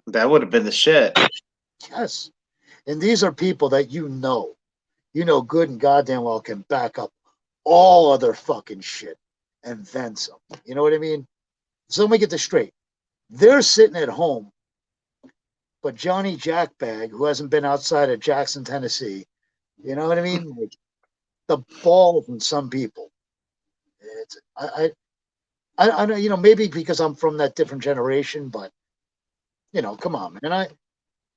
Speaker 2: That would have been the shit.
Speaker 3: Yes. And these are people that you know good and goddamn well can back up all other fucking shit and then some. You know what I mean? So let me get this straight. They're sitting at home, but Johnny Jackbag, who hasn't been outside of Jackson, Tennessee, you know what I mean? Like, the balls in some people. It's I know, you know, maybe because I'm from that different generation, but you know, come on, man.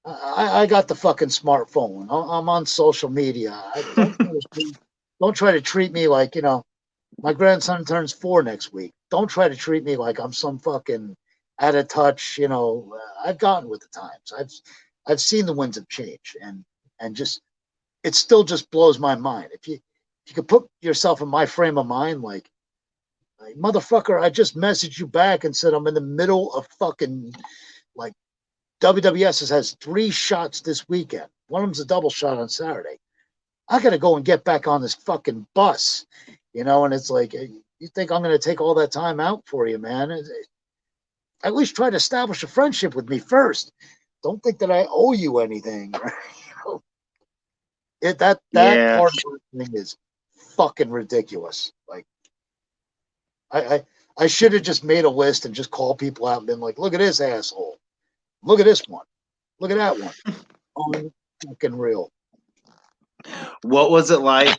Speaker 3: I got the fucking smartphone. I'm on social media. Don't try to treat me like, you know, my grandson turns 4 next week. Don't try to treat me like I'm some fucking out of touch. You know, I've gotten with the times. I've seen the winds of change, and just it still just blows my mind. If you could put yourself in my frame of mind, like motherfucker, I just messaged you back and said I'm in the middle of fucking like WWS has 3 shots this weekend. One of them's a double shot on Saturday. I gotta go and get back on this fucking bus, and it's like, you think I'm gonna take all that time out for you, man? At least try to establish a friendship with me first. Don't think that I owe you anything. That
Speaker 2: Yeah.
Speaker 3: part of the thing is fucking ridiculous. Like, I should have just made a list and just called people out and been like, look at this asshole. Look at this one. Look at that one. Fucking real.
Speaker 2: What was it like?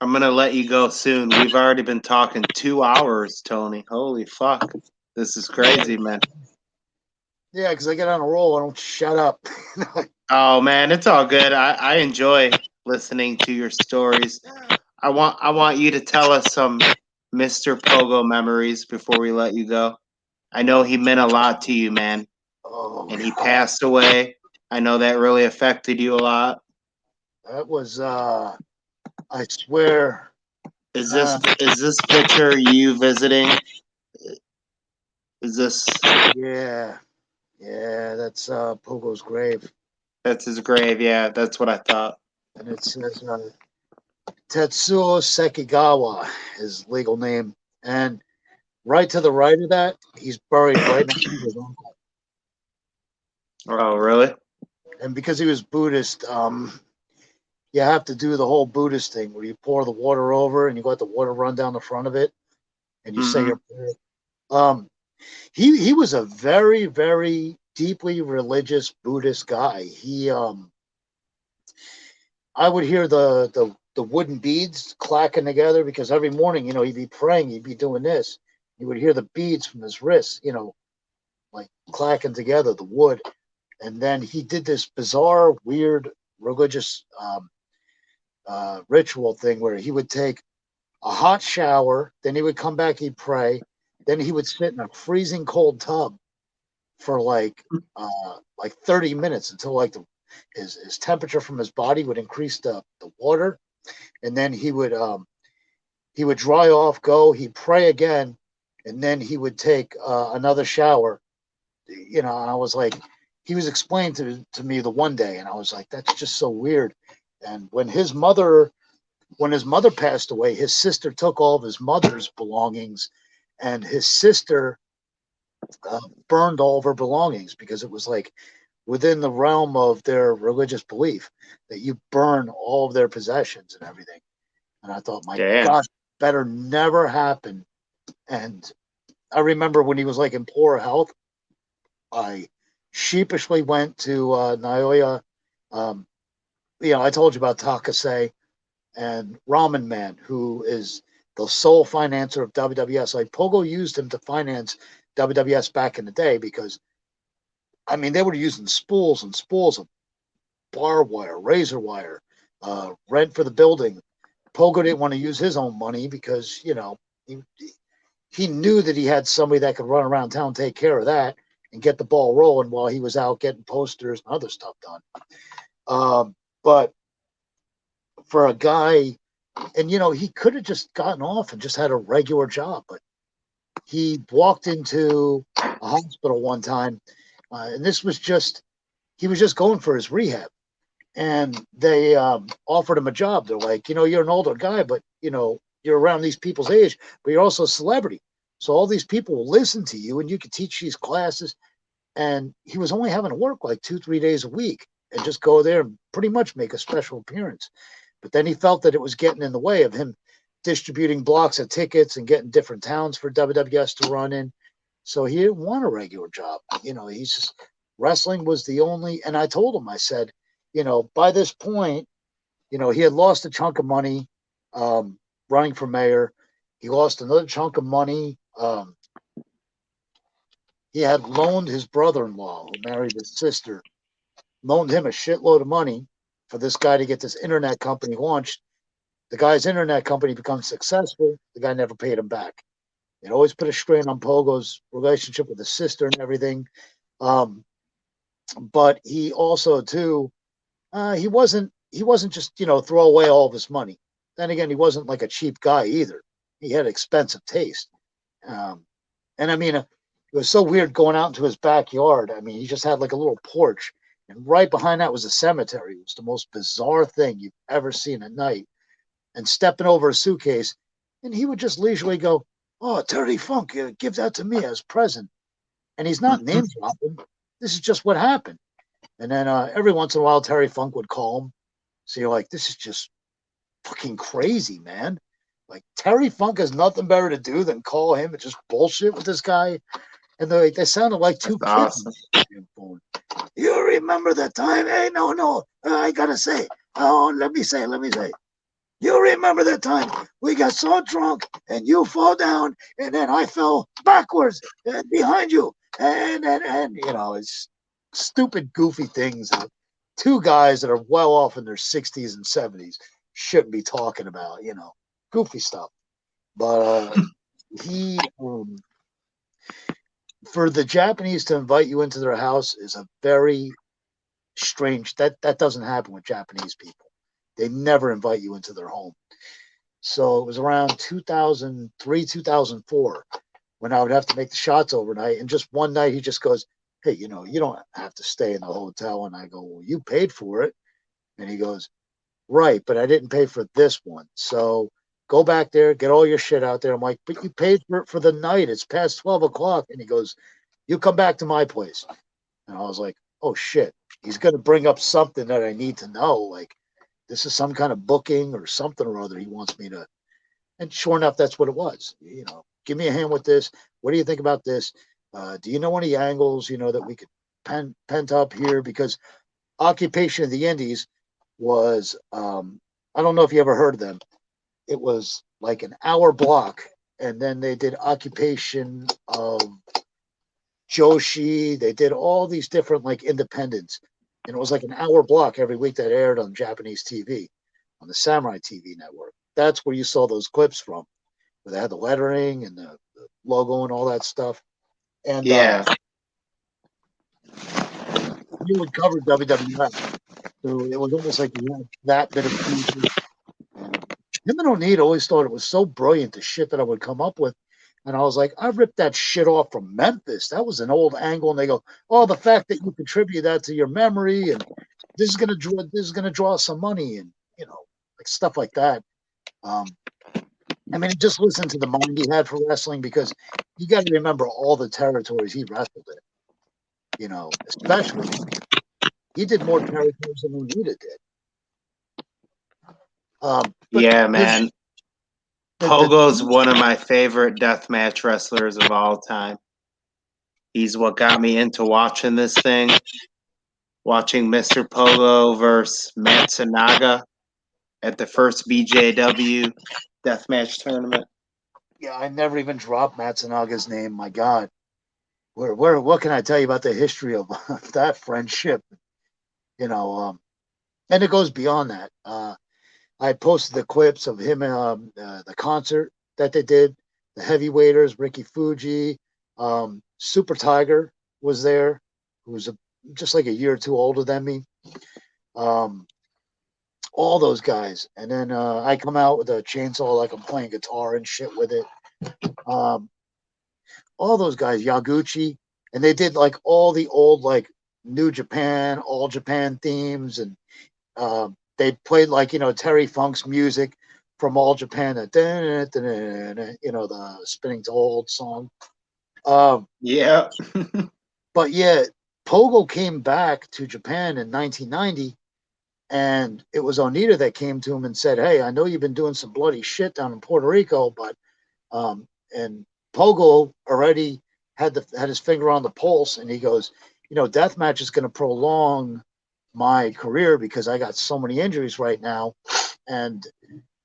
Speaker 2: I'm gonna let you go soon. We've already been talking 2 hours, Tony. Holy fuck. This is crazy, man.
Speaker 3: Yeah, because I get on a roll. I don't shut up.
Speaker 2: Oh man, it's all good. I enjoy listening to your stories. I want you to tell us some Mr. Pogo memories before we let you go. I know he meant a lot to you, man.
Speaker 3: Oh,
Speaker 2: And he passed away. I know that really affected you a lot.
Speaker 3: that was I swear.
Speaker 2: Is this picture you visiting? Is this
Speaker 3: Yeah, that's Pogo's grave.
Speaker 2: That's his grave? Yeah, that's what I thought.
Speaker 3: And it says Tetsuo Sekigawa, his legal name. And right to the right of that, he's buried right next to his uncle.
Speaker 2: Oh, really?
Speaker 3: And because he was Buddhist, you have to do the whole Buddhist thing where you pour the water over and you let the water run down the front of it, and you say your prayer. He was a very, very deeply religious Buddhist guy. I would hear the wooden beads clacking together because every morning, he'd be praying, he'd be doing this. You would hear the beads from his wrists, like clacking together, the wood. And then he did this bizarre, weird religious ritual thing where he would take a hot shower, then he would come back, he'd pray, then he would sit in a freezing cold tub for like 30 minutes until like his temperature from his body would increase the water, and then he would dry off, go, he'd pray again, and then he would take another shower. And I was like, he was explaining to me the one day, and I was like, that's just so weird. And when his mother passed away, his sister took all of his mother's belongings, and his sister burned all of her belongings because it was like within the realm of their religious belief that you burn all of their possessions and everything. And I thought, my God, better never happen. And I remember when he was like in poor health, I sheepishly went to Naoya. I told you about Takase and Ramen Man, who is the sole financer of WWS. Like, Pogo used him to finance WWS back in the day because, they were using spools and spools of barbed wire, razor wire, rent for the building. Pogo didn't want to use his own money because, he knew that he had somebody that could run around town, take care of that, and get the ball rolling while he was out getting posters and other stuff done. But for a guy, and he could have just gotten off and just had a regular job, but he walked into a hospital one time, and he was just going for his rehab, and they offered him a job. They're like, you're an older guy, but you're around these people's age, but you're also a celebrity, so all these people will listen to you and you could teach these classes. And he was only having to work like 2-3 days a week and just go there and pretty much make a special appearance. But then he felt that it was getting in the way of him distributing blocks of tickets and getting different towns for WWS to run in. So he didn't want a regular job. He's just, wrestling was the only, and I told him, I said, by this point, he had lost a chunk of money running for mayor. He lost another chunk of money. He had loaned his brother-in-law, who married his sister, loaned him a shitload of money for this guy to get this internet company launched. The guy's internet company becomes successful. The guy never paid him back. It always put a strain on Pogo's relationship with his sister and everything. but he also too, he wasn't just throw away all of his money. Then again, he wasn't like a cheap guy either. He had expensive taste, and I mean, it was so weird going out into his backyard. I mean, he just had like a little porch, and right behind that was a cemetery. It was the most bizarre thing you've ever seen at night. And stepping over a suitcase, and he would just leisurely go, "Oh, Terry Funk, give that to me as a present." And he's not name dropping. This is just what happened. And then every once in a while, Terry Funk would call him. So you're like, this is just fucking crazy, man. Like Terry Funk has nothing better to do than call him and just bullshit with this guy. And they sounded like two kids.
Speaker 2: Awesome.
Speaker 3: Phone. You remember that time? Hey, no, I gotta say. Oh, let me say. You remember that time we got so drunk and you fall down and then I fell backwards and behind you and it's stupid, goofy things that two guys that are well off in their 60s and 70s shouldn't be talking about, goofy stuff. But he, for the Japanese to invite you into their house is a very strange, that doesn't happen with Japanese people. They never invite you into their home. So it was around 2003, 2004 when I would have to make the shots overnight. And just one night he just goes, "Hey, you don't have to stay in the hotel." And I go, "Well, you paid for it." And he goes, "Right, but I didn't pay for this one. So go back there, get all your shit out there." I'm like, "But you paid for it for the night. It's past 12 o'clock. And he goes, "You come back to my place." And I was like, "Oh, shit. He's going to bring up something that I need to know. Like, this is some kind of booking or something or other he wants me to." And sure enough, that's what it was. Give me a hand with this. What do you think about this? Do you know any angles, that we could pent up here? Because Occupation of the Indies was, I don't know if you ever heard of them. It was like an hour block. And then they did Occupation of Joshi. They did all these different like independents. And it was like an hour block every week that aired on Japanese TV, on the Samurai TV network. That's where you saw those clips from, where they had the lettering and the logo and all that stuff. And
Speaker 2: Yeah.
Speaker 3: you would cover WWF. So it was almost like you had that bit of feature. Him and O'Neill always thought it was so brilliant, the shit that I would come up with. And I was like, I ripped that shit off from Memphis. That was an old angle. And they go, "Oh, the fact that you contribute that to your memory, and this is gonna draw some money," and like stuff like that. I mean, just listen to the mind he had for wrestling, because you got to remember all the territories he wrestled in. Especially he did more territories than Onita did.
Speaker 2: Yeah, man. Pogo's one of my favorite deathmatch wrestlers of all time. He's what got me into watching this thing. Watching Mr. Pogo versus Matsunaga at the first BJW deathmatch tournament.
Speaker 3: Yeah, I never even dropped Matsunaga's name. My God. What can I tell you about the history of that friendship? And it goes beyond that. I posted the clips of him, the concert that they did, the heavyweighters, Ricky Fuji, Super Tiger was there, who was just like a year or two older than me. All those guys. And then I come out with a chainsaw like I'm playing guitar and shit with it. All those guys, Yaguchi, and they did like all the old like New Japan, All Japan themes, and they played like Terry Funk's music from All Japan, the Spinning to Old song.
Speaker 2: Yeah.
Speaker 3: But yeah, Pogo came back to Japan in 1990, and it was Onita that came to him and said, "Hey, I know you've been doing some bloody shit down in Puerto Rico, but," and Pogo already had his finger on the pulse, and he goes, "Deathmatch is going to prolong my career because I got so many injuries right now." And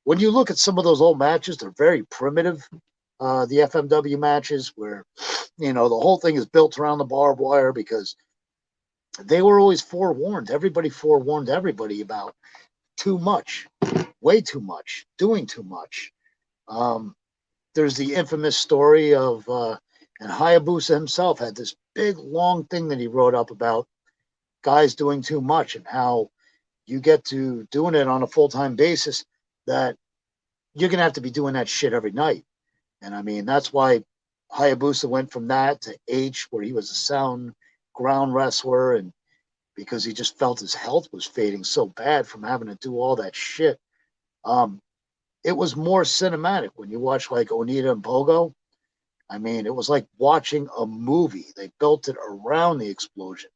Speaker 3: when you look at some of those old matches, they're very primitive. The FMW matches where, the whole thing is built around the barbed wire, because they were always forewarned. Everybody forewarned everybody about too much, way too much, doing too much. There's the infamous story of, and Hayabusa himself had this big, long thing that he wrote up about guys doing too much and how you get to doing it on a full-time basis that you're going to have to be doing that shit every night. And I mean, that's why Hayabusa went from that to H, where he was a sound ground wrestler, and because he just felt his health was fading so bad from having to do all that shit. It was more cinematic when you watch like Onita and Pogo. I mean, it was like watching a movie. They built it around the explosion.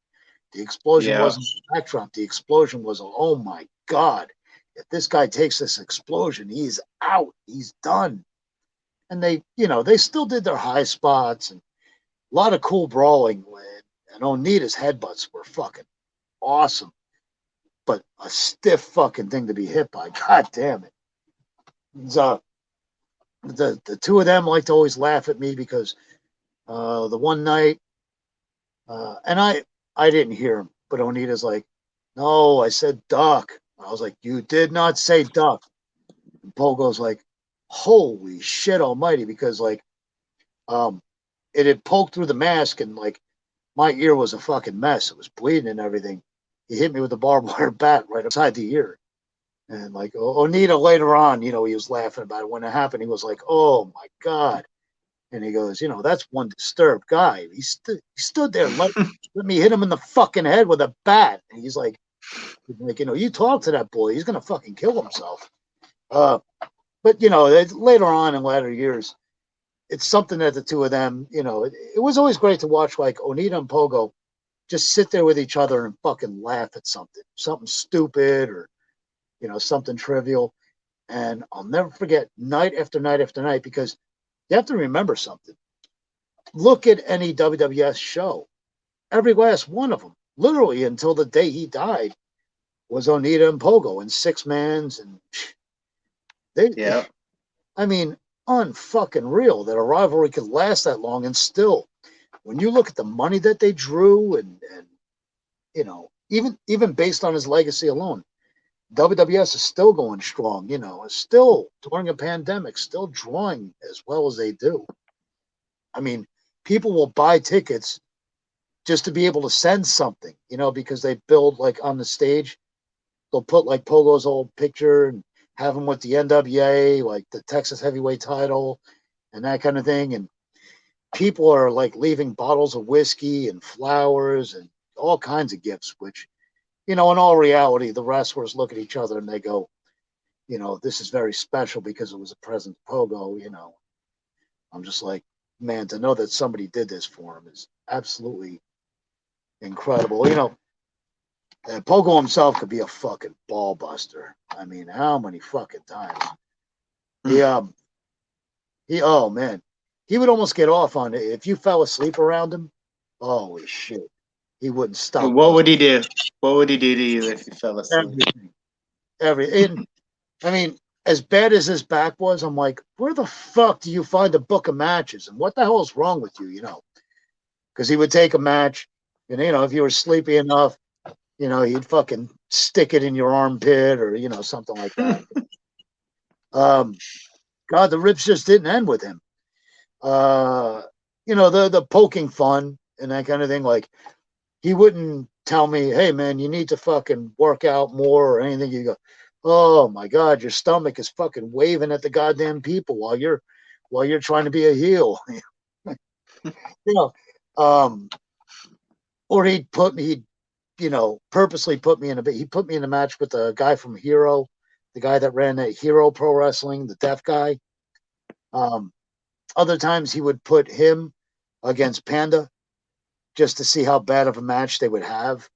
Speaker 3: The explosion wasn't a backdrop. The explosion was, oh my God, if this guy takes this explosion, he's out. He's done. And they, you know, they still did their high spots and a lot of cool brawling. And Onita's headbutts were fucking awesome. But a stiff fucking thing to be hit by. God damn it. The two of them like to always laugh at me because the one night, and I didn't hear him, but Onita's like, no, I said duck. I was like, you did not say duck. And Pogo's like, holy shit almighty, because like it had poked through the mask and like my ear was a fucking mess. It was bleeding and everything. He hit me with a barbed wire bat right upside the ear. And like Onita later on, you know, he was laughing about it. When it happened, he was like, oh my God. And he goes, you know, that's one disturbed guy. He stood there and let me hit him in the fucking head with a bat. And he's like, you know, you talk to that boy, he's going to fucking kill himself. But, you know, later on in later years, it's something that the two of them, you know, it was always great to watch like Onita and Pogo just sit there with each other and fucking laugh at something stupid or, you know, something trivial. And I'll never forget night after night after night, because you have to remember something. Look at any WWS show. Every last one of them, literally until the day he died, was Onita and Pogo and six mans. And they, I mean, unfucking real that a rivalry could last that long. And still, when you look at the money that they drew and you know, even based on his legacy alone, WWS is still going strong, you know, is still during a pandemic, still drawing as well as they do. I mean, people will buy tickets just to be able to send something, you know, because they build like on the stage, they'll put like Pogo's old picture and have him with the NWA, like the Texas heavyweight title and that kind of thing. And people are like leaving bottles of whiskey and flowers and all kinds of gifts, which, you know, in all reality, the wrestlers look at each other and they go, you know, this is very special because it was a present to Pogo, you know. I'm just like, man, to know that somebody did this for him is absolutely incredible. You know, Pogo himself could be a fucking ball buster. I mean, how many fucking times? Oh man, he would almost get off on it. If you fell asleep around him, holy shit. He wouldn't stop.
Speaker 2: What would he do? What would he do to you if you fell asleep?
Speaker 3: Everything. I mean, as bad as his back was, I'm like, where the fuck do you find a book of matches? And what the hell is wrong with you, you know? Because he would take a match, and, you know, if you were sleepy enough, you know, he'd fucking stick it in your armpit or, you know, something like that. God, the rips just didn't end with him. You know, the poking fun and that kind of thing, like, he wouldn't tell me, hey, man, you need to fucking work out more or anything. You go, oh, my God, your stomach is fucking waving at the goddamn people while you're trying to be a heel. You know, or he'd you know, purposely put me in he put me in a match with the guy from Hero, the guy that ran that Hero Pro Wrestling, the deaf guy. Other times he would put him against Panda, just to see how bad of a match they would have,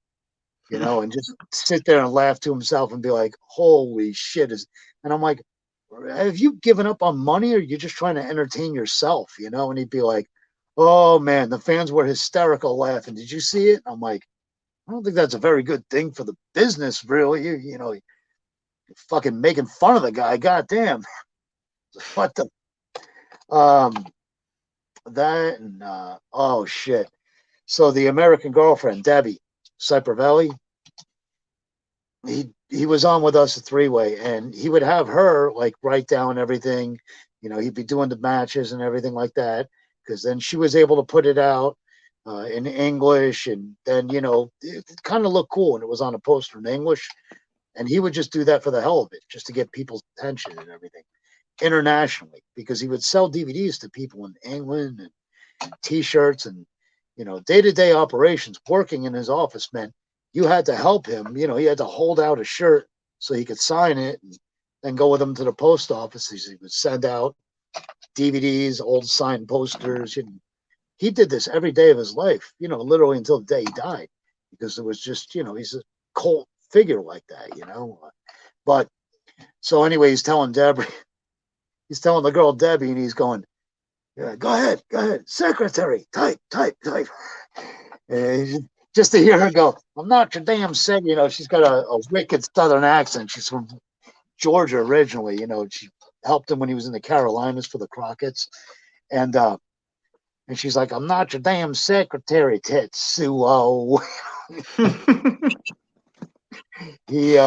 Speaker 3: you know, and just sit there and laugh to himself and be like, holy shit. And I'm like, have you given up on money or are you just trying to entertain yourself, you know? And he'd be like, oh man, the fans were hysterical laughing. Did you see it? I'm like, I don't think that's a very good thing for the business, really. You know, you're fucking making fun of the guy. Goddamn. What the, that and, oh shit. So the American Girlfriend, Debbie Cypervelli, he was on with us a three-way, and he would have her like write down everything. You know, he'd be doing the matches and everything like that, because then she was able to put it out. in English, and then it kind of looked cool, and it was on a poster in English, and he would just do that for the hell of it, just to get people's attention and everything internationally, because he would sell DVDs to people in England and T-shirts, and day-to-day operations. Working in his office meant you had to help him. He had to hold out a shirt so he could sign it, and then go with him to the post office. He would send out DVDs, old signed posters. He did this every day of his life, literally until the day he died, because it was just, he's a cult figure like that, But so anyway, he's telling the girl Debbie, and he's going, yeah, go ahead, secretary, type. And just to hear her go, I'm not your damn seg. She's got a wicked Southern accent. She's from Georgia originally. She helped him when he was in the Carolinas for the Crockett's, and she's like, I'm not your damn secretary, Tetsuo. He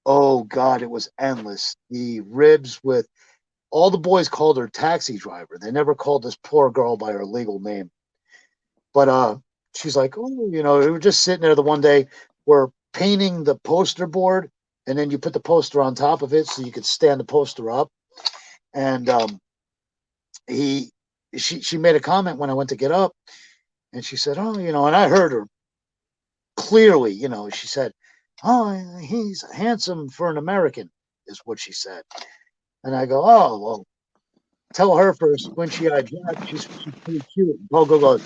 Speaker 3: oh God, it was endless. The ribs with all the boys called her taxi driver. They never called this poor girl by her legal name. But she's like, oh, we were just sitting there the one day, we're painting the poster board, and then you put the poster on top of it so you could stand the poster up. And she made a comment when I went to get up, and she said, oh, and I heard her clearly, she said, oh, he's handsome for an American, is what she said. And I go, oh, well, tell her for a squinty-eyed Jack, she's pretty cute. And Pogo goes,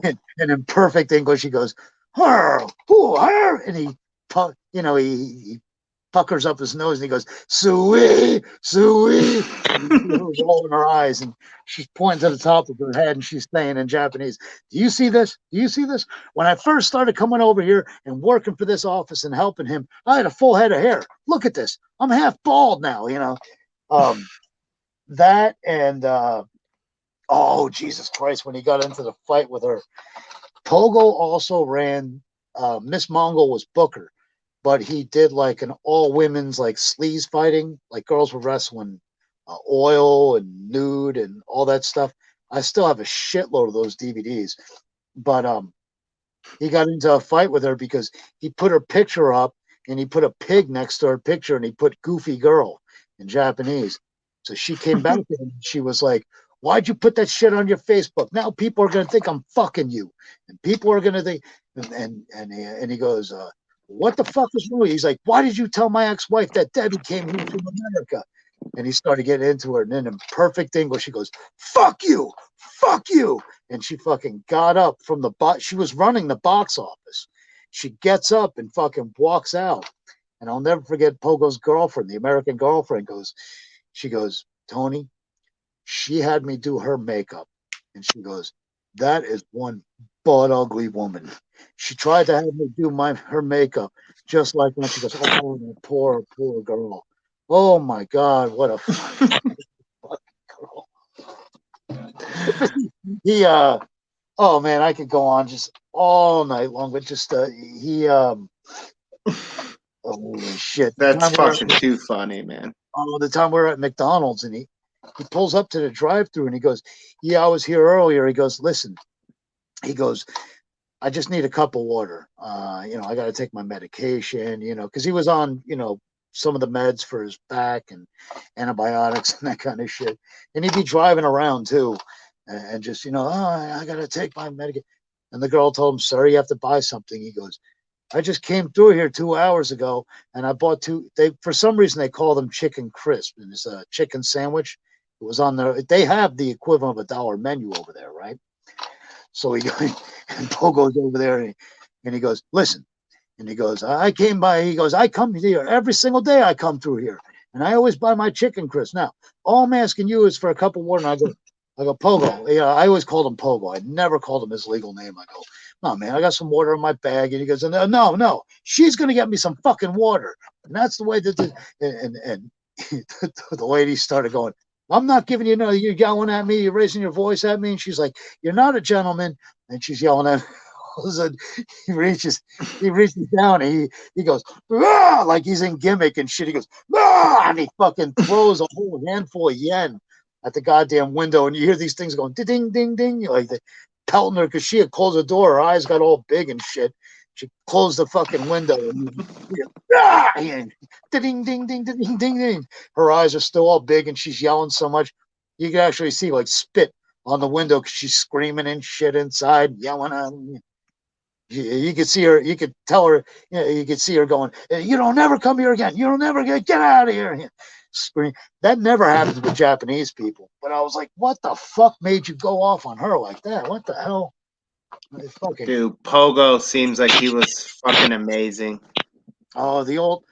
Speaker 3: and in perfect English, he goes, her, who, her? And he puckers up his nose, and he goes, Sui. And he's rolling her eyes, and she's pointing to the top of her head, and she's saying in Japanese, do you see this? When I first started coming over here and working for this office and helping him, I had a full head of hair. Look at this. I'm half bald now, that, and oh, Jesus Christ, when he got into the fight with her. Pogo also ran, Miss Mongol was Booker, but he did like an all-women's like sleaze fighting, like girls were wrestling oil and nude and all that stuff. I still have a shitload of those DVDs, but he got into a fight with her because he put her picture up, and he put a pig next to her picture, and he put Goofy Girl in Japanese. So she came back to him, and she was like, why'd you put that shit on your Facebook? Now people are going to think I'm fucking you. And people are going to think, and he goes, what the fuck is wrong? He's like, why did you tell my ex-wife that Debbie came here from America? And he started getting into her. And then in perfect English, he goes, fuck you. And she fucking got up from the box. She was running the box office. She gets up and fucking walks out. And I'll never forget Pogo's girlfriend, the American girlfriend, she goes, Tony, she had me do her makeup. And she goes, that is one butt ugly woman. She tried to have me do her makeup just like that. She goes, oh, poor girl. Oh my God, what a fucking girl. He oh man, I could go on just all night long, but just holy shit.
Speaker 2: That's fucking too funny, man.
Speaker 3: Oh, the time we were at McDonald's, and he pulls up to the drive-thru, and he goes, yeah, I was here earlier. He goes, listen, he goes, I just need a cup of water. I got to take my medication, because he was on, some of the meds for his back and antibiotics and that kind of shit. And he'd be driving around too, and just, oh, I got to take my medication. And the girl told him, sir, you have to buy something. He goes, I just came through here 2 hours ago, and I bought for some reason they call them chicken crisp, and it's a chicken sandwich. It was on there. They have the equivalent of $1 menu over there, right? So and Pogo's over there, and he goes, listen. And he goes, I come here every single day. I come through here, and I always buy my chicken crisp. Now, all I'm asking you is for a cup of water. And I go, Pogo. I always called him Pogo. I never called him his legal name. I go, no, man, I got some water in my bag. And he goes, no, she's going to get me some fucking water. And that's the way that and the lady started going, I'm not giving you no, you're yelling at me, you're raising your voice at me. And she's like, you're not a gentleman. And she's yelling at me. All of a sudden, he reaches down, and he goes, ah! Like he's in gimmick and shit. He goes, ah! And he fucking throws a whole handful of yen at the goddamn window, and you hear these things going ding, ding, ding, like the pelting her because she had closed the door. Her eyes got all big and shit. She closed the fucking window. And ding, ding, ding, ding, ding, ding. Her eyes are still all big and she's yelling so much. You can actually see like spit on the window because she's screaming and shit inside, yelling at him. You could see her, you could tell her, you could see her going, you don't never come here again. You don't never get out of here. Scream. That never happens with Japanese people. But I was like, what the fuck made you go off on her like that? What the hell? Fucking,
Speaker 2: Dude, Pogo seems like he was fucking amazing.
Speaker 3: oh, the old,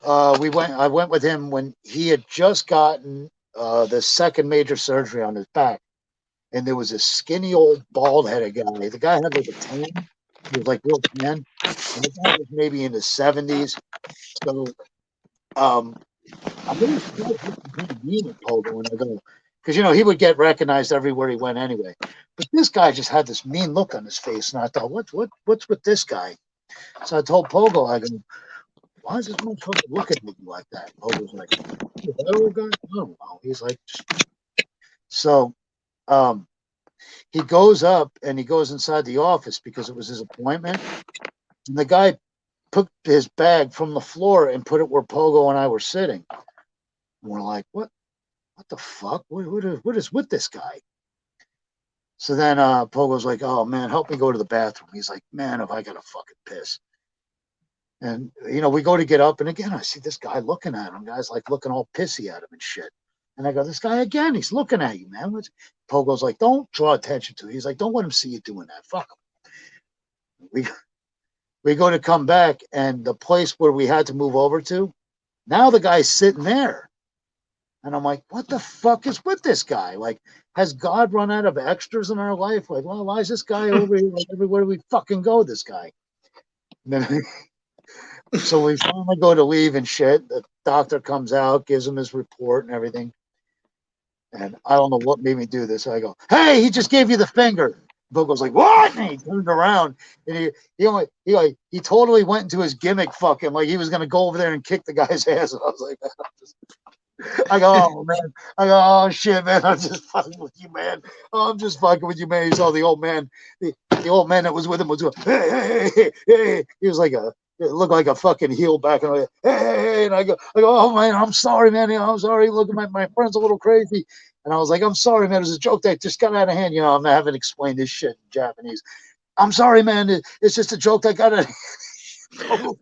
Speaker 3: I went with him when he had just gotten the second major surgery on his back. And there was a skinny old bald headed guy. The guy had like a tan. He was like real tan. And the guy was maybe in his 70s. So I really felt kind of mean at Pogo when I go, because he would get recognized everywhere he went anyway. But this guy just had this mean look on his face, and I thought, what's with this guy? So I told Pogo, I go, why is this motherfucker looking at me like that? Pogo's like, you a viral guy? I don't know. He's like, so he goes up and he goes inside the office because it was his appointment, and the guy took his bag from the floor and put it where Pogo and I were sitting. And we're like, what the fuck? What is with this guy? So then Pogo's like, oh man, help me go to the bathroom. He's like, man, if I gotta fucking piss. And we go to get up, and again I see this guy looking at him. Guy's like looking all pissy at him and shit. And I go, this guy again, he's looking at you, man. Pogo's like, don't draw attention to it. He's like, don't let him see you doing that. Fuck him. We go to come back, and the place where we had to move over to, now the guy's sitting there. And I'm like, what the fuck is with this guy? Like, has God run out of extras in our life? Like, well, why is this guy over here? Like, everywhere we fucking go, this guy. And then, so we finally go to leave and shit. The doctor comes out, gives him his report and everything. And I don't know what made me do this. I go, hey, he just gave you the finger. Pogo's like, what? And he turned around, and he totally went into his gimmick fucking like he was gonna go over there and kick the guy's ass. And I was like, I go, oh man, I go, oh shit, man, I'm just fucking with you, man. Oh, I'm just fucking with you, man. He saw the old man, the old man that was with him was going, hey. He was like it looked like a fucking heel back, and like, hey, and I go, oh man, I'm sorry, man. I'm sorry. Look, my friend's a little crazy. And I was like, I'm sorry, man. It was a joke that just got out of hand. I'm having to explain this shit in Japanese. I'm sorry, man. It's just a joke that got out of hand.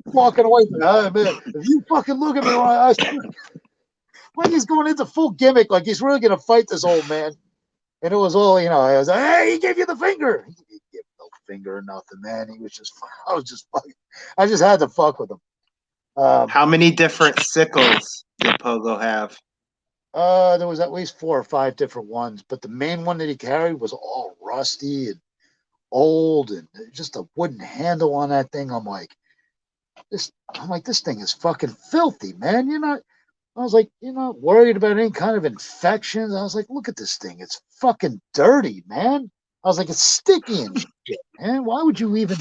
Speaker 3: Walking away from me. Man, if you fucking look at me, like he's going into full gimmick, like he's really going to fight this old man. And it was all, I was like, hey, he gave you the finger. He didn't give no finger or nothing, man. He was just, I just had to fuck with him.
Speaker 2: How many different sickles did Pogo have?
Speaker 3: There was at least 4 or 5 different ones, but the main one that he carried was all rusty and old, and just a wooden handle on that thing. I'm like, this thing is fucking filthy, man. I was like, you're not worried about any kind of infections. I was like, look at this thing. It's fucking dirty, man. I was like, it's sticky and shit, man. Why would you even?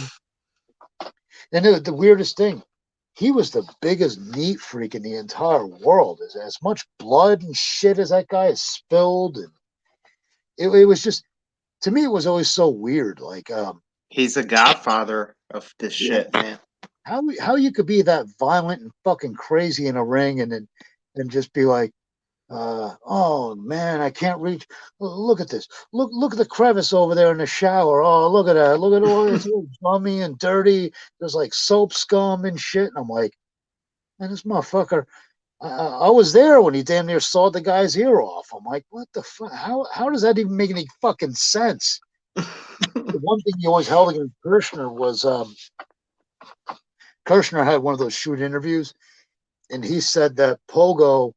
Speaker 3: And the weirdest thing, he was the biggest neat freak in the entire world. As much blood and shit as that guy has spilled, and it was just, to me, it was always so weird. Like,
Speaker 2: he's a godfather of this shit, man.
Speaker 3: How you could be that violent and fucking crazy in a ring, and just be like, oh man, I can't reach. Look at this. Look at the crevice over there in the shower. Oh, look at that. Look at all this gummy and dirty. There's like soap scum and shit. And I'm like, man, this motherfucker. I was there when he damn near sawed the guy's ear off. I'm like, what the fuck? How does that even make any fucking sense? The one thing he always held against Kirshner was Kirshner had one of those shoot interviews, and he said that Pogo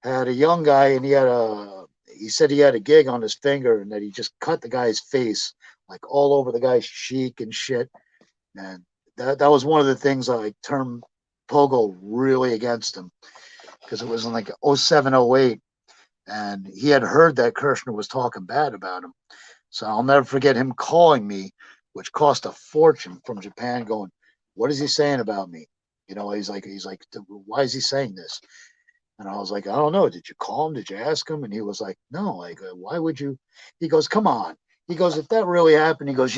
Speaker 3: had a young guy, and he said he had a gig on his finger, and that he just cut the guy's face like all over the guy's cheek and shit. And that was one of the things I turned Pogo really against him, because it was in like 07, 08, and he had heard that Kirshner was talking bad about him. So I'll never forget him calling me, which cost a fortune, from Japan, going, what is he saying about me? He's like, why is he saying this? And I was like, I don't know. Did you call him? Did you ask him? And he was like, no. Like, why would you? He goes, come on. he goes, if that really happened, he goes,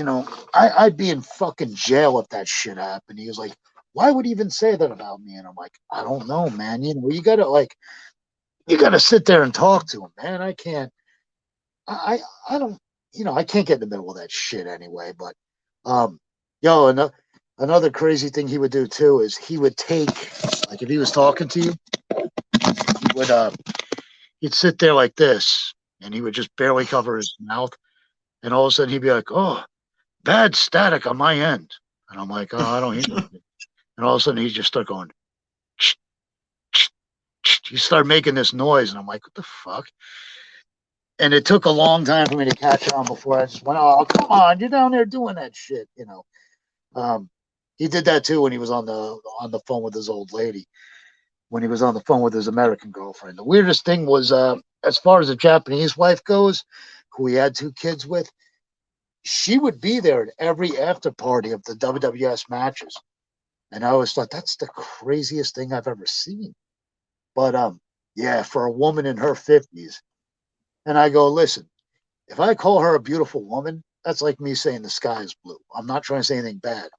Speaker 3: I'd be in fucking jail if that shit happened. He was like, why would he even say that about me? And I'm like, I don't know, man. You gotta sit there and talk to him, man. I can't. I don't. I can't get in the middle of that shit anyway. But another crazy thing he would do too is he would take, like, if he was talking to you, he'd sit there like this, and he would just barely cover his mouth, and all of a sudden he'd be like, "Oh, bad static on my end," and I'm like, "Oh, I don't hear anything." And all of a sudden he'd just start going. He started making this noise, and I'm like, "What the fuck?" And it took a long time for me to catch on before I just went, "Oh, come on, you're down there doing that shit," He did that too when he was on the phone with his old lady. When he was on the phone with his American girlfriend. The weirdest thing was, as far as the Japanese wife goes, who he had 2 kids with, she would be there at every after party of the WWS matches. And I always thought, that's the craziest thing I've ever seen. But yeah, for a woman in her 50s. And I go, listen, if I call her a beautiful woman, that's like me saying the sky is blue. I'm not trying to say anything bad.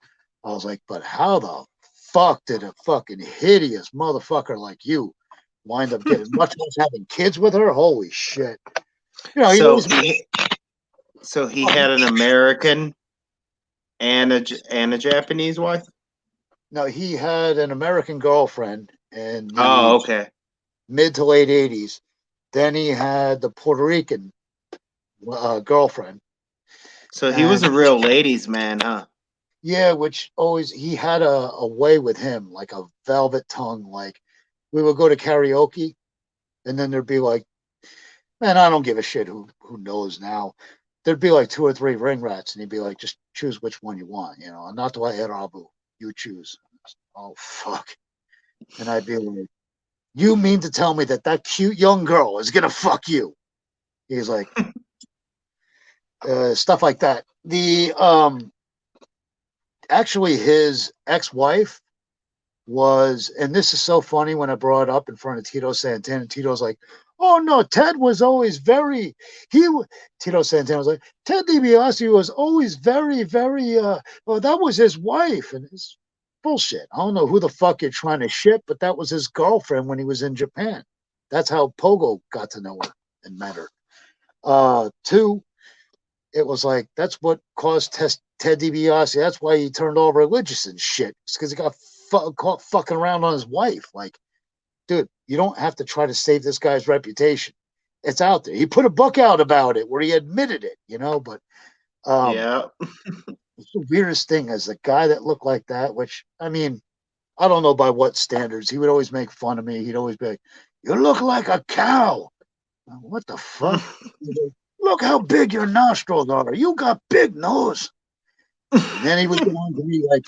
Speaker 3: I was like, but how the fuck did a fucking hideous motherfucker like you wind up getting, much less having kids with her? Holy shit.
Speaker 2: So he had an American and a Japanese wife?
Speaker 3: No, he had an American girlfriend in the
Speaker 2: okay.
Speaker 3: mid to late 80s. Then he had the Puerto Rican girlfriend.
Speaker 2: So he was a real ladies' man, huh?
Speaker 3: Yeah, which always, he had a way with him, like a velvet tongue. Like, we would go to karaoke, and then there'd be like, man, I don't give a shit who knows now. There'd be like 2 or 3 ring rats, and he'd be like, just choose which one you want, not the way Erabu, you choose. Oh, fuck. And I'd be like, you mean to tell me that cute young girl is gonna fuck you? He's like, stuff like that. Actually, his ex-wife was, and this is so funny when I brought it up in front of Tito Santana. Tito's like, oh no, Ted was always very, Tito Santana was like, Ted DiBiase was always very, very, well, that was his wife. And it's bullshit. I don't know who the fuck you're trying to ship, but that was his girlfriend when he was in Japan. That's how Pogo got to know her and met her. 2, it was like, that's what caused Ted DiBiase. That's why he turned all religious and shit. It's because he got caught fucking around on his wife. Like, dude, you don't have to try to save this guy's reputation. It's out there. He put a book out about it where he admitted it, but
Speaker 2: yeah.
Speaker 3: it's the weirdest thing as a guy that looked like that, which, I mean, I don't know by what standards. He would always make fun of me. He'd always be like, you look like a cow. What the fuck? Look how big your nostrils are. You got big nose. And then he would go on to me like,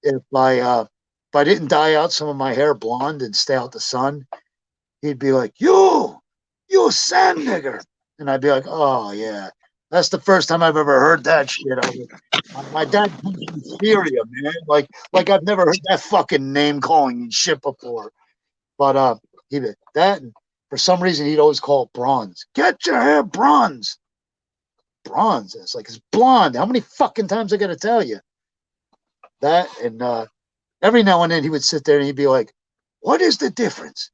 Speaker 3: if I didn't dye out some of my hair blonde and stay out the sun, he'd be like, you sand nigger. And I'd be like, oh yeah, that's the first time I've ever heard that shit. My dad comes from Syria, man. Like I've never heard that fucking name calling and shit before. But and for some reason he'd always call it bronze. Get your hair bronze. Bronze. It's like, it's blonde. How many fucking times I gotta tell you? That, and every now and then he would sit there and he'd be like, what is the difference?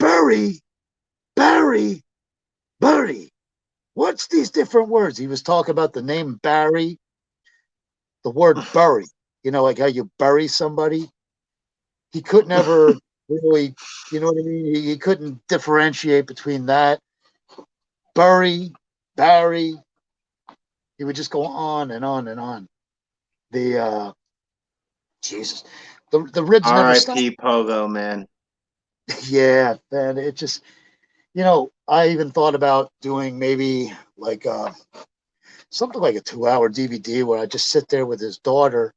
Speaker 3: Barry. What's these different words? He was talking about the name Barry, the word bury, like how you bury somebody. He couldn't ever really, you know what I mean? He couldn't differentiate between that. Barry. He would just go on and on and on. Jesus. The ribs never stop.
Speaker 2: R.I.P. Pogo, man.
Speaker 3: Yeah, man. It just, I even thought about doing maybe like something like a 2-hour DVD where I just sit there with his daughter,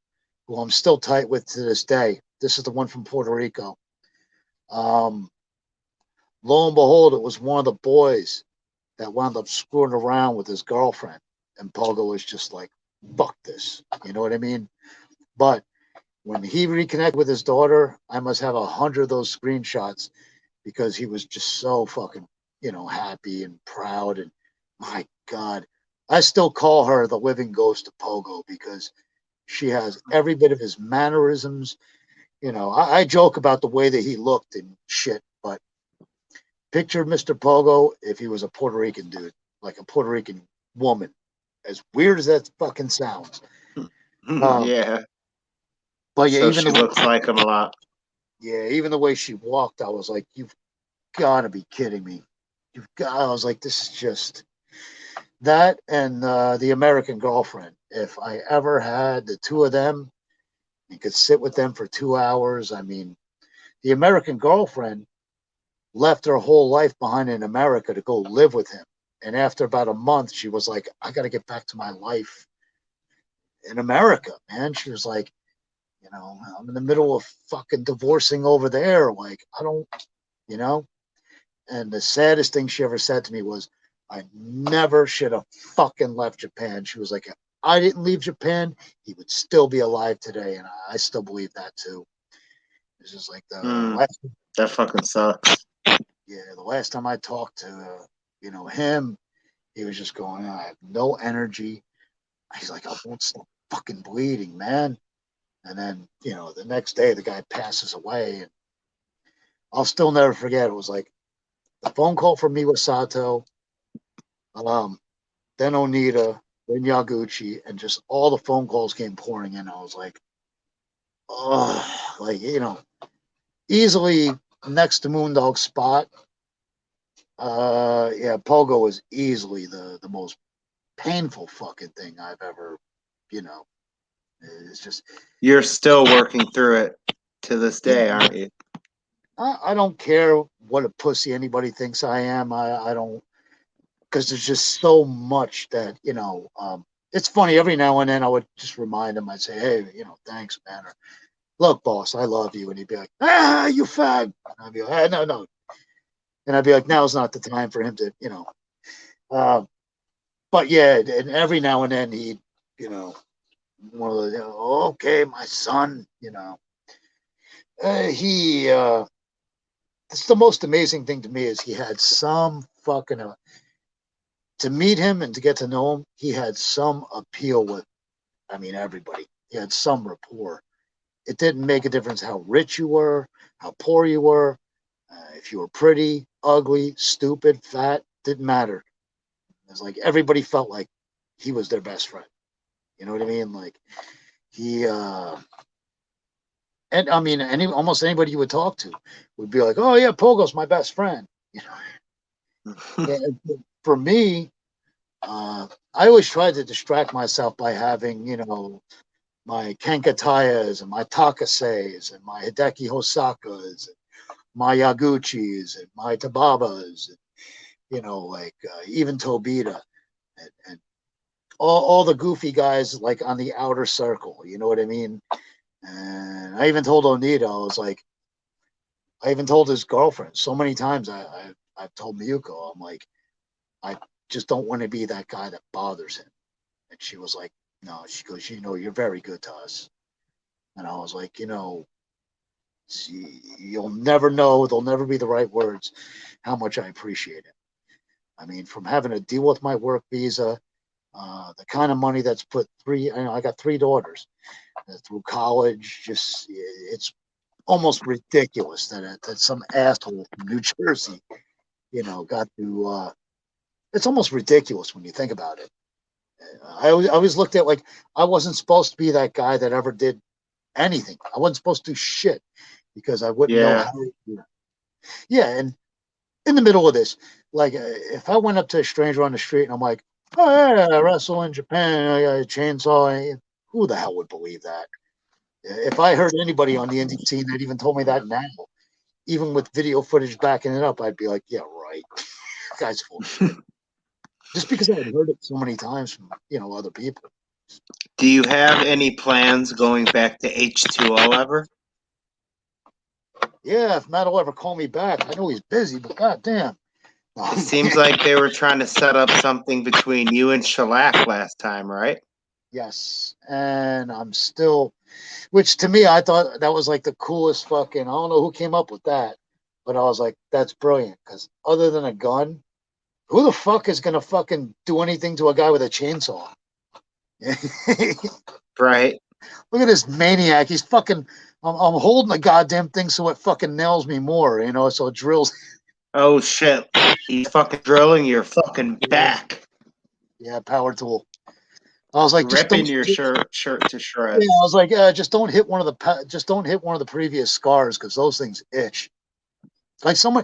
Speaker 3: who I'm still tight with to this day. This is the one from Puerto Rico. Lo and behold, it was one of the boys that wound up screwing around with his girlfriend. And Pogo was just like, fuck this. You know what I mean? But when he reconnected with his daughter, I must have 100 of those screenshots because he was just so fucking, happy and proud. And my God, I still call her the living ghost of Pogo because she has every bit of his mannerisms. You know, I joke about the way that he looked and shit, but picture Mr. Pogo if he was a Puerto Rican dude, like a Puerto Rican woman. As weird as that fucking sounds.
Speaker 2: Yeah.
Speaker 3: But yeah,
Speaker 2: So
Speaker 3: even
Speaker 2: she
Speaker 3: the
Speaker 2: looks like him a lot.
Speaker 3: yeah, even the way she walked, I was like, you've got to be kidding me. I was like, this is just that and the American Girlfriend. If I ever had the two of them, you could sit with them for 2 hours. I mean, the American Girlfriend left her whole life behind in America to go live with him. And after about a month, she was like, I got to get back to my life in America, man. She was like, you know, I'm in the middle of fucking divorcing over there. Like, I don't, you know. And the saddest thing she ever said to me was, I never should have fucking left Japan. She was like, if I didn't leave Japan, he would still be alive today. And I still believe that too. It's just like the last,
Speaker 2: That fucking sucks.
Speaker 3: yeah, the last time I talked to, you know, him, he was just going, I have no energy. He's like, I won't stop fucking bleeding, man. And then, you know, the next day the guy passes away. And I'll still never forget. It was like the phone call from Miwasato, then Onita, then Yaguchi, and just all the phone calls came pouring in. I was like, oh, like, you know, easily next to Moondog's spot. Yeah, Pogo was easily the most painful fucking thing I've ever, you know. It's just
Speaker 2: You're still working through it to this day,
Speaker 3: yeah,
Speaker 2: aren't you?
Speaker 3: I don't care what a pussy anybody thinks I am. I don't, because there's just so much that, you know, it's funny. Every now and then I would just remind him. I'd say, hey, you know, thanks, man. Or, look, boss, I love you. And he'd be like, ah, you fag. And I'd be like, ah, no, no. And I'd be like, now's not the time for him to, you know. But yeah, and every now and then he'd, you know, one of the, okay, my son, you know. It's the most amazing thing to me is he had some fucking, to meet him and to get to know him, he had some appeal with, I mean, everybody. He had some rapport. It didn't make a difference how rich you were, how poor you were, if you were pretty, ugly, stupid, fat, didn't matter. It was like everybody felt like he was their best friend. You know what I mean? Like he, and I mean, almost anybody you would talk to would be like, "Oh yeah, Pogo's my best friend." You know, and for me, I always tried to distract myself by having, you know, my Kankatayas and my Takaseis and my Hideki Hosakas, and my Yaguchis and my Tababas, and, you know, like even Tobita and all the goofy guys like on the outer circle. You know what I mean? And I even told Onita, I was like, I even told his girlfriend so many times. I've told Miyuko, I'm like, I just don't want to be that guy that bothers him. And she was like, no. She goes, you know, you're very good to us. And I was like, you know, you'll never know. There'll never be the right words how much I appreciate it. I mean, from having to deal with my work visa, the kind of money that's put I got 3 daughters through college. Just it's almost ridiculous that some asshole from New Jersey, you know, got to. It's almost ridiculous when you think about it. I always looked at like I wasn't supposed to be that guy that ever did anything. I wasn't supposed to do shit because I wouldn't know how to do it. Yeah, and in the middle of this, like if I went up to a stranger on the street and I'm like, oh yeah, I wrestle in Japan, I got a chainsaw, who the hell would believe that? If I heard anybody on the indie scene that even told me that now, even with video footage backing it up, I'd be like, yeah, right. Guy's full of shit. Just because I had heard it so many times from, you know, other people.
Speaker 2: Do you have any plans going back to H2O ever?
Speaker 3: Yeah, if Matt will ever call me back, I know he's busy, but goddamn.
Speaker 2: It seems like they were trying to set up something between you and Shellac last time, right?
Speaker 3: Yes, and I'm still, which to me, I thought that was like the coolest fucking, I don't know who came up with that, but I was like, that's brilliant, because other than a gun, Who the fuck is gonna fucking do anything to a guy with a chainsaw?
Speaker 2: Right.
Speaker 3: Look at this maniac. He's fucking. I'm holding the goddamn thing so it fucking nails me more, so it drills.
Speaker 2: Oh shit. He's fucking drilling your fucking back.
Speaker 3: Yeah, power tool. I was like, just
Speaker 2: Ripping
Speaker 3: don't.
Speaker 2: your shirt to
Speaker 3: Yeah,
Speaker 2: shreds.
Speaker 3: I was like, just don't hit one of the previous scars because those things itch. Like someone.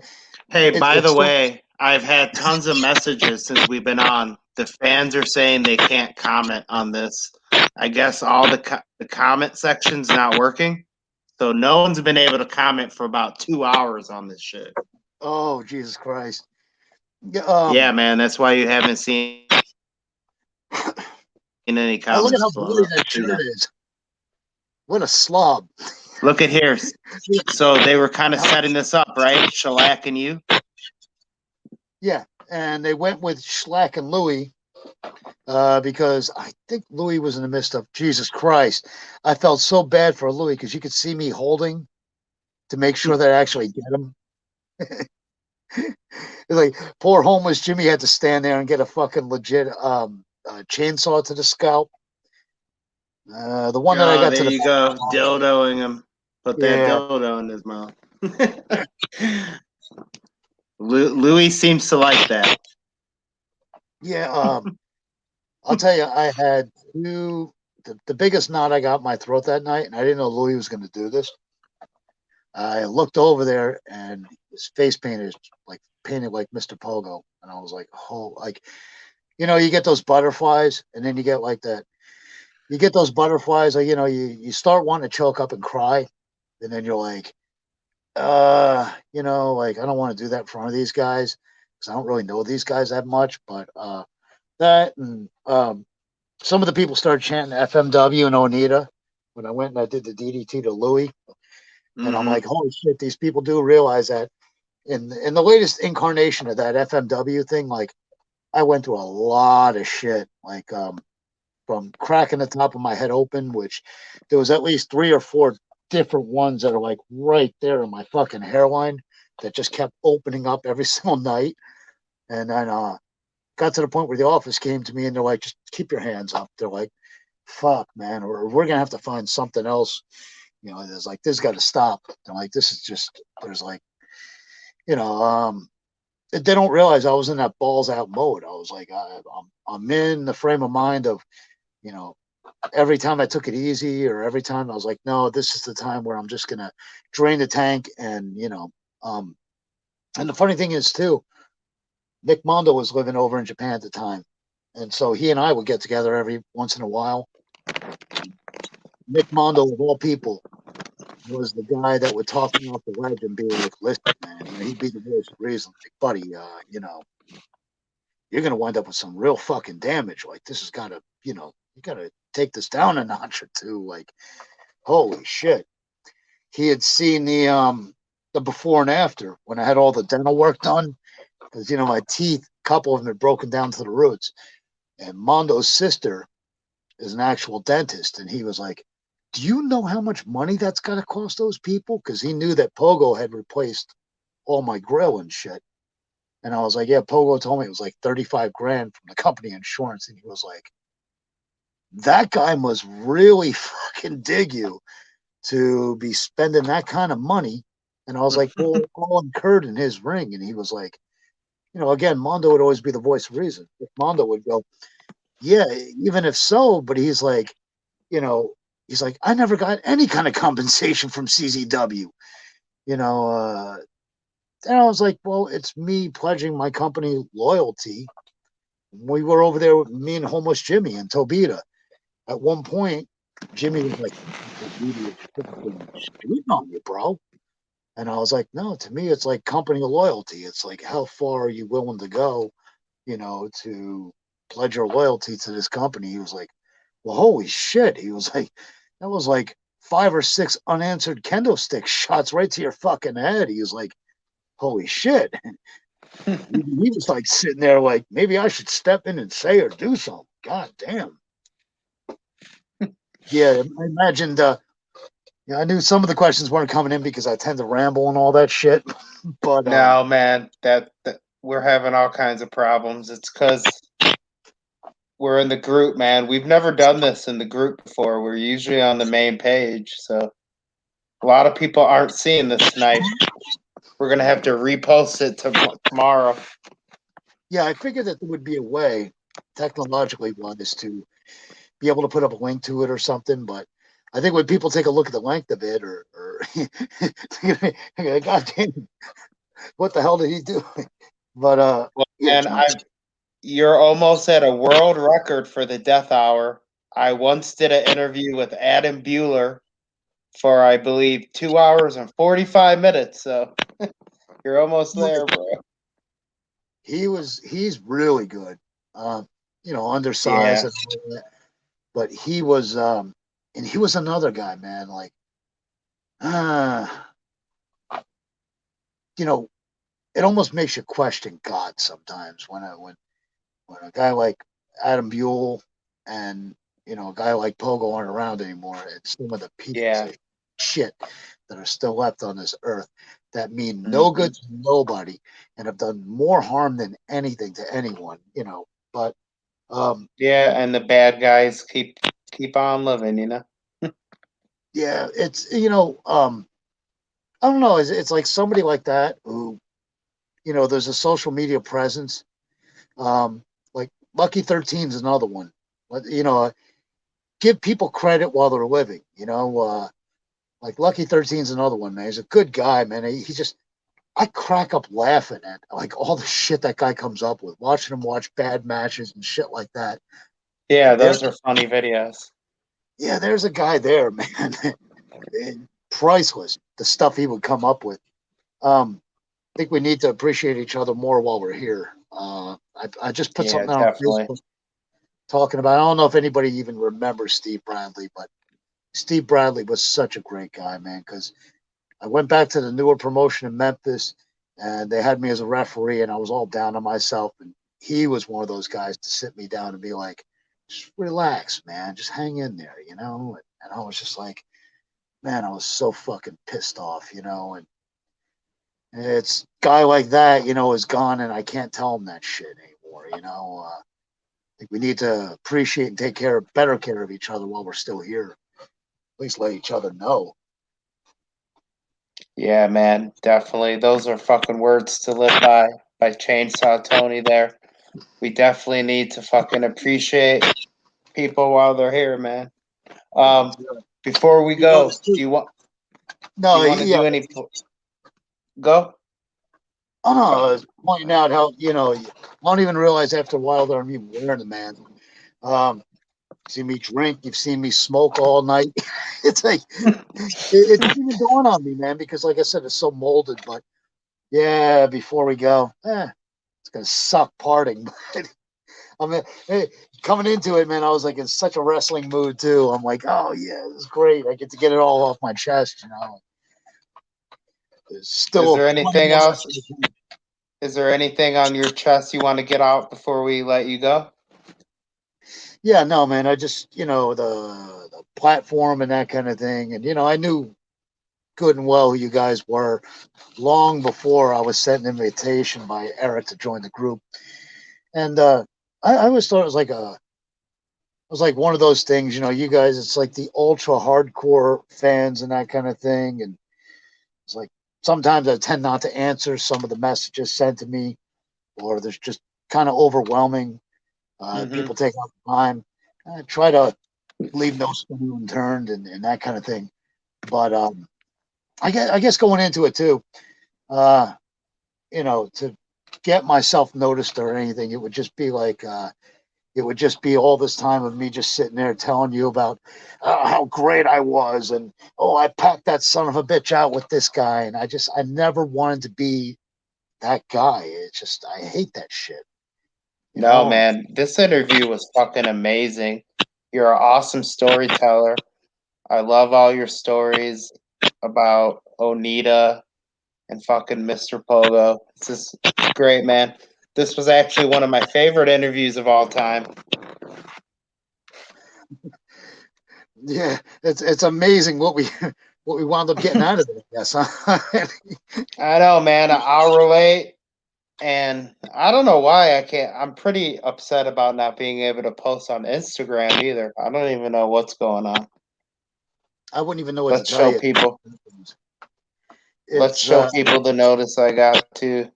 Speaker 2: Hey, by the
Speaker 3: It's
Speaker 2: way, I've had tons of messages since we've been on. The fans are saying they can't comment on this. I guess all the comment section's not working. So no one's been able to comment for about 2 hours on this shit.
Speaker 3: Oh, Jesus Christ.
Speaker 2: Yeah, man, that's why you haven't seen any
Speaker 3: Oh, look at
Speaker 2: comments
Speaker 3: how
Speaker 2: flowing
Speaker 3: bloody
Speaker 2: up.
Speaker 3: that shirt is. What a slob.
Speaker 2: Look at here. So they were kind of setting this up, right? Shellac and you.
Speaker 3: Yeah, and they went with Schlack and Louie because I think Louie was in the midst of Jesus Christ. I felt so bad for Louie because you could see me holding to make sure that I actually get him. It's like poor homeless Jimmy had to stand there and get a fucking legit chainsaw to the scalp. The one that I got
Speaker 2: There
Speaker 3: to
Speaker 2: you go, dildoing him. Put that
Speaker 3: yeah,
Speaker 2: dildo in his mouth. Louis seems to like that.
Speaker 3: yeah. I'll tell you, I had the biggest knot I got in my throat that night, and I didn't know Louis was going to do this. I looked over there, and his face paint is like painted like Mr. Pogo, and I was like, oh, like, you get those butterflies, and then you get like that. You get those butterflies, like, you start wanting to choke up and cry, and then you're like, like I don't want to do that in front of these guys because I don't really know these guys that much, but that and some of the people started chanting FMW and Onita when I went and I did the DDT to Louis. And I'm like, holy shit, these people do realize that in the latest incarnation of that FMW thing, like I went through a lot of shit, like from cracking the top of my head open, which there was at least 3 or 4 different ones that are like right there in my fucking hairline that just kept opening up every single night. And then got to the point where the office came to me and they're like, just keep your hands up. They're like, fuck, man, or we're gonna have to find something else. There's like this got to stop. And like this is just there's like, they don't realize I was in that balls out mode. I was like, I'm in the frame of mind of, every time I took it easy or every time I was like, no, this is the time where I'm just gonna drain the tank and and the funny thing is too, Nick Mondo was living over in Japan at the time, and so he and I would get together every once in a while. Nick Mondo, of all people, was the guy that would talk me off the ledge and be like, "Listen, man, he'd be the voice of reason, like, buddy, you're gonna wind up with some real fucking damage. Like, this has got to, you got to take this down a notch or two. Like, holy shit." He had seen the before and after when I had all the dental work done because my teeth, a couple of them had broken down to the roots, and Mondo's sister is an actual dentist, and he was like, do you know how much money that's got to cost those people? Because he knew that Pogo had replaced all my grill and shit. And I was like, yeah, Pogo told me it was like 35 grand from the company insurance. And he was like, that guy must really fucking dig you to be spending that kind of money. And I was like, well, all incurred in his ring. And he was like, again, Mondo would always be the voice of reason. If Mondo would go, yeah, even if so, but he's like, he's like, I never got any kind of compensation from CZW, and I was like, well, it's me pledging my company loyalty. We were over there with me and homeless Jimmy and Tobita. At one point, Jimmy was like, shooting on you, bro. And I was like, no, to me, it's like company loyalty. It's like, how far are you willing to go, to pledge your loyalty to this company? He was like, well, holy shit. He was like, that was like 5 or 6 unanswered kendo stick shots right to your fucking head. He was like, holy shit. He was like sitting there like, maybe I should step in and say or do something. God damn. Yeah, I imagined, I knew some of the questions weren't coming in because I tend to ramble and all that shit. But
Speaker 2: no, man, we're having all kinds of problems. It's because we're in the group, man. We've never done this in the group before. We're usually on the main page, so a lot of people aren't seeing this tonight. We're gonna have to repost it tomorrow.
Speaker 3: Yeah, I figured that there would be a way, technologically wise, to be able to put up a link to it or something. But I think when people take a look at the length of it, or God damn, what the hell did he do? But yeah,
Speaker 2: And you're almost at a world record for the death hour. I once did an interview with Adam Bueller for, I believe, 2 hours and 45 minutes. So you're almost there, bro.
Speaker 3: he's really good. Undersized,
Speaker 2: Yeah.
Speaker 3: but he was and he was another guy, man. Like, it almost makes you question God sometimes when a guy like Adam Buell and a guy like Pogo aren't around anymore. It's some of the pieces of shit that are still left on this earth that mean no good to nobody and have done more harm than anything to anyone. But
Speaker 2: Yeah, and the bad guys keep on living,
Speaker 3: yeah, it's I don't know. It's like somebody like that who there's a social media presence. Like Lucky 13 is another one. But give people credit while they're living. Like Lucky 13 is another one, man. He's a good guy, man. I crack up laughing at like all the shit that guy comes up with, watching him watch bad matches and shit like that.
Speaker 2: Yeah, those are funny videos.
Speaker 3: Yeah, there's a guy there, man. Priceless, the stuff he would come up with. I think we need to appreciate each other more while we're here. I just put something out on Facebook talking about. I don't know if anybody even remembers Steve Bradley, but Steve Bradley was such a great guy, man. Because I went back to the newer promotion in Memphis, and they had me as a referee, and I was all down on myself. And he was one of those guys to sit me down and be like, "Just relax, man. Just hang in there," And I was just like, man, I was so fucking pissed off, And it's guy like that, is gone, and I can't tell him that shit anymore. I think we need to appreciate and take better care of each other while we're still here. At least let each other know.
Speaker 2: Yeah, man, definitely. Those are fucking words to live by Chainsaw Tony there. We definitely need to fucking appreciate people while they're here, man. Before we go, do you want to do any go?
Speaker 3: Oh no, I was pointing out how, I don't even realize after a while that I'm even wearing the man. You've seen me drink, you've seen me smoke all night. It's like it's even going on me, man, because like I said, it's so molded. But yeah, before we go, it's gonna suck parting. I mean, hey, coming into it, man, I was like in such a wrestling mood too. I'm like, oh yeah, this is great. I get to get it all off my chest, There's still
Speaker 2: Is there anything else? Is there anything on your chest you want to get out before we let you go?
Speaker 3: Yeah, no, man. I just, the platform and that kind of thing. And, I knew good and well who you guys were long before I was sent an invitation by Eric to join the group. And I always thought it was like one of those things, you guys, it's like the ultra hardcore fans and that kind of thing. And it's like sometimes I tend not to answer some of the messages sent to me, or there's just kind of overwhelming. People take out the time. I try to leave no stone unturned and that kind of thing. But I guess going into it too, to get myself noticed or anything, it would just be like it would just be all this time of me just sitting there telling you about how great I was, and I packed that son of a bitch out with this guy, and I never wanted to be that guy. It's just I hate that shit.
Speaker 2: No, man, this interview was fucking amazing. You're an awesome storyteller. I love all your stories about Onita and fucking Mr. Pogo. It's just great, man. This was actually one of my favorite interviews of all time.
Speaker 3: Yeah, it's amazing what we wound up getting out of it. Yes,
Speaker 2: I know, man. I'll relate. And I don't know why I can't. I'm pretty upset about not being able to post on Instagram either. I don't even know what's going on.
Speaker 3: I wouldn't even know what to
Speaker 2: Let's
Speaker 3: tell
Speaker 2: show
Speaker 3: you.
Speaker 2: people. Let's
Speaker 3: It's
Speaker 2: show people the notice I got too.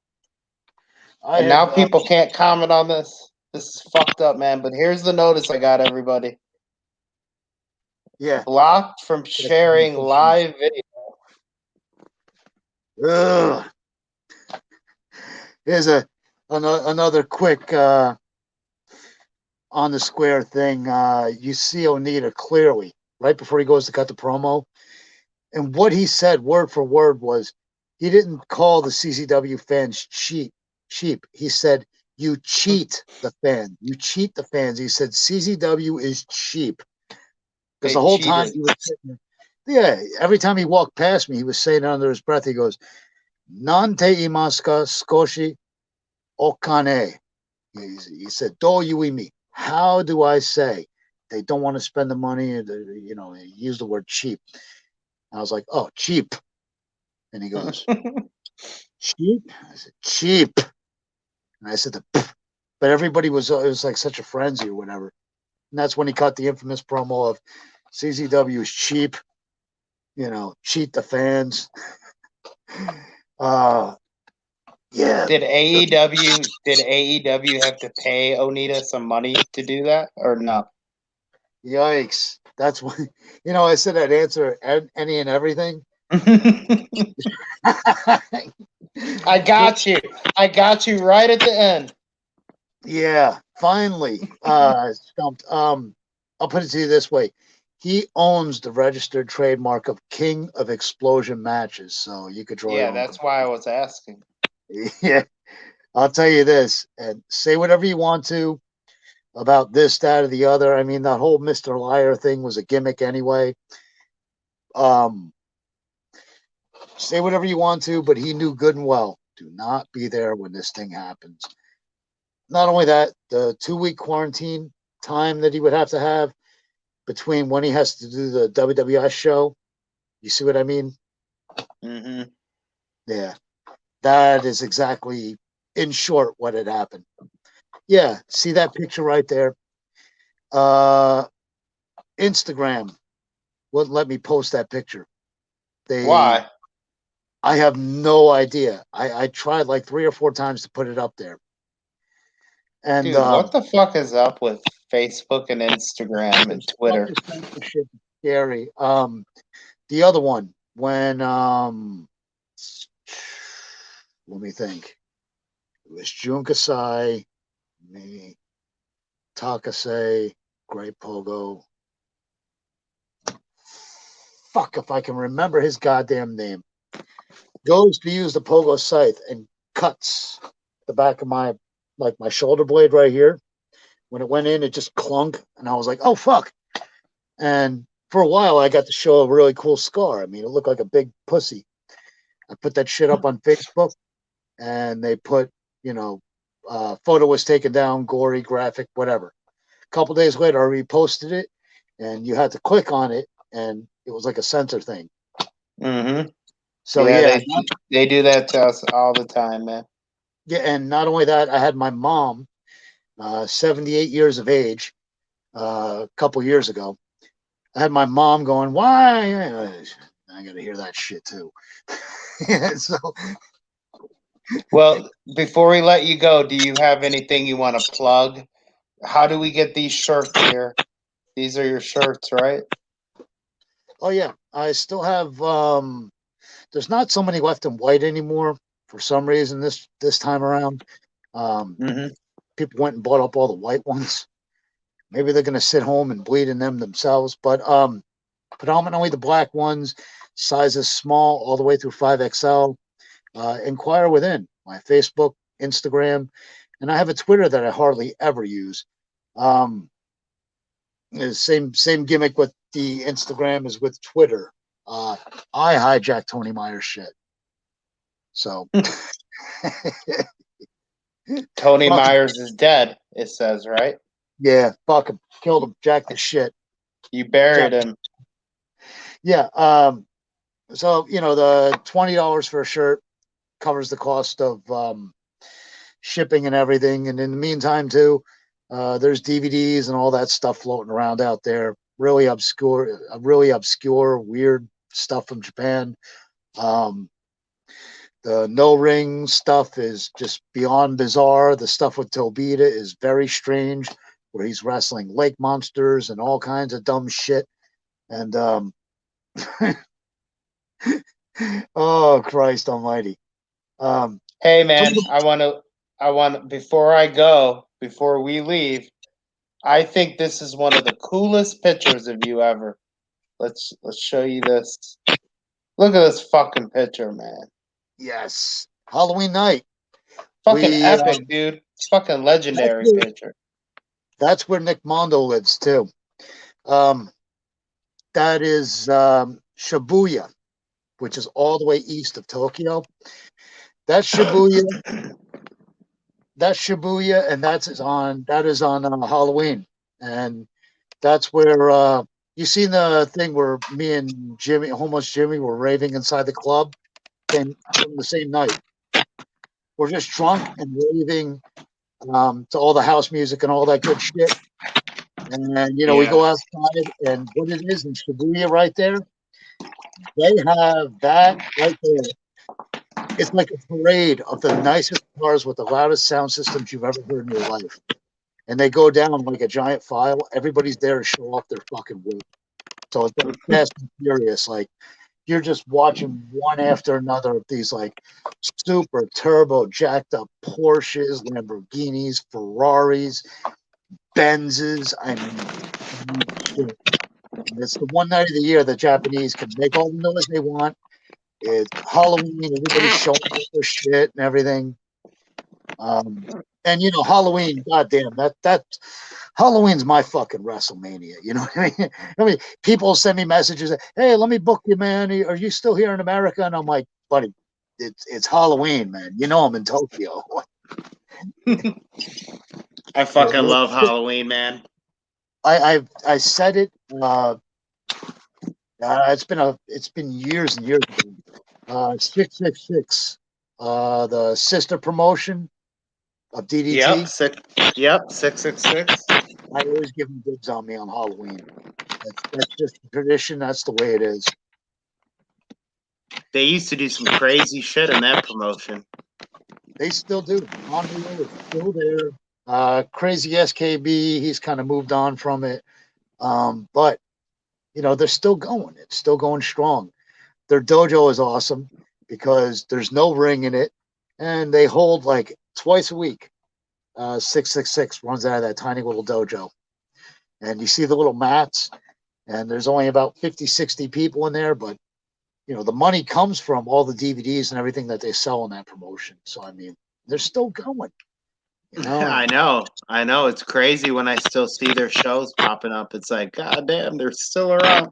Speaker 3: I
Speaker 2: And
Speaker 3: have
Speaker 2: now people can't comment on this. This is fucked up, man. But here's the notice I got, everybody.
Speaker 3: yeah.
Speaker 2: Blocked from sharing live video.
Speaker 3: Ugh. Here's another quick on the square thing. You see Onita clearly right before he goes to cut the promo, and what he said word for word was he didn't call the CZW fans cheap. He said you cheat the fan. You cheat the fans. He said CZW is cheap because
Speaker 2: They
Speaker 3: the whole time
Speaker 2: cheated.
Speaker 3: he was sitting there, yeah. Every time he walked past me, he was saying under his breath. He goes, "Nante imaska skoshi okane." He said, "Do you me? How do I say they don't want to spend the money?" You know, he used the word cheap. I was like, "Oh, cheap." And he goes, "Cheap?" I said, "Cheap." And I said, but everybody was, it was like such a frenzy or whatever. And that's when he cut the infamous promo of CZW is cheap, you know, cheat the fans. Yeah.
Speaker 2: Did AEW have to pay Onita some money to do that or no?
Speaker 3: Yikes. That's what, you know, I said I'd answer any and everything.
Speaker 2: I got you. I got you right at the end.
Speaker 3: Yeah, finally. Stumped. I'll put it to you this way. He owns the registered trademark of King of Explosion Matches, so you could draw your
Speaker 2: Yeah,
Speaker 3: own.
Speaker 2: that's why I was asking.
Speaker 3: Yeah, I'll tell you this, and say whatever you want to about this, that, or the other. I mean, that whole Mr. Liar thing was a gimmick anyway. Say whatever you want to, but he knew good and well, do not be there when this thing happens. Not only that, the 2-week quarantine time that he would have to have between when he has to do the WWS show. You see what I mean?
Speaker 2: Mm-hmm.
Speaker 3: Yeah. That is exactly, in short, what had happened. Yeah. See that picture right there? Instagram wouldn't let me post that picture.
Speaker 2: Why?
Speaker 3: I have no idea. I tried like 3 or 4 times to put it up there. And
Speaker 2: Dude, what the fuck is up with Facebook and Instagram and Twitter?
Speaker 3: censorship is scary. The other one, when let me think. It was Jun Kasai, me, Takase, Great Pogo. Fuck if I can remember his goddamn name. Goes to use the Pogo scythe and cuts the back of my, like my shoulder blade right here. When it went in, it just clunked, and I was like, "Oh fuck!" And for a while, I got to show a really cool scar. I mean, it looked like a big pussy. I put that shit up on Facebook, and they put, you know, photo was taken down, gory, graphic, whatever. A couple days later, I reposted it, and you had to click on it, and it was like a censor thing.
Speaker 2: Mm-hmm.
Speaker 3: So
Speaker 2: yeah, they do that to us all the time, man.
Speaker 3: Yeah, and not only that, I had my mom, 78 years of age, a couple years ago. I had my mom going, "Why?" I got to hear that shit too. Yeah, so,
Speaker 2: Well, before we let you go, do you have anything you want to plug? How do we get these shirts here? These are your shirts, right?
Speaker 3: oh yeah, I still have. There's not so many left in white anymore for some reason this time around.
Speaker 2: Mm-hmm.
Speaker 3: People went and bought up all the white ones. Maybe they're going to sit home and bleed in them themselves, but predominantly the black ones, sizes small all the way through 5XL. Inquire within my Facebook, Instagram, and I have a Twitter that I hardly ever use. Same gimmick with the Instagram as with Twitter. I hijack Tony Myers shit. So
Speaker 2: Tony Myers is dead, it says, right?
Speaker 3: Yeah, fuck him. Killed him. Jacked the shit.
Speaker 2: You buried him.
Speaker 3: Yeah. So, you know, the $20 for a shirt covers the cost of shipping and everything. And in the meantime, too, there's DVDs and all that stuff floating around out there. Really obscure, weird stuff from Japan. The no ring stuff is just beyond bizarre. The stuff with Tobita is very strange, where he's wrestling lake monsters and all kinds of dumb shit. And oh Christ Almighty!
Speaker 2: Hey man, before we leave, I think this is one of the coolest pictures of you ever. Let's show you this. Look at this fucking picture, man.
Speaker 3: Yes, Halloween night.
Speaker 2: Fucking epic, dude. It's fucking legendary picture.
Speaker 3: That's where Nick Mondo lives too. That is Shibuya, which is all the way east of Tokyo. That's Shibuya. That's Shibuya, and that is on Halloween, and that's where you seen the thing where me and Jimmy, homeless Jimmy, were raving inside the club. From the same night, we're just drunk and raving to all the house music and all that good shit. And you know, we go outside, and what it is in Shibuya right there, they have that right there. It's like a parade of the nicest cars with the loudest sound systems you've ever heard in your life. And they go down like a giant file. Everybody's there to show off their fucking work. So it's like Fast and Furious. Like, you're just watching one after another of these like super turbo jacked up Porsches, Lamborghinis, Ferraris, Benzes. I mean, it's the one night of the year the Japanese can make all the noise they want. It's Halloween, everybody's showing off their shit and everything. And you know, Halloween, goddamn, that Halloween's my fucking WrestleMania. You know what I mean? I mean, people send me messages, hey, let me book you, man. Are you still here in America? And I'm like, buddy, it's Halloween, man. You know I'm in Tokyo.
Speaker 2: I fucking love Halloween, man.
Speaker 3: I said it. It's been years and years ago. 666, the sister promotion of DDT.
Speaker 2: Yep, 666.
Speaker 3: I always give them dibs on me on Halloween. That's just the tradition. That's the way it is.
Speaker 2: They used to do some crazy shit in that promotion.
Speaker 3: They still do. Andre is still there. Crazy SKB, he's kind of moved on from it. But, you know, they're still going. It's still going strong. Their dojo is awesome because there's no ring in it. And they hold like twice a week. 666 runs out of that tiny little dojo. And you see the little mats. And there's only about 50, 60 people in there. But, you know, the money comes from all the DVDs and everything that they sell in that promotion. So, I mean, they're still going. You know?
Speaker 2: I know. It's crazy when I still see their shows popping up. It's like, God damn, they're still around.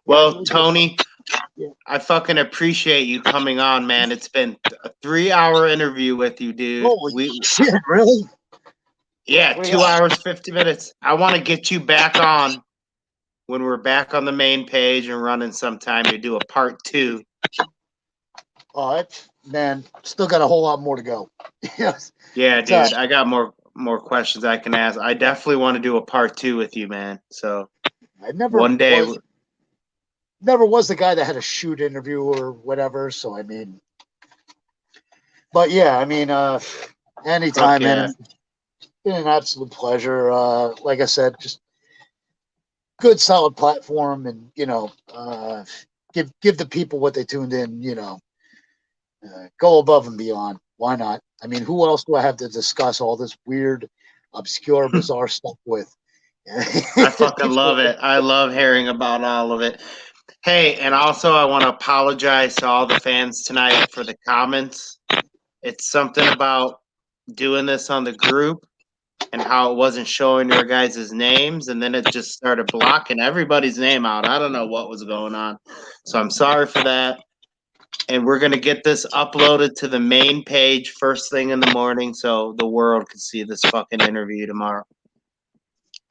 Speaker 2: Well, Tony, I fucking appreciate you coming on, man. It's been a 3-hour interview with you, dude.
Speaker 3: Holy shit, really?
Speaker 2: Yeah, 2 hours, 50 minutes. I want to get you back on when we're back on the main page and running sometime to do a part 2.
Speaker 3: Oh, man, still got a whole lot more to go. Yes.
Speaker 2: Yeah, dude, I got more questions I can ask. I definitely want to do a part 2 with you, man. So
Speaker 3: I never was the guy that had a shoot interview or whatever. So I mean, but yeah, I mean, anytime, man. It's been an absolute pleasure. Like I said, just good, solid platform, and you know, give the people what they tuned in. You know, go above and beyond. Why not? I mean, who else do I have to discuss all this weird, obscure, bizarre stuff with?
Speaker 2: I fucking love it. I love hearing about all of it. Hey, and also I want to apologize to all the fans tonight for the comments. It's something about doing this on the group and how it wasn't showing your guys' names, and then it just started blocking everybody's name out. I don't know what was going on. So I'm sorry for that. And we're going to get this uploaded to the main page first thing in the morning so the world can see this fucking interview tomorrow.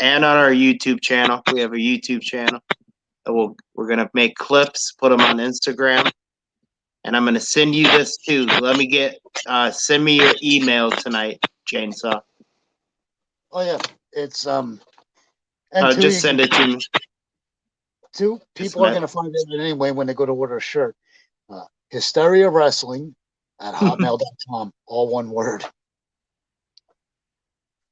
Speaker 2: And on our YouTube channel. We have a YouTube channel. We're going to make clips, put them on Instagram. And I'm going to send you this too. Let me send me your email tonight, Chainsaw.
Speaker 3: Oh yeah, it's and
Speaker 2: just send it to me.
Speaker 3: Two people are gonna find it anyway when they go to order a shirt. Hysteria Wrestling at hotmail.com, all one word.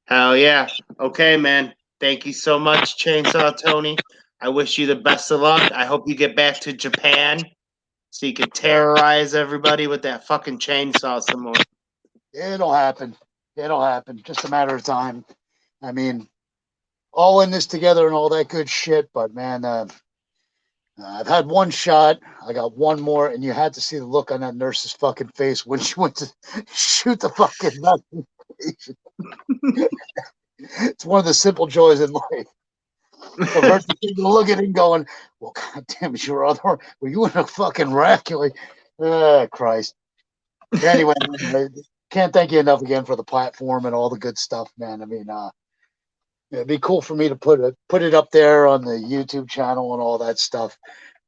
Speaker 2: Hell yeah. Okay, man. Thank you so much, Chainsaw Tony. I wish you the best of luck. I hope you get back to Japan so you can terrorize everybody with that fucking chainsaw some more.
Speaker 3: It'll happen. It'll happen. Just a matter of time. I mean, all in this together and all that good shit, but man, I've had one shot. I got one more, and you had to see the look on that nurse's fucking face when she went to shoot the fucking vaccination. It's one of the simple joys in life. Of her looking and going, well, God damn it, were you in a fucking wreck? You're like, Christ. Anyway, I can't thank you enough again for the platform and all the good stuff, man. I mean, it'd be cool for me to put it up there on the YouTube channel and all that stuff.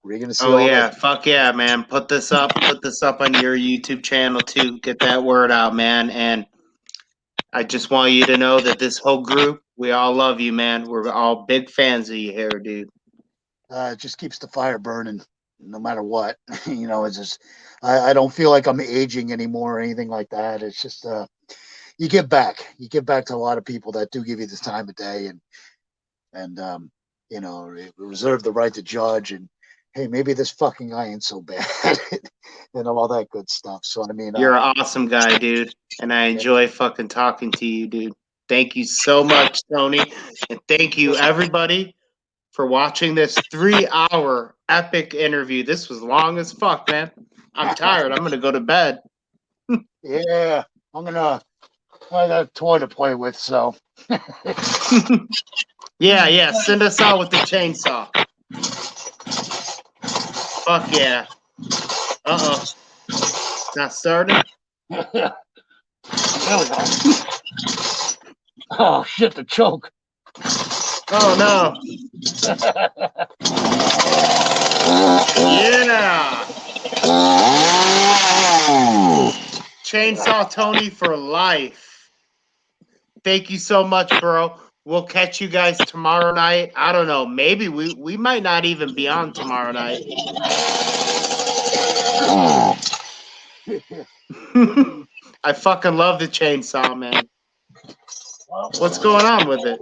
Speaker 3: We're gonna see.
Speaker 2: Oh yeah, fuck yeah, man! Put this up on your YouTube channel too. Get that word out, man. And I just want you to know that this whole group, we all love you, man. We're all big fans of you here, dude.
Speaker 3: It just keeps the fire burning, no matter what. You know, it's just I don't feel like I'm aging anymore or anything like that. It's just you give back to a lot of people that do give you the time of day and you know, reserve the right to judge and hey, maybe this fucking guy ain't so bad and all that good stuff. So I mean,
Speaker 2: you're an awesome guy, dude, and I enjoy fucking talking to you, dude. Thank you so much, Tony, and thank you everybody for watching this 3-hour epic interview. This was long as fuck, man. I'm tired. I'm gonna go to bed.
Speaker 3: Yeah, I got a toy to play with, so.
Speaker 2: Yeah. Send us out with the chainsaw. Fuck yeah. It's not starting.
Speaker 3: There we go. Oh shit! The choke.
Speaker 2: Oh no. Yeah. Chainsaw Tony for life. Thank you so much, bro. We'll catch you guys tomorrow night. I don't know. Maybe we might not even be on tomorrow night. I fucking love the chainsaw, man. What's going on with it?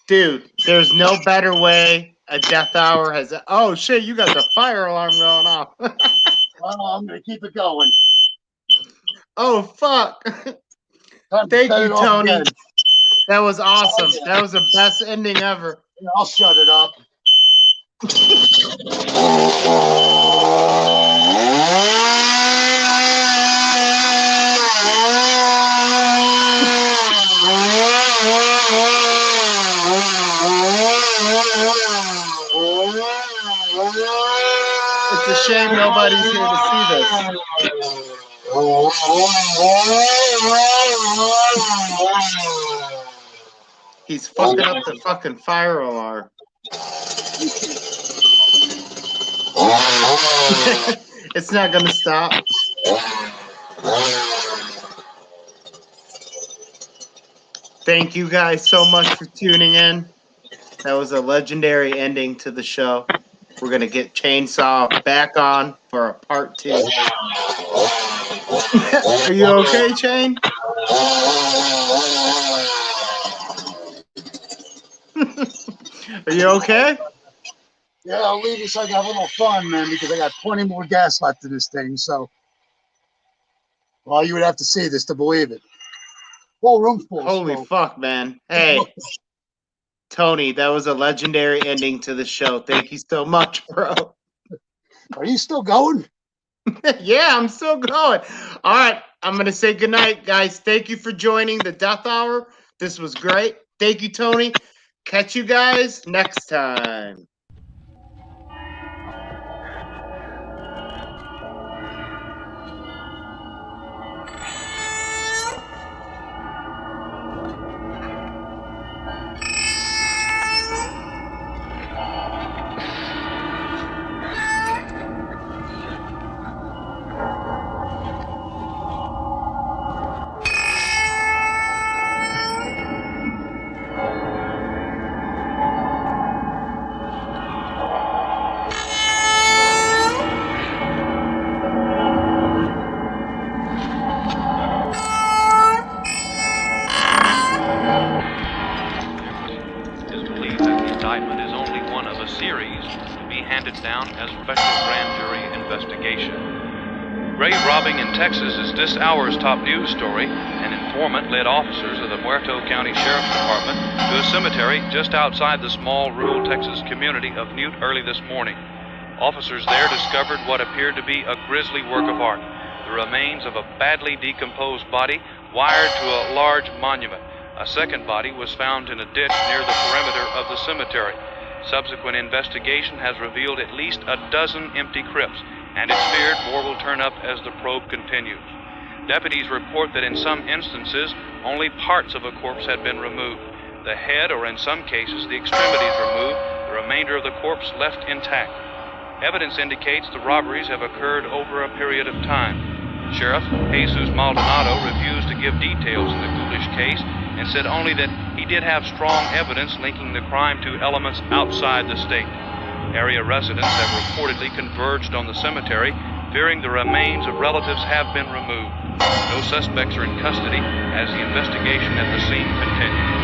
Speaker 2: Dude, there's no better way a death hour has. Oh shit, you got the fire alarm going off.
Speaker 3: Well, I'm gonna keep it going.
Speaker 2: Oh fuck. Thank you, Tony.
Speaker 3: Again.
Speaker 2: That was awesome. That was the best ending ever.
Speaker 3: Yeah, I'll shut it up.
Speaker 2: It's a shame nobody's here to see this. He's fucking up the fucking fire alarm. It's not gonna stop. Thank you guys so much for tuning in. That was a legendary ending to the show. We're gonna get Chainsaw back on for a part 2. Are you okay, Chain? Are you okay?
Speaker 3: Yeah, I'll leave you so I can have a little fun, man, because I got plenty more gas left in this thing. So, well, you would have to see this to believe it. Whole room's full.
Speaker 2: Holy fuck, man. Hey, Tony, that was a legendary ending to the show. Thank you so much, bro.
Speaker 3: Are you still going?
Speaker 2: Yeah, I'm still going. All right, I'm going to say goodnight, guys. Thank you for joining the Death Hour. This was great. Thank you, Tony. Catch you guys next time.
Speaker 1: Indictment is only one of a series to be handed down as special grand jury investigation. Grave robbing in Texas is this hour's top news story. An informant led officers of the Muerto County Sheriff's Department to a cemetery just outside the small rural Texas community of Newt early this morning. Officers there discovered what appeared to be a grisly work of art, the remains of a badly decomposed body wired to a large monument. A second body was found in a ditch near the perimeter of the cemetery. Subsequent investigation has revealed at least a dozen empty crypts, and it's feared more will turn up as the probe continues. Deputies report that in some instances, only parts of a corpse had been removed. The head, or in some cases, the extremities removed, the remainder of the corpse left intact. Evidence indicates the robberies have occurred over a period of time. Sheriff Jesus Maldonado refused to give details in the ghoulish case and said only that he did have strong evidence linking the crime to elements outside the state. Area residents have reportedly converged on the cemetery, fearing the remains of relatives have been removed. No suspects are in custody as the investigation at the scene continues.